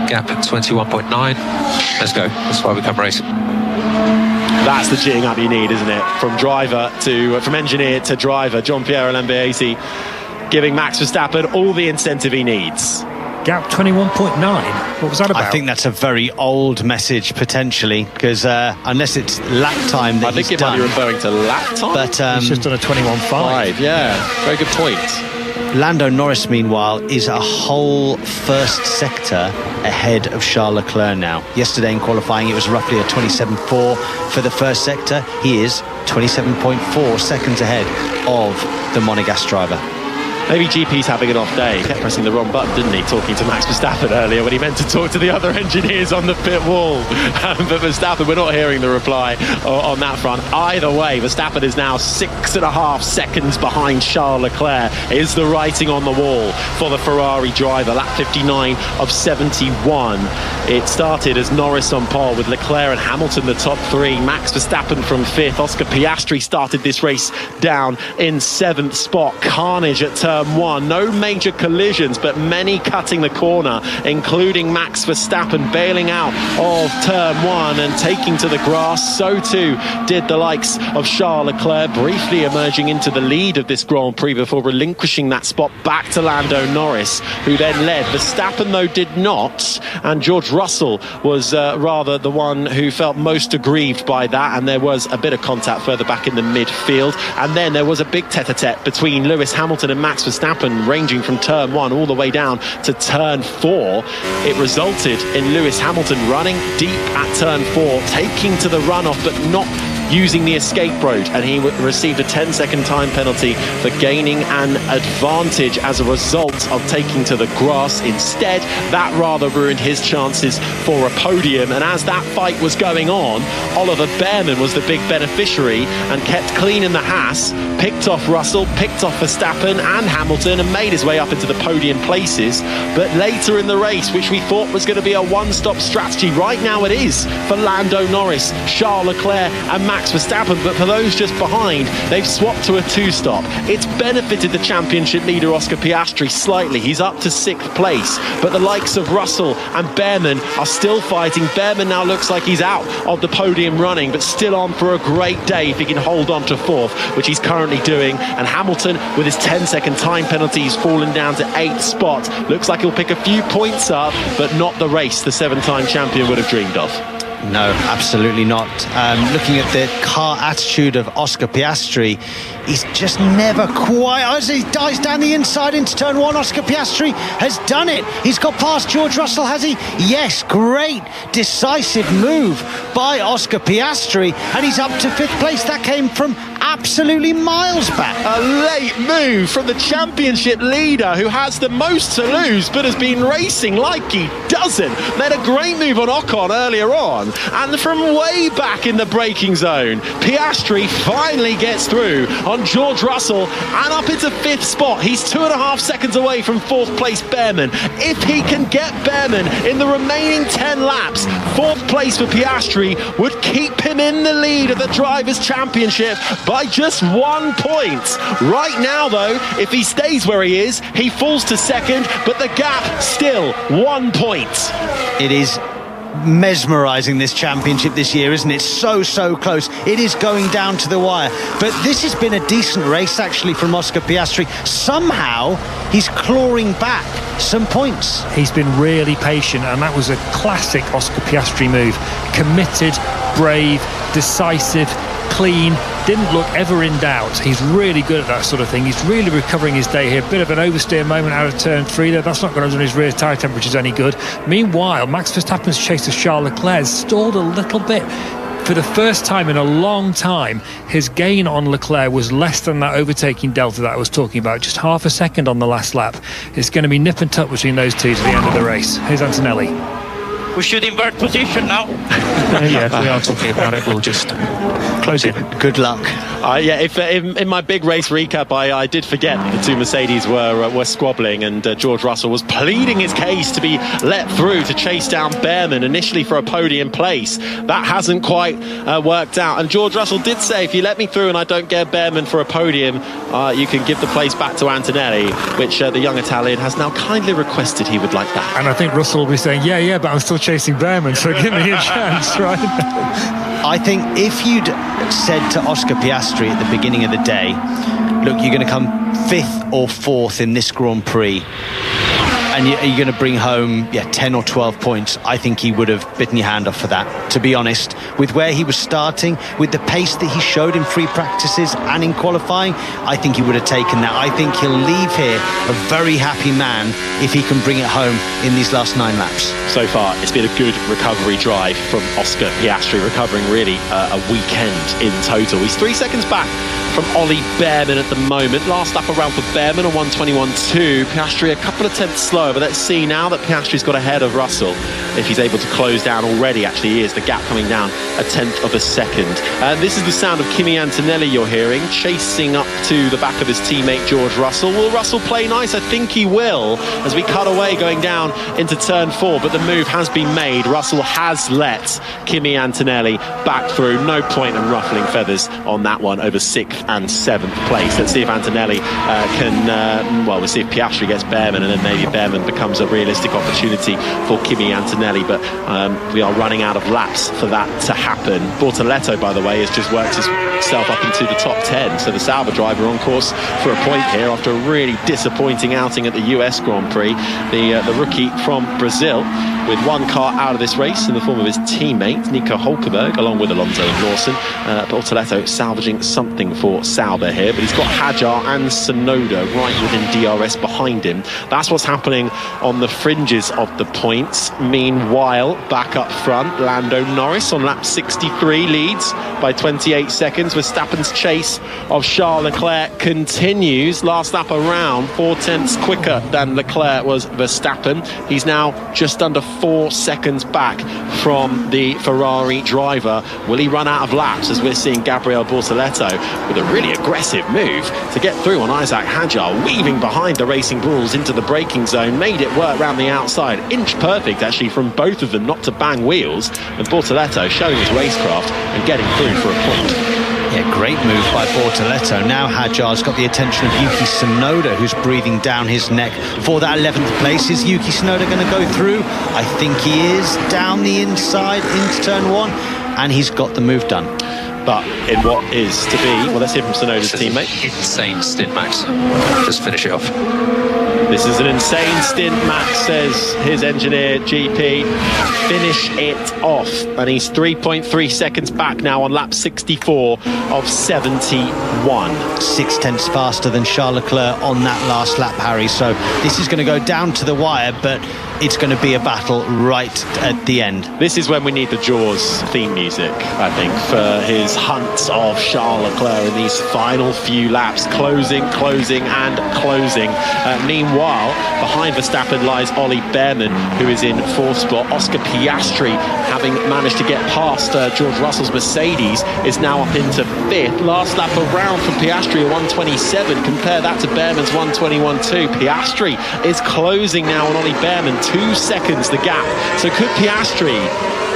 Gap at 21.9. Let's go. That's why we come racing. That's the G'ing up you need, isn't it? From engineer to driver. Gianpiero Lambiase giving Max Verstappen all the incentive he needs. Gap 21.9. What was that about? I think that's a very old message potentially, because unless it's lap time that he's done. I think it might be referring to lap time. But he's just done a 21.5. Yeah, very good point. Lando Norris, meanwhile, is a whole first sector ahead of Charles Leclerc now. Yesterday in qualifying, it was roughly a 27.4 for the first sector. He is 27.4 seconds ahead of the Monegasque driver. Maybe GP's having an off day. He kept pressing the wrong button, didn't he, talking to Max Verstappen earlier when he meant to talk to the other engineers on the pit wall. But Verstappen, we're not hearing the reply on that front. Either way, Verstappen is now 6.5 seconds behind Charles Leclerc. Is the writing on the wall for the Ferrari driver? Lap 59 of 71. It started as Norris on pole with Leclerc and Hamilton the top 3. Max Verstappen from 5th. Oscar Piastri started this race down in 7th spot. Carnage at turn 1. No major collisions, but many cutting the corner, including Max Verstappen bailing out of turn 1 and taking to the grass. So too did the likes of Charles Leclerc, briefly emerging into the lead of this Grand Prix before relinquishing that spot back to Lando Norris, who then led. Verstappen, though, did not, and George Russell was rather the one who felt most aggrieved by that, and there was a bit of contact further back in the midfield. And then there was a big tete-a-tete between Lewis Hamilton and Max Verstappen ranging from turn 1 all the way down to turn 4. It resulted in Lewis Hamilton running deep at turn 4, taking to the runoff but not using the escape road, and he received a 10-second time penalty for gaining an advantage as a result of taking to the grass instead. That rather ruined his chances for a podium, and as that fight was going on, Oliver Behrman was the big beneficiary and kept clean in the Haas, picked off Russell, picked off Verstappen and Hamilton, and made his way up into the podium places. But later in the race, which we thought was going to be a one-stop strategy, right now it is for Lando Norris, Charles Leclerc and Max Verstappen, but for those just behind, they've swapped to a two-stop. It's benefited the championship leader Oscar Piastri slightly. He's up to 6th place, but the likes of Russell and Behrman are still fighting. Behrman now looks like he's out of the podium running, but still on for a great day if he can hold on to 4th, which he's currently doing. And Hamilton, with his 10-second time penalty, he's fallen down to 8th spot. Looks like he'll pick a few points up, but not the race the 7-time champion would have dreamed of. No, absolutely not. Looking at the car attitude of Oscar Piastri, he's just never quite... As he dives down the inside into turn 1, Oscar Piastri has done it. He's got past George Russell, has he? Yes, great, decisive move by Oscar Piastri, and he's up to 5th place. That came from absolutely miles back. A late move from the championship leader, who has the most to lose but has been racing like he doesn't. Made a great move on Ocon earlier on, and from way back in the braking zone, Piastri finally gets through on George Russell and up into 5th spot. He's 2.5 seconds away from 4th place Behrman. If he can get Behrman in the remaining 10 laps, 4th place for Piastri would keep him in the lead of the Drivers' Championship by just 1 point. Right now, though, if he stays where he is, he falls to 2nd, but the gap still 1 point. It is mesmerising, this championship this year, isn't it? So close. It is going down to the wire. But this has been a decent race, actually, from Oscar Piastri. Somehow, he's clawing back some points. He's been really patient, and that was a classic Oscar Piastri move. Committed, brave, decisive, clean, didn't look ever in doubt. He's really good at that sort of thing. He's really recovering his day here. Bit of an oversteer moment out of turn 3 there. That's not going to do his rear tyre temperatures any good. Meanwhile, Max Verstappen's chase of Charles Leclerc has stalled a little bit. For the first time in a long time, his gain on Leclerc was less than that overtaking delta that I was talking about, just half a second on the last lap. It's going to be nip and tuck between those two to the end of the race. Here's Antonelli. We should invert position now. Yeah, we are talking about it. We'll just close it. Good luck. If in my big race recap, I did forget the two Mercedes were squabbling, and George Russell was pleading his case to be let through to chase down Behrman initially for a podium place. That hasn't quite worked out, and George Russell did say, if you let me through and I don't get Behrman for a podium, you can give the place back to Antonelli, which the young Italian has now kindly requested he would like that. And I think Russell will be saying, yeah, but I'm still chasing Behrman, so give me a chance, right? I think if you'd said to Oscar Piastri at the beginning of the day, look, you're going to come 5th or 4th in this Grand Prix, and you're going to bring home 10 or 12 points, I think he would have bitten your hand off for that, to be honest. With where he was starting, with the pace that he showed in free practices and in qualifying, I think he would have taken that. I think he'll leave here a very happy man if he can bring it home in these last 9 laps. So far, it's been a good recovery drive from Oscar Piastri, recovering really a weekend in total. He's 3 seconds back from Ollie Behrman at the moment. Last lap around for Behrman on 1:21.2. Piastri a couple of tenths slower, but let's see now that Piastri's got ahead of Russell, if he's able to close down already. Actually, he is. The gap coming down a tenth of a second. This is the sound of Kimi Antonelli you're hearing, chasing up to the back of his teammate George Russell. Will Russell play nice? I think he will, as we cut away going down into turn 4, but the move has been made. Russell has let Kimi Antonelli back through. No point in ruffling feathers on that one over 6th and 7th place. Let's see if Antonelli we'll see if Piastri gets Behrman, and then maybe Behrman 7 becomes a realistic opportunity for Kimi Antonelli, but we are running out of laps for that to happen. Bortoleto, by the way, has just worked himself up into the top 10, so the Sauber driver on course for a point here after a really disappointing outing at the US Grand Prix. The rookie from Brazil, with one car out of this race in the form of his teammate Nico Hulkenberg, along with Alonso and Lawson. Bortoleto salvaging something for Sauber here, but he's got Hadjar and Tsunoda right within DRS behind him. That's what's happening on the fringes of the points. Meanwhile, back up front, Lando Norris on lap 63 leads by 28 seconds. Verstappen's chase of Charles Leclerc continues. Last lap around, 4/10 quicker than Leclerc was Verstappen. He's now just under 4 seconds back from the Ferrari driver. Will he run out of laps, as we're seeing Gabriel Bortoleto with a really aggressive move to get through on Isaac Hadjar, weaving behind the Racing Bulls into the braking zone, made it work round the outside. Inch perfect, actually, from both of them not to bang wheels, and Bortoleto showing his racecraft and getting through for a point. Yeah, great move by Bortoleto. Now Hadjar's got the attention of Yuki Tsunoda, who's breathing down his neck for that 11th place. Is Yuki Tsunoda going to go through? I think he is. Down the inside into turn 1, and he's got the move done. But in what is to be, well, let's hear from Tsunoda's teammate. Insane stint, Max. Just finish it off. This is an insane stint, Max, says his engineer, GP. Finish it off. And he's 3.3 seconds back now on lap 64 of 71. 0.6 faster than Charles Leclerc on that last lap, Harry. So this is going to go down to the wire, but it's going to be a battle right at the end. This is when we need the Jaws theme music, I think, for his hunt of Charles Leclerc in these final few laps. Closing, and closing. Meanwhile, behind Verstappen lies Ollie Behrman, who is in 4th spot. Oscar Piastri, having managed to get past George Russell's Mercedes, is now up into 5th. Last lap around from Piastri, a 1:27. Compare that to Behrman's 1:21.2. Piastri is closing now on Ollie Behrman. 2 seconds the gap. So could Piastri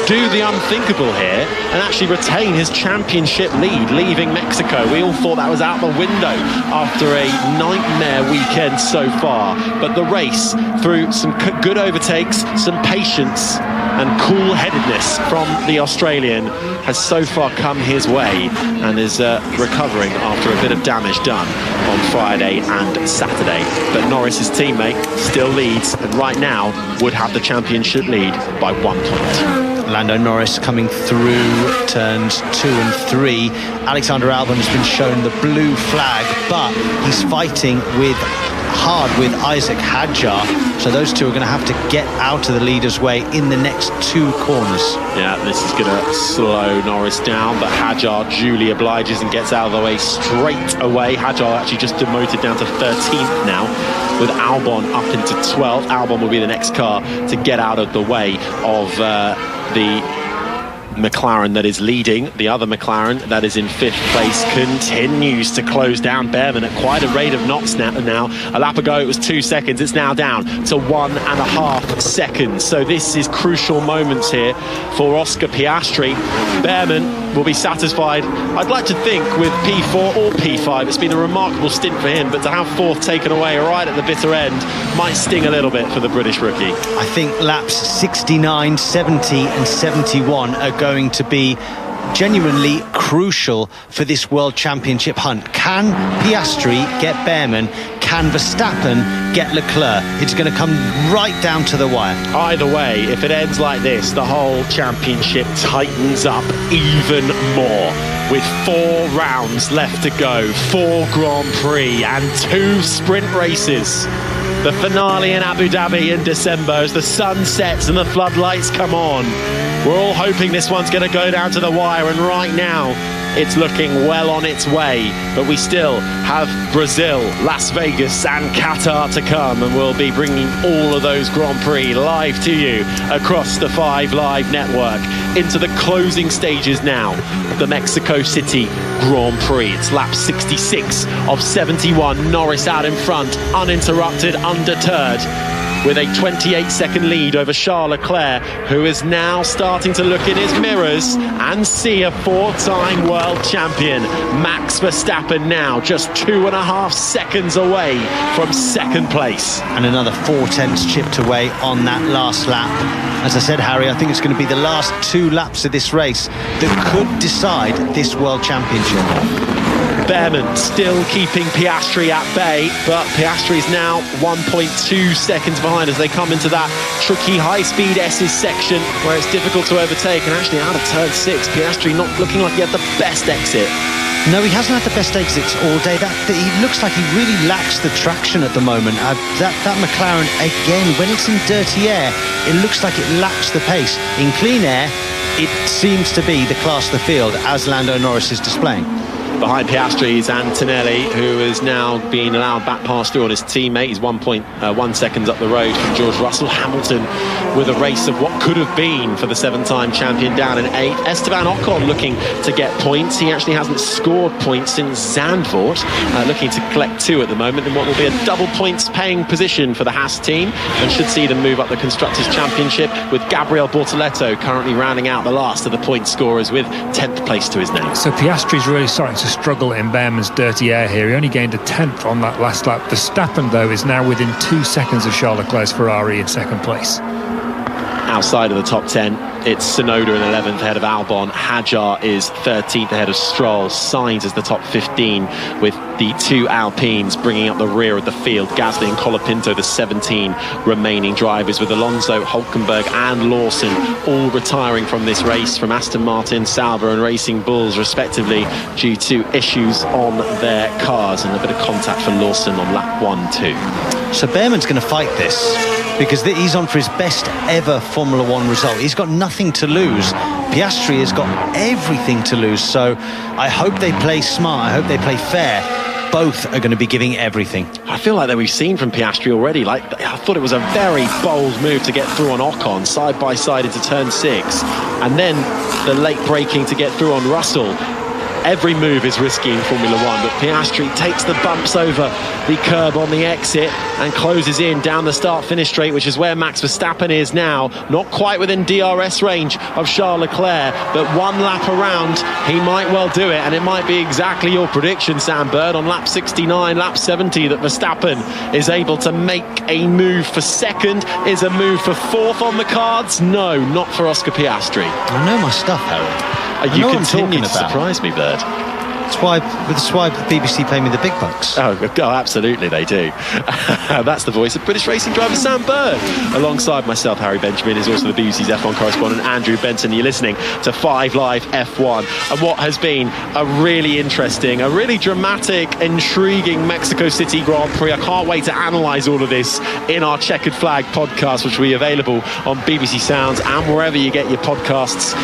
do the unthinkable here and actually retain his championship lead, leaving Mexico? We all thought that was out the window after a nightmare weekend so far. But the race, through some good overtakes, some patience and cool-headedness from the Australian, has so far come his way and is recovering after a bit of damage done on Friday and Saturday. But Norris's teammate still leads, and right now would have the championship lead by 1 point. Lando Norris coming through turns 2 and 3. Alexander Albon has been shown the blue flag, but he's fighting hard with Isaac Hadjar, so those two are going to have to get out of the leader's way in the next 2 corners. Yeah, this is going to slow Norris down, but Hadjar duly obliges and gets out of the way straight away. Hadjar actually just demoted down to 13th now, with Albon up into 12th. Albon will be the next car to get out of the way of the McLaren that is leading. The other McLaren that is in 5th place continues to close down Behrman at quite a rate of knots now. A lap ago it was 2 seconds, it's now down to 1.5 seconds. So this is crucial moments here for Oscar Piastri. Behrman will be satisfied, I'd like to think, with P4 or P5. It's been a remarkable stint for him, but to have 4th taken away right at the bitter end might sting a little bit for the British rookie. I think laps 69, 70 and 71 are going to be genuinely crucial for this World Championship hunt. Can Piastri get Behrman? Can Verstappen get Leclerc? It's going to come right down to the wire. Either way, if it ends like this, the whole championship tightens up even more. With 4 rounds left to go, 4 Grand Prix and 2 sprint races. The finale in Abu Dhabi in December as the sun sets and the floodlights come on. We're all hoping this one's going to go down to the wire, and right now it's looking well on its way. But we still have Brazil, Las Vegas and Qatar to come, and we'll be bringing all of those Grand Prix live to you across the 5 Live network into the closing stages now of the Mexico City Grand Prix. It's lap 66 of 71. Norris out in front, uninterrupted, undeterred. with a 28-second lead over Charles Leclerc, who is now starting to look in his mirrors and see a 4-time world champion. Max Verstappen now just 2.5 seconds away from second place. And another 4/10 chipped away on that last lap. As I said, Harry, I think it's going to be the last 2 laps of this race that could decide this world championship. Behrman still keeping Piastri at bay, but Piastri's now 1.2 seconds behind as they come into that tricky high-speed S's section where it's difficult to overtake. And actually out of turn 6, Piastri not looking like he had the best exit. No, he hasn't had the best exits all day. He looks like he really lacks the traction at the moment. That McLaren, again, when it's in dirty air, it looks like it lacks the pace. In clean air, it seems to be the class of the field, as Lando Norris is displaying. Behind Piastri is Antonelli, who has now been allowed back pass through on his teammate. He's 1.1 seconds up the road from George Russell. Hamilton with a race of what could have been for the 7-time champion down in 8th. Esteban Ocon looking to get points. He actually hasn't scored points since Zandvoort, looking to collect 2 at the moment in what will be a double points paying position for the Haas team, and should see them move up the Constructors' Championship, with Gabriel Bortoleto currently rounding out the last of the point scorers with 10th place to his name. So Piastri's really starting to struggle in Behrman's dirty air here. He only gained a 10th on that last lap. Verstappen, though, is now within 2 seconds of Charles Leclerc's Ferrari in second place. Outside of the top 10, it's Tsunoda in 11th ahead of Albon. Hadjar is 13th ahead of Stroll. Sainz is the top 15, with the 2 Alpines bringing up the rear of the field. Gasly and Colapinto, the 17 remaining drivers, with Alonso, Hulkenberg and Lawson all retiring from this race from Aston Martin, Sauber and Racing Bulls respectively, due to issues on their cars, and a bit of contact for Lawson on lap 1 too. So Behrman's going to fight this, because he's on for his best ever Formula 1 result. He's got nothing to lose. Piastri has got everything to lose. So I hope they play smart. I hope they play fair. Both are going to be giving everything. I feel like that we've seen from Piastri already. Like, I thought it was a very bold move to get through on Ocon, side by side into turn 6. And then the late braking to get through on Russell. Every move is risky in Formula 1, but Piastri takes the bumps over the curb on the exit and closes in down the start-finish straight, which is where Max Verstappen is now. Not quite within DRS range of Charles Leclerc, but 1 lap around, he might well do it, and it might be exactly your prediction, Sam Bird, on lap 69, lap 70, that Verstappen is able to make a move for second. Is a move for 4th on the cards? No, not for Oscar Piastri. I know my stuff, Harry. You continue to surprise me, Bird. That's why BBC pay me the big bucks. Oh, absolutely they do. That's the voice of British racing driver Sam Bird. Alongside myself, Harry Benjamin, is also the BBC's F1 correspondent Andrew Benton. You're listening to 5 Live F1, and what has been a really interesting, a really dramatic, intriguing Mexico City Grand Prix. I can't wait to analyse all of this in our Checkered Flag podcast, which will be available on BBC Sounds and wherever you get your podcasts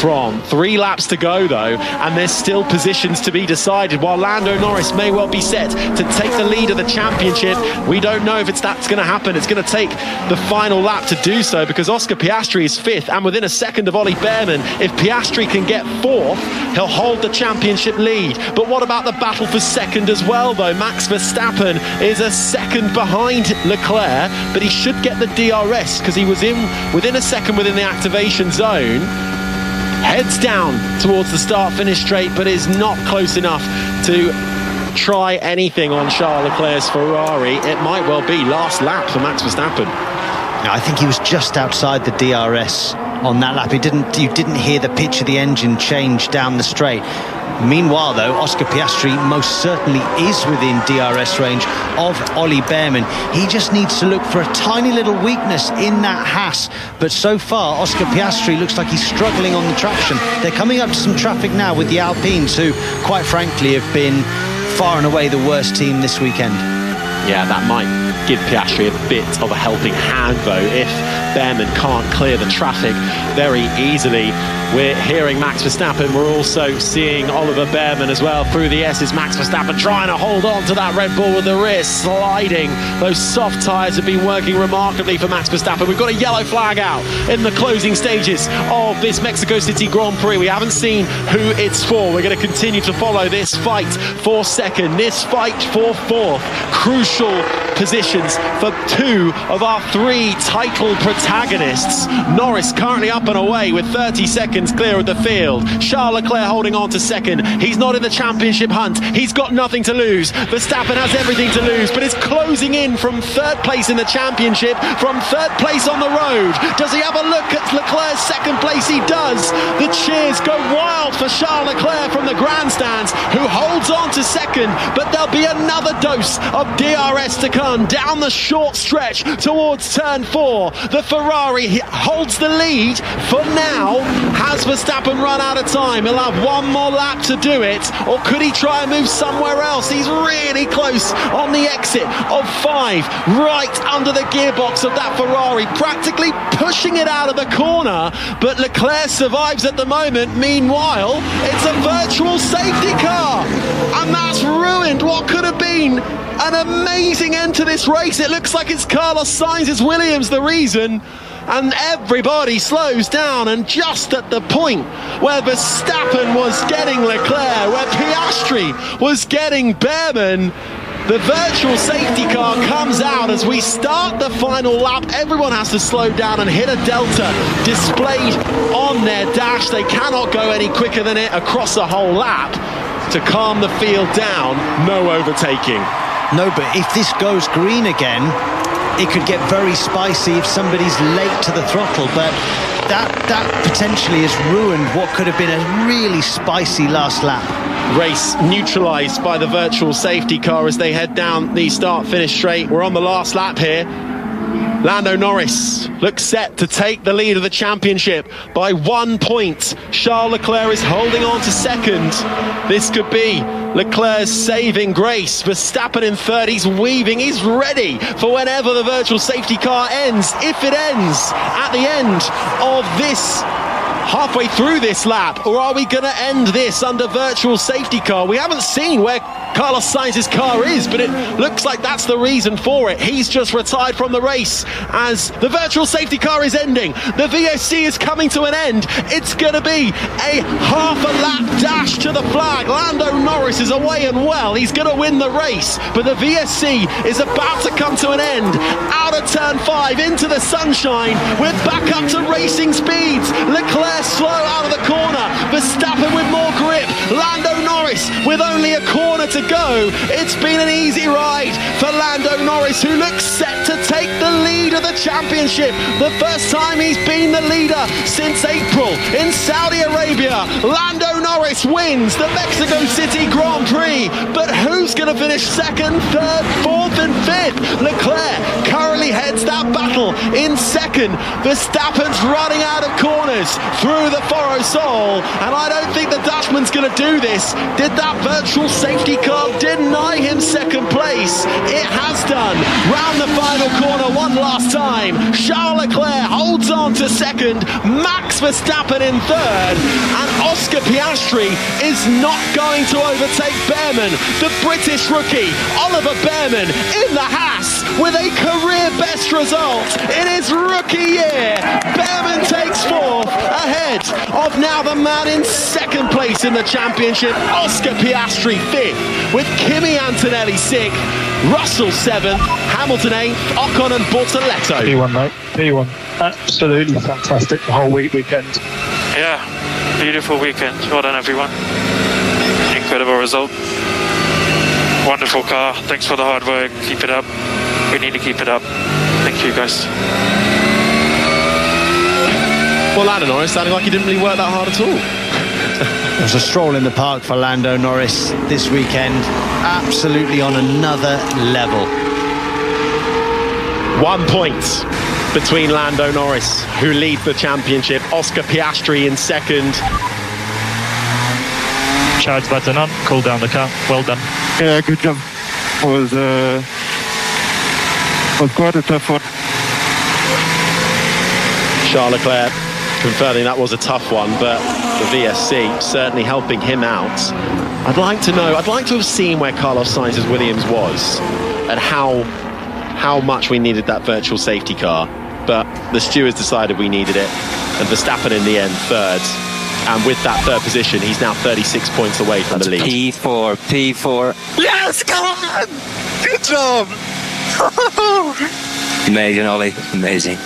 from. 3 laps to go, though, and there's still positions to be decided. While Lando Norris may well be set to take the lead of the championship, we don't know if that's going to happen. It's going to take the final lap to do so, because Oscar Piastri is 5th and within a second of Ollie Behrman. If Piastri can get 4th, he'll hold the championship lead. But what about the battle for second as well, though? Max Verstappen is a second behind Leclerc, but he should get the DRS because he was within a second within the activation zone. Heads down towards the start-finish straight, but is not close enough to try anything on Charles Leclerc's Ferrari. It might well be last lap for Max Verstappen. I think he was just outside the DRS on that lap. You didn't hear the pitch of the engine change down the straight. Meanwhile, though, Oscar Piastri most certainly is within DRS range of Ollie Behrman. He just needs to look for a tiny little weakness in that Haas. But so far, Oscar Piastri looks like he's struggling on the traction. They're coming up to some traffic now with the Alpines, who, quite frankly, have been far and away the worst team this weekend. Yeah, that might give Piastri a bit of a helping hand, though, if Behrman can't clear the traffic very easily. we're hearing Max Verstappen. We're also seeing Oliver Behrman as well through the S's. Max Verstappen trying to hold on to that Red Bull with the wrist, sliding. Those soft tyres have been working remarkably for Max Verstappen. We've got a yellow flag out in the closing stages of this Mexico City Grand Prix. We haven't seen who it's for. We're going to continue to follow this fight for second, this fight for fourth. Crucial positions for two of our three title protagonists. Norris currently up and away with 30 seconds clear of the field. Charles Leclerc holding on to second. He's not in the championship hunt. He's got nothing to lose. Verstappen has everything to lose, but is closing in from third place in the championship, from third place on the road. Does he have a look at Leclerc's second place? He does. The cheers go wild for Charles Leclerc from the grandstands, who holds on to second, but there'll be another dose of DRS to come down the short stretch towards turn 4. The Ferrari holds the lead for now. Has Verstappen run out of time? He'll have one more lap to do it, or could he try and move somewhere else? He's really close on the exit of 5, right under the gearbox of that Ferrari, practically pushing it out of the corner, but Leclerc survives at the moment. Meanwhile, it's a virtual safety car, and that's ruined what could have been an amazing end to this race. It looks like it's Carlos Sainz's Williams the reason, and everybody slows down, and just at the point where Verstappen was getting Leclerc, where Piastri was getting Behrman, the virtual safety car comes out as we start the final lap. Everyone has to slow down and hit a delta displayed on their dash. They cannot go any quicker than it across the whole lap to calm the field down. No overtaking. No, but if this goes green again, it could get very spicy if somebody's late to the throttle, but that potentially has ruined what could have been a really spicy last lap. Race neutralised by the virtual safety car as they head down the start-finish straight. We're on the last lap here. Lando Norris looks set to take the lead of the championship by 1 point. Charles Leclerc is holding on to second. This could be Leclerc's saving grace. Verstappen in third. He's weaving. He's ready for whenever the virtual safety car ends. If it ends at the end of this, halfway through this lap, or are we going to end this under virtual safety car? We haven't seen where Carlos Sainz's car is, but it looks like that's the reason for it. He's just retired from the race as the virtual safety car is ending. The VSC is coming to an end. It's going to be a half a lap dash to the flag. Lando Norris is away and well. He's going to win the race, but the VSC is about to come to an end. Out of turn 5 into the sunshine. We're back up to racing speeds. Leclerc slow out of the corner. Verstappen with more grip. Lando Norris with only a corner to go. It's been an easy ride for Lando Norris, who looks set to take the lead of the championship. The first time he's been the leader since April in Saudi Arabia. Lando Norris wins the Mexico City Grand Prix, but who's going to finish second, third, fourth and fifth? Leclerc currently heads that battle in second. Verstappen's running out of corners through the Foro Sol, and I don't think the Dutchman's going to do this. Did that virtual safety car deny him second place? It has done. Round the final corner one last time. Charles Leclerc holds on to second, Max Verstappen in third, and Oscar Piastri is not going to overtake Behrman. The British rookie Oliver Behrman in the Haas with a career best result in his rookie year. Behrman takes fourth ahead of now the man in second place in the championship, Oscar Piastri fifth, with Kimi Antonelli sixth, Russell seventh, Hamilton eighth, Ocon and Bortoletto. P1, mate. P1. Absolutely fantastic the whole weekend. Yeah, beautiful weekend. Well done, everyone. Incredible result. Wonderful car. Thanks for the hard work. Keep it up. We need to keep it up. Thank you, guys. Well, Lando Norris sounded like he didn't really work that hard at all. It was a stroll in the park for Lando Norris this weekend. Absolutely on another level. 1 point between Lando Norris, who leads the championship, Oscar Piastri in second. Charge button on, cool down the car. Well done. Yeah, good job. Was quite a tough one. Charles Leclerc confirming that was a tough one, but the VSC certainly helping him out. I'd like to have seen where Carlos Sainz's Williams was and how much we needed that virtual safety car. But the stewards decided we needed it, and Verstappen in the end third. And with that third position, he's now 36 points away from the lead. P4. Yes, come on! Good job! Amazing, Ollie. Amazing.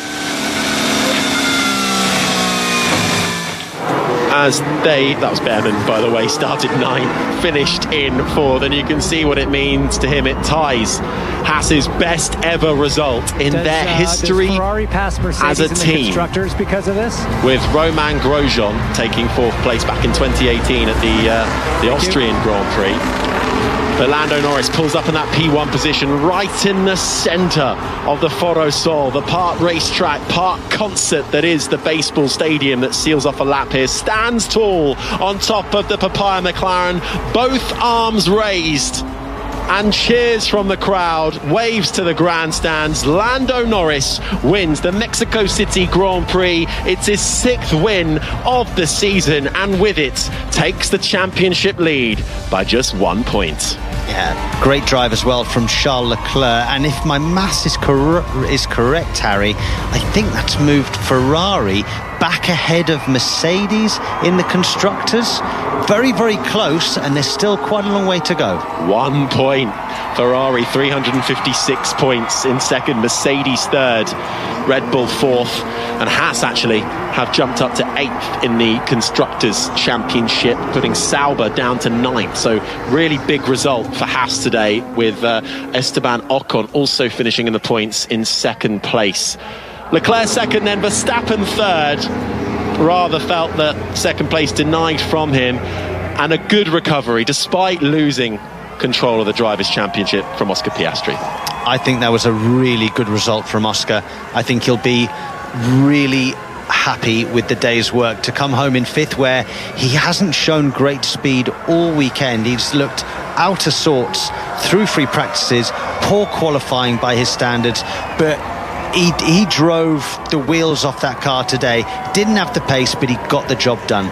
That was Behrman, by the way, started 9th, finished in 4th, and you can see what it means to him. It ties Haas's best ever result in their history Ferrari pass as a team. Constructors because of this? With Romain Grosjean taking 4th place back in 2018 at the Austrian Grand Prix. But Lando Norris pulls up in that P1 position right in the centre of the Foro Sol, the part racetrack, part concert that is the baseball stadium that seals off a lap here. Stands tall on top of the Papaya McLaren, both arms raised, and cheers from the crowd, waves to the grandstands. Lando Norris wins the Mexico City Grand Prix. It's his 6th win of the season, and with it takes the championship lead by just 1 point. Yeah, great drive as well from Charles Leclerc. And if my maths is correct, Harry, I think that's moved Ferrari back ahead of Mercedes in the constructors. Very, very close, and there's still quite a long way to go. 1 point. Ferrari 356 points in second, Mercedes third, Red Bull fourth, and Haas actually have jumped up to 8th in the Constructors' Championship, putting Sauber down to 9th. So really big result for Haas today, with Esteban Ocon also finishing in the points in 2nd place. Leclerc 2nd, then Verstappen 3rd. Rather felt that 2nd place denied from him, and a good recovery despite losing control of the Drivers' Championship from Oscar Piastri. I think that was a really good result from Oscar. I think he'll be really happy with the day's work to come home in 5th, where he hasn't shown great speed all weekend. He's looked out of sorts through free practices, poor qualifying by his standards, but he drove the wheels off that car today. Didn't have the pace, but he got the job done.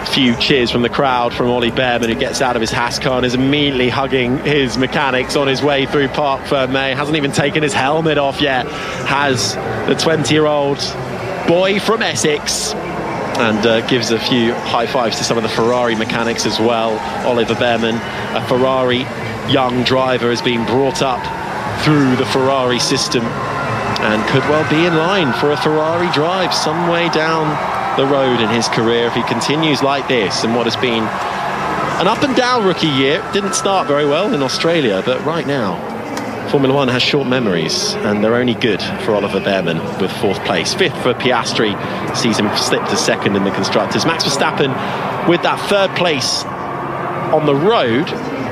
Few cheers from the crowd from Ollie Behrman, who gets out of his Haas car and is immediately hugging his mechanics on his way through Parc Fermé. Hasn't even taken his helmet off yet. Has the 20-year-old boy from Essex, and gives a few high fives to some of the Ferrari mechanics as well. Oliver Behrman, a Ferrari young driver, has been brought up through the Ferrari system and could well be in line for a Ferrari drive some way down the road in his career if he continues like this in what has been an up and down rookie year. Didn't start very well in Australia, but right now Formula One has short memories, and they're only good for Oliver Behrman with 4th place. 5th for Piastri, sees him slip to 2nd in the constructors. Max Verstappen with that 3rd place on the road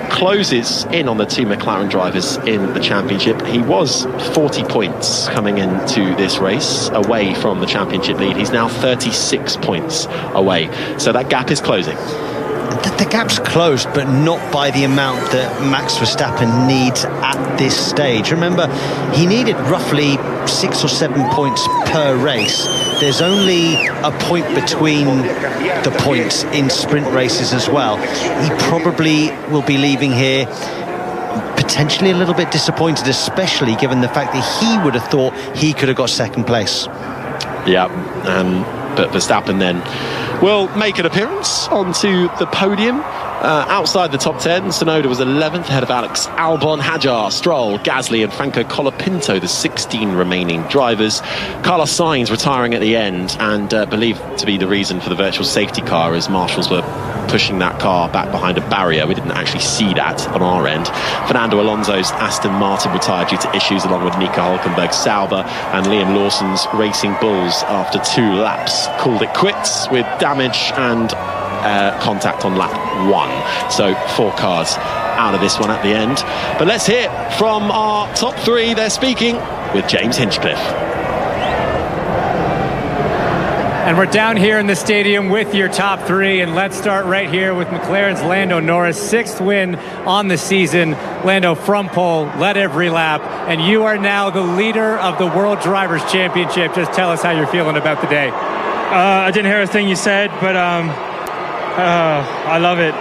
closes in on the 2 McLaren drivers in the championship. He was 40 points coming into this race away from the championship lead. He's now 36 points away, so that gap is closing. The gap's closed, but not by the amount that Max Verstappen needs at this stage. Remember, he needed roughly 6 or 7 points per race. There's only a point between the points in sprint races as well. He probably will be leaving here potentially a little bit disappointed, especially given the fact that he would have thought he could have got 2nd place. Yeah, but Verstappen then will make an appearance onto the podium. Outside the top 10, Tsunoda was 11th, ahead of Alex Albon, Hadjar, Stroll, Gasly and Franco Colapinto, the 16 remaining drivers. Carlos Sainz retiring at the end, and believed to be the reason for the virtual safety car, as marshals were pushing that car back behind a barrier. We didn't actually see that on our end. Fernando Alonso's Aston Martin retired due to issues, along with Nico Hülkenberg's Sauber, and Liam Lawson's Racing Bulls, after 2 laps, called it quits with damage and contact on lap 1. So 4 cars out of this one at the end. But let's hear from our top 3. They're speaking with James Hinchcliffe. And we're down here in the stadium with your top 3, and let's start right here with McLaren's Lando Norris, 6th win on the season. Lando from pole, led every lap, and you are now the leader of the World Drivers' Championship. Just tell us how you're feeling about the day. I didn't hear a thing you said, but I love it.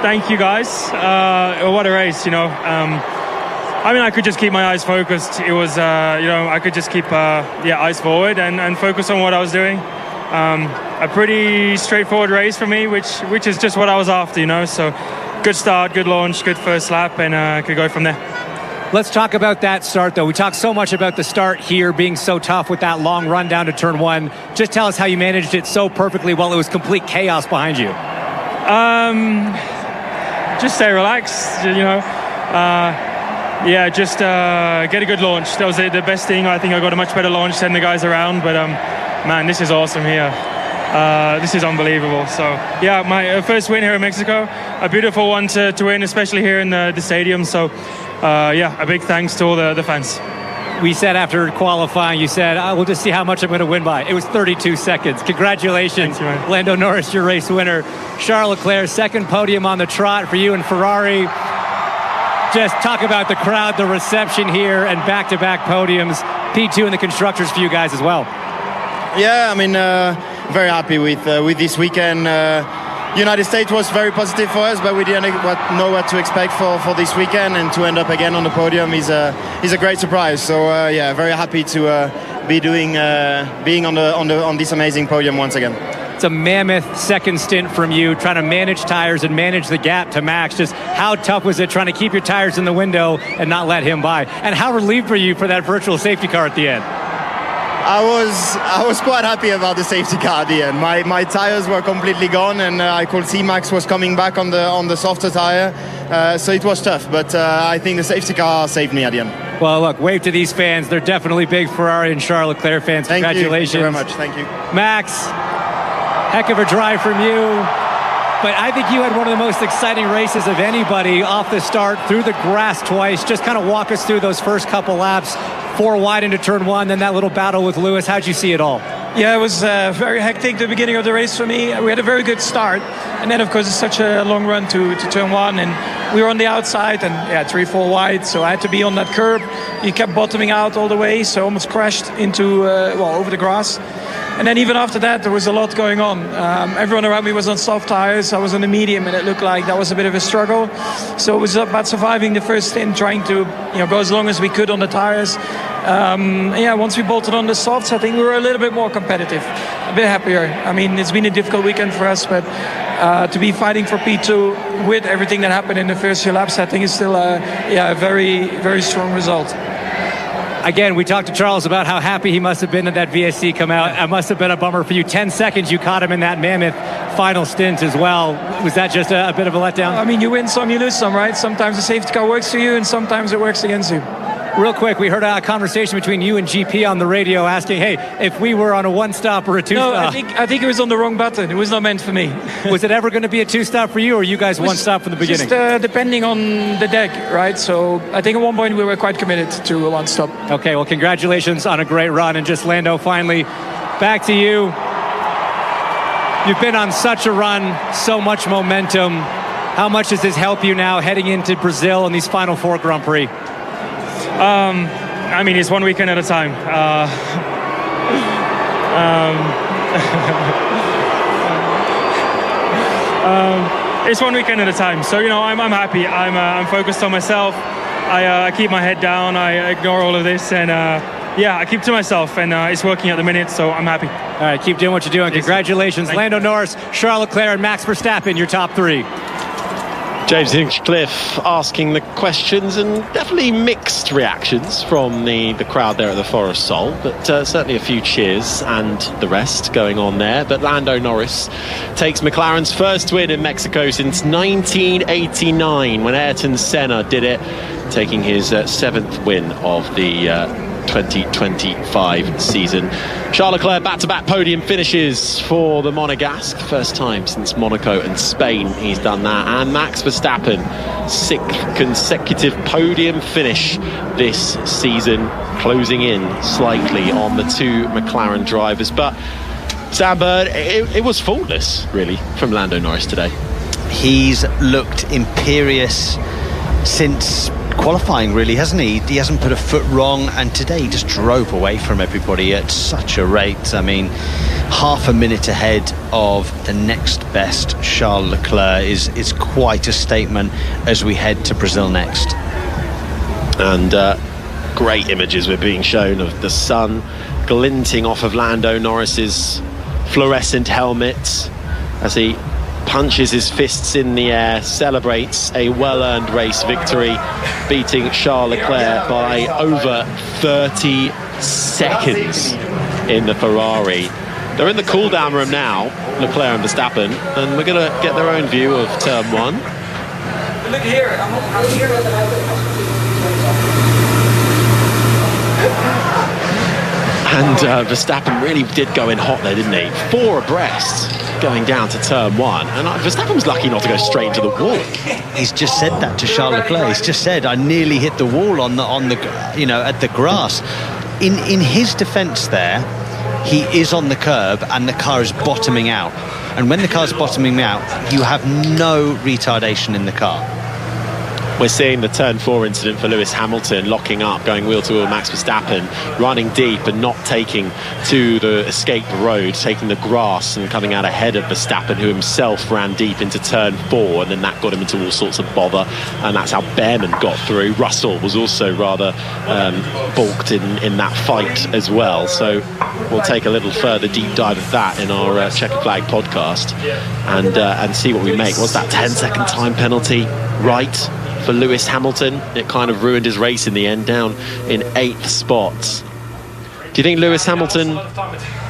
Thank you guys. What a race, you know. I mean, I could just keep my eyes focused. It was, I could just keep eyes forward and focus on what I was doing. A pretty straightforward race for me, which is just what I was after, you know. So good start, good launch, good first lap, and could go from there. Let's talk about that start, though. We talked so much about the start here being so tough with that long run down to turn one. Just tell us how you managed it so perfectly while it was complete chaos behind you. Just stay relaxed, you know. Just get a good launch. That was the best thing. I think I got a much better launch than the guys around, but man, this is awesome here. This is unbelievable. So yeah, my first win here in Mexico, a beautiful one to win, especially here in the stadium. So a big thanks to all the fans. We said after qualifying, you said, we'll just see how much I'm going to win by. It was 32 seconds. Congratulations, Thanks, Lando Norris, your race winner. Charles Leclerc, second podium on the trot for you and Ferrari. Just talk about the crowd, the reception here, and back-to-back podiums. P2 in the constructors for you guys as well. Yeah, I mean, very happy with this weekend. United States was very positive for us, but we didn't know what to expect for this weekend, and to end up again on the podium is a great surprise. So very happy to be being on this amazing podium once again. It's a mammoth second stint from you, trying to manage tires and manage the gap to Max. Just how tough was it trying to keep your tires in the window and not let him by? And how relieved were you for that virtual safety car at the end? I was quite happy about the safety car at the end. My tires were completely gone, and I could see Max was coming back on the softer tire, so it was tough. But I think the safety car saved me at the end. Well, look, wave to these fans. They're definitely big Ferrari and Charles Leclerc fans. Congratulations. Thank you very much. Thank you. Max, heck of a drive from you. But I think you had one of the most exciting races of anybody off the start, through the grass twice. Just kind of walk us through those first couple laps, 4 wide into turn one, then that little battle with Lewis. How'd you see it all? Yeah, it was very hectic, the beginning of the race for me. We had a very good start. And then, of course, it's such a long run to turn one. And we were on the outside and, 3-4 wide. So I had to be on that curb. He kept bottoming out all the way. So I almost crashed into, over the grass. And then even after that, there was a lot going on. Everyone around me was on soft tires. I was on the medium, and it looked like that was a bit of a struggle. So it was about surviving the first stint, trying to go as long as we could on the tires. Once we bolted on the softs, I think we were a little bit more competitive, a bit happier. I mean, it's been a difficult weekend for us, but to be fighting for P2 with everything that happened in the first few laps, I think is still a very, very strong result. Again, we talked to Charles about how happy he must have been at that VSC come out. It must have been a bummer for you. 10 seconds you caught him in that mammoth final stint as well. Was that just a bit of a letdown? I mean, you win some, you lose some, right? Sometimes the safety car works for you, and sometimes it works against you. Real quick, we heard a conversation between you and GP on the radio asking, hey, if we were on a one-stop or a two-stop. No, I think it was on the wrong button. It was not meant for me. Was it ever going to be a two-stop for you, or you guys one-stop from the beginning? Just depending on the deck, right? So I think at one point we were quite committed to a one-stop. Okay, well, congratulations on a great run. And just, Lando, finally, back to you. You've been on such a run, so much momentum. How much does this help you now heading into Brazil and these final 4 Grand Prix? I mean, it's one weekend at a time. It's one weekend at a time. So, I'm happy. I'm focused on myself. I keep my head down. I ignore all of this. And, I keep to myself. And it's working at the minute, so I'm happy. All right, keep doing what you're doing. Congratulations. Lando Norris, Charles Leclerc, and Max Verstappen, your top 3. James Hinchcliffe asking the questions, and definitely mixed reactions from the crowd there at the Forest Sol, but certainly a few cheers and the rest going on there. But Lando Norris takes McLaren's first win in Mexico since 1989, when Ayrton Senna did it, taking his 7th win of the 2025 season. Charles Leclerc back-to-back podium finishes for the Monegasque, first time since Monaco and Spain he's done that. And Max Verstappen, 6th consecutive podium finish this season, closing in slightly on the 2 McLaren drivers. But Sam Bird, it was faultless really from Lando Norris today. He's looked imperious since qualifying, really, hasn't he? He hasn't put a foot wrong, and today he just drove away from everybody at such a rate. I mean, half a minute ahead of the next best, Charles Leclerc, is quite a statement as we head to Brazil next. And great images were being shown of the sun glinting off of Lando Norris's fluorescent helmet as he punches his fists in the air, celebrates a well-earned race victory, beating Charles Leclerc by over 30 seconds in the Ferrari. They're in the cool-down room now, Leclerc and Verstappen, and we're going to get their own view of turn one. Look here, I'm here. And Verstappen really did go in hot there, didn't he? 4 abreast going down to turn one, and Verstappen was lucky not to go straight into the wall. He's just said that to Charles Leclerc. He's just said, I nearly hit the wall on the at the grass. In his defence there, he is on the curb and the car is bottoming out. And when the car's bottoming out, you have no retardation in the car. We're seeing the turn 4 incident for Lewis Hamilton, locking up, going wheel to wheel Max Verstappen, running deep and not taking to the escape road, taking the grass and coming out ahead of Verstappen, who himself ran deep into turn 4, and then that got him into all sorts of bother, and that's how Behrman got through. Russell was also rather balked in that fight as well, so we'll take a little further deep dive of that in our Checkered Flag podcast and see what we make. Was that 10-second time penalty right for Lewis Hamilton? It kind of ruined his race in the end, down in 8th spot. Do you think Lewis Hamilton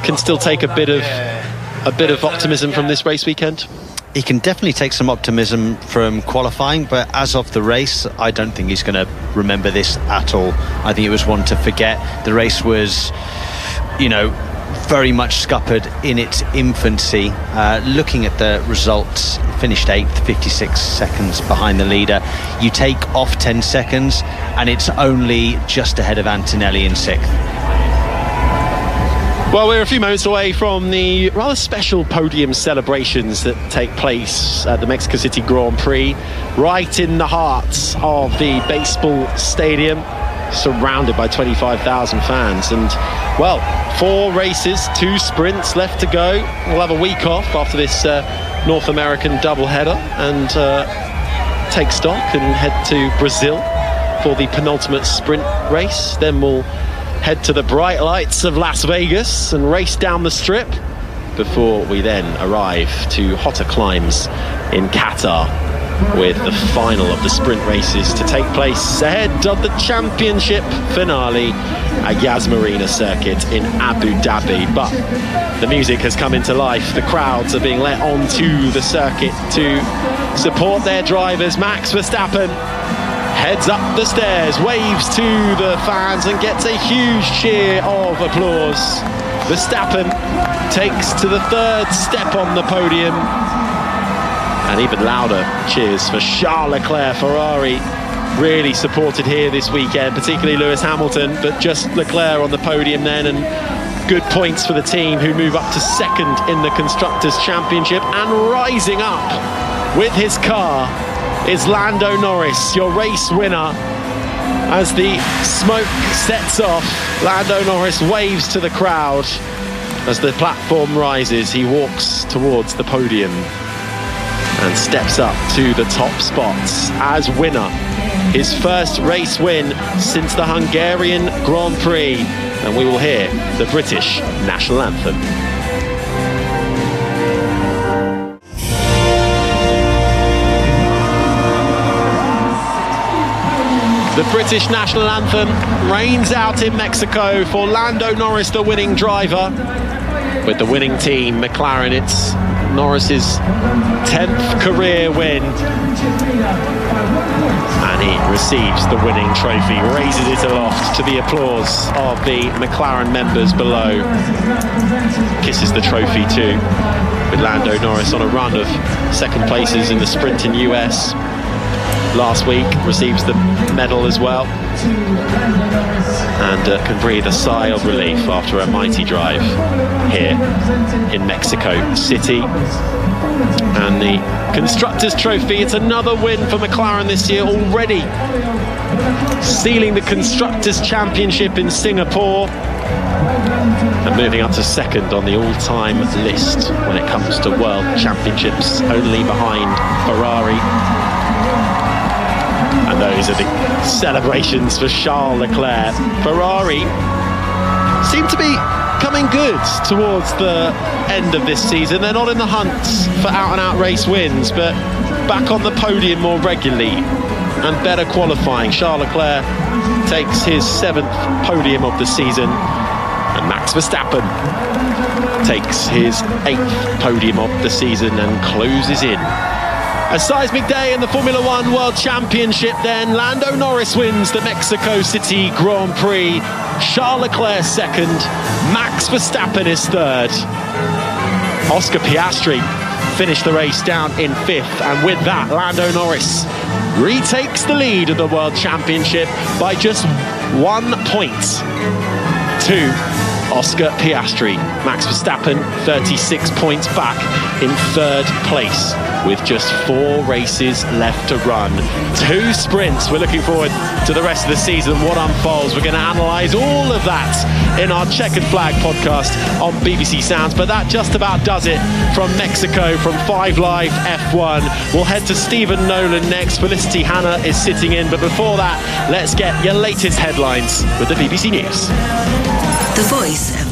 can still take a bit of optimism from this race weekend? He can definitely take some optimism from qualifying, but as of the race, I don't think he's going to remember this at all. I think it was one to forget. The race was, very much scuppered in its infancy. Looking at the results, finished 8th, 56 seconds behind the leader. You take off 10 seconds and it's only just ahead of Antonelli in 6th. Well, we're a few moments away from the rather special podium celebrations that take place at the Mexico City Grand Prix, right in the heart of the baseball stadium, surrounded by 25,000 fans. And, well, 4 races, 2 sprints left to go. We'll have a week off after this North American doubleheader and take stock and head to Brazil for the penultimate sprint race. Then we'll head to the bright lights of Las Vegas and race down the strip before we then arrive to hotter climes in Qatar, with the final of the sprint races to take place ahead of the championship finale at Yas Marina circuit in Abu Dhabi. But the music has come into life. The crowds are being let onto the circuit to support their drivers. Max Verstappen heads up the stairs, waves to the fans and gets a huge cheer of applause. Verstappen takes to the 3rd step on the podium. And even louder cheers for Charles Leclerc. Ferrari really supported here this weekend, particularly Lewis Hamilton, but just Leclerc on the podium then, and good points for the team, who move up to 2nd in the Constructors' Championship. And rising up with his car is Lando Norris, your race winner. As the smoke sets off, Lando Norris waves to the crowd. As the platform rises, he walks towards the podium and steps up to the top spots as winner. His first race win since the Hungarian Grand Prix. And we will hear the British national anthem. The British national anthem reigns out in Mexico for Lando Norris, the winning driver. With the winning team, McLaren, it's Norris's 10th career win, and he receives the winning trophy, raises it aloft to the applause of the McLaren members below, kisses the trophy too, with Lando Norris on a run of 2nd places in the sprint in US last week, receives the medal as well, and can breathe a sigh of relief after a mighty drive here in Mexico City. And the Constructors' Trophy, it's another win for McLaren this year already. sealing the Constructors' Championship in Singapore and moving up to second on the all-time list when it comes to World Championships, only behind Ferrari. And those are the celebrations for Charles Leclerc. Ferrari seem to be coming good towards the end of this season. They're not in the hunt for out-and-out race wins, but back on the podium more regularly and better qualifying. Charles Leclerc takes his 7th podium of the season, and Max Verstappen takes his 8th podium of the season and closes in. A seismic day in the Formula One World Championship then. Lando Norris wins the Mexico City Grand Prix. Charles Leclerc second. Max Verstappen is third. Oscar Piastri finished the race down in 5th. And with that, Lando Norris retakes the lead of the World Championship by just 1 point to Oscar Piastri. Max Verstappen 36 points back in 3rd place with just 4 races left to run. 2 sprints. We're looking forward to the rest of the season, what unfolds. We're going to analyse all of that in our Checkered Flag podcast on BBC Sounds, but that just about does it from Mexico, from 5 Live F1. We'll head to Stephen Nolan next. Felicity Hanna is sitting in, but before that, let's get your latest headlines with the BBC News. The voice of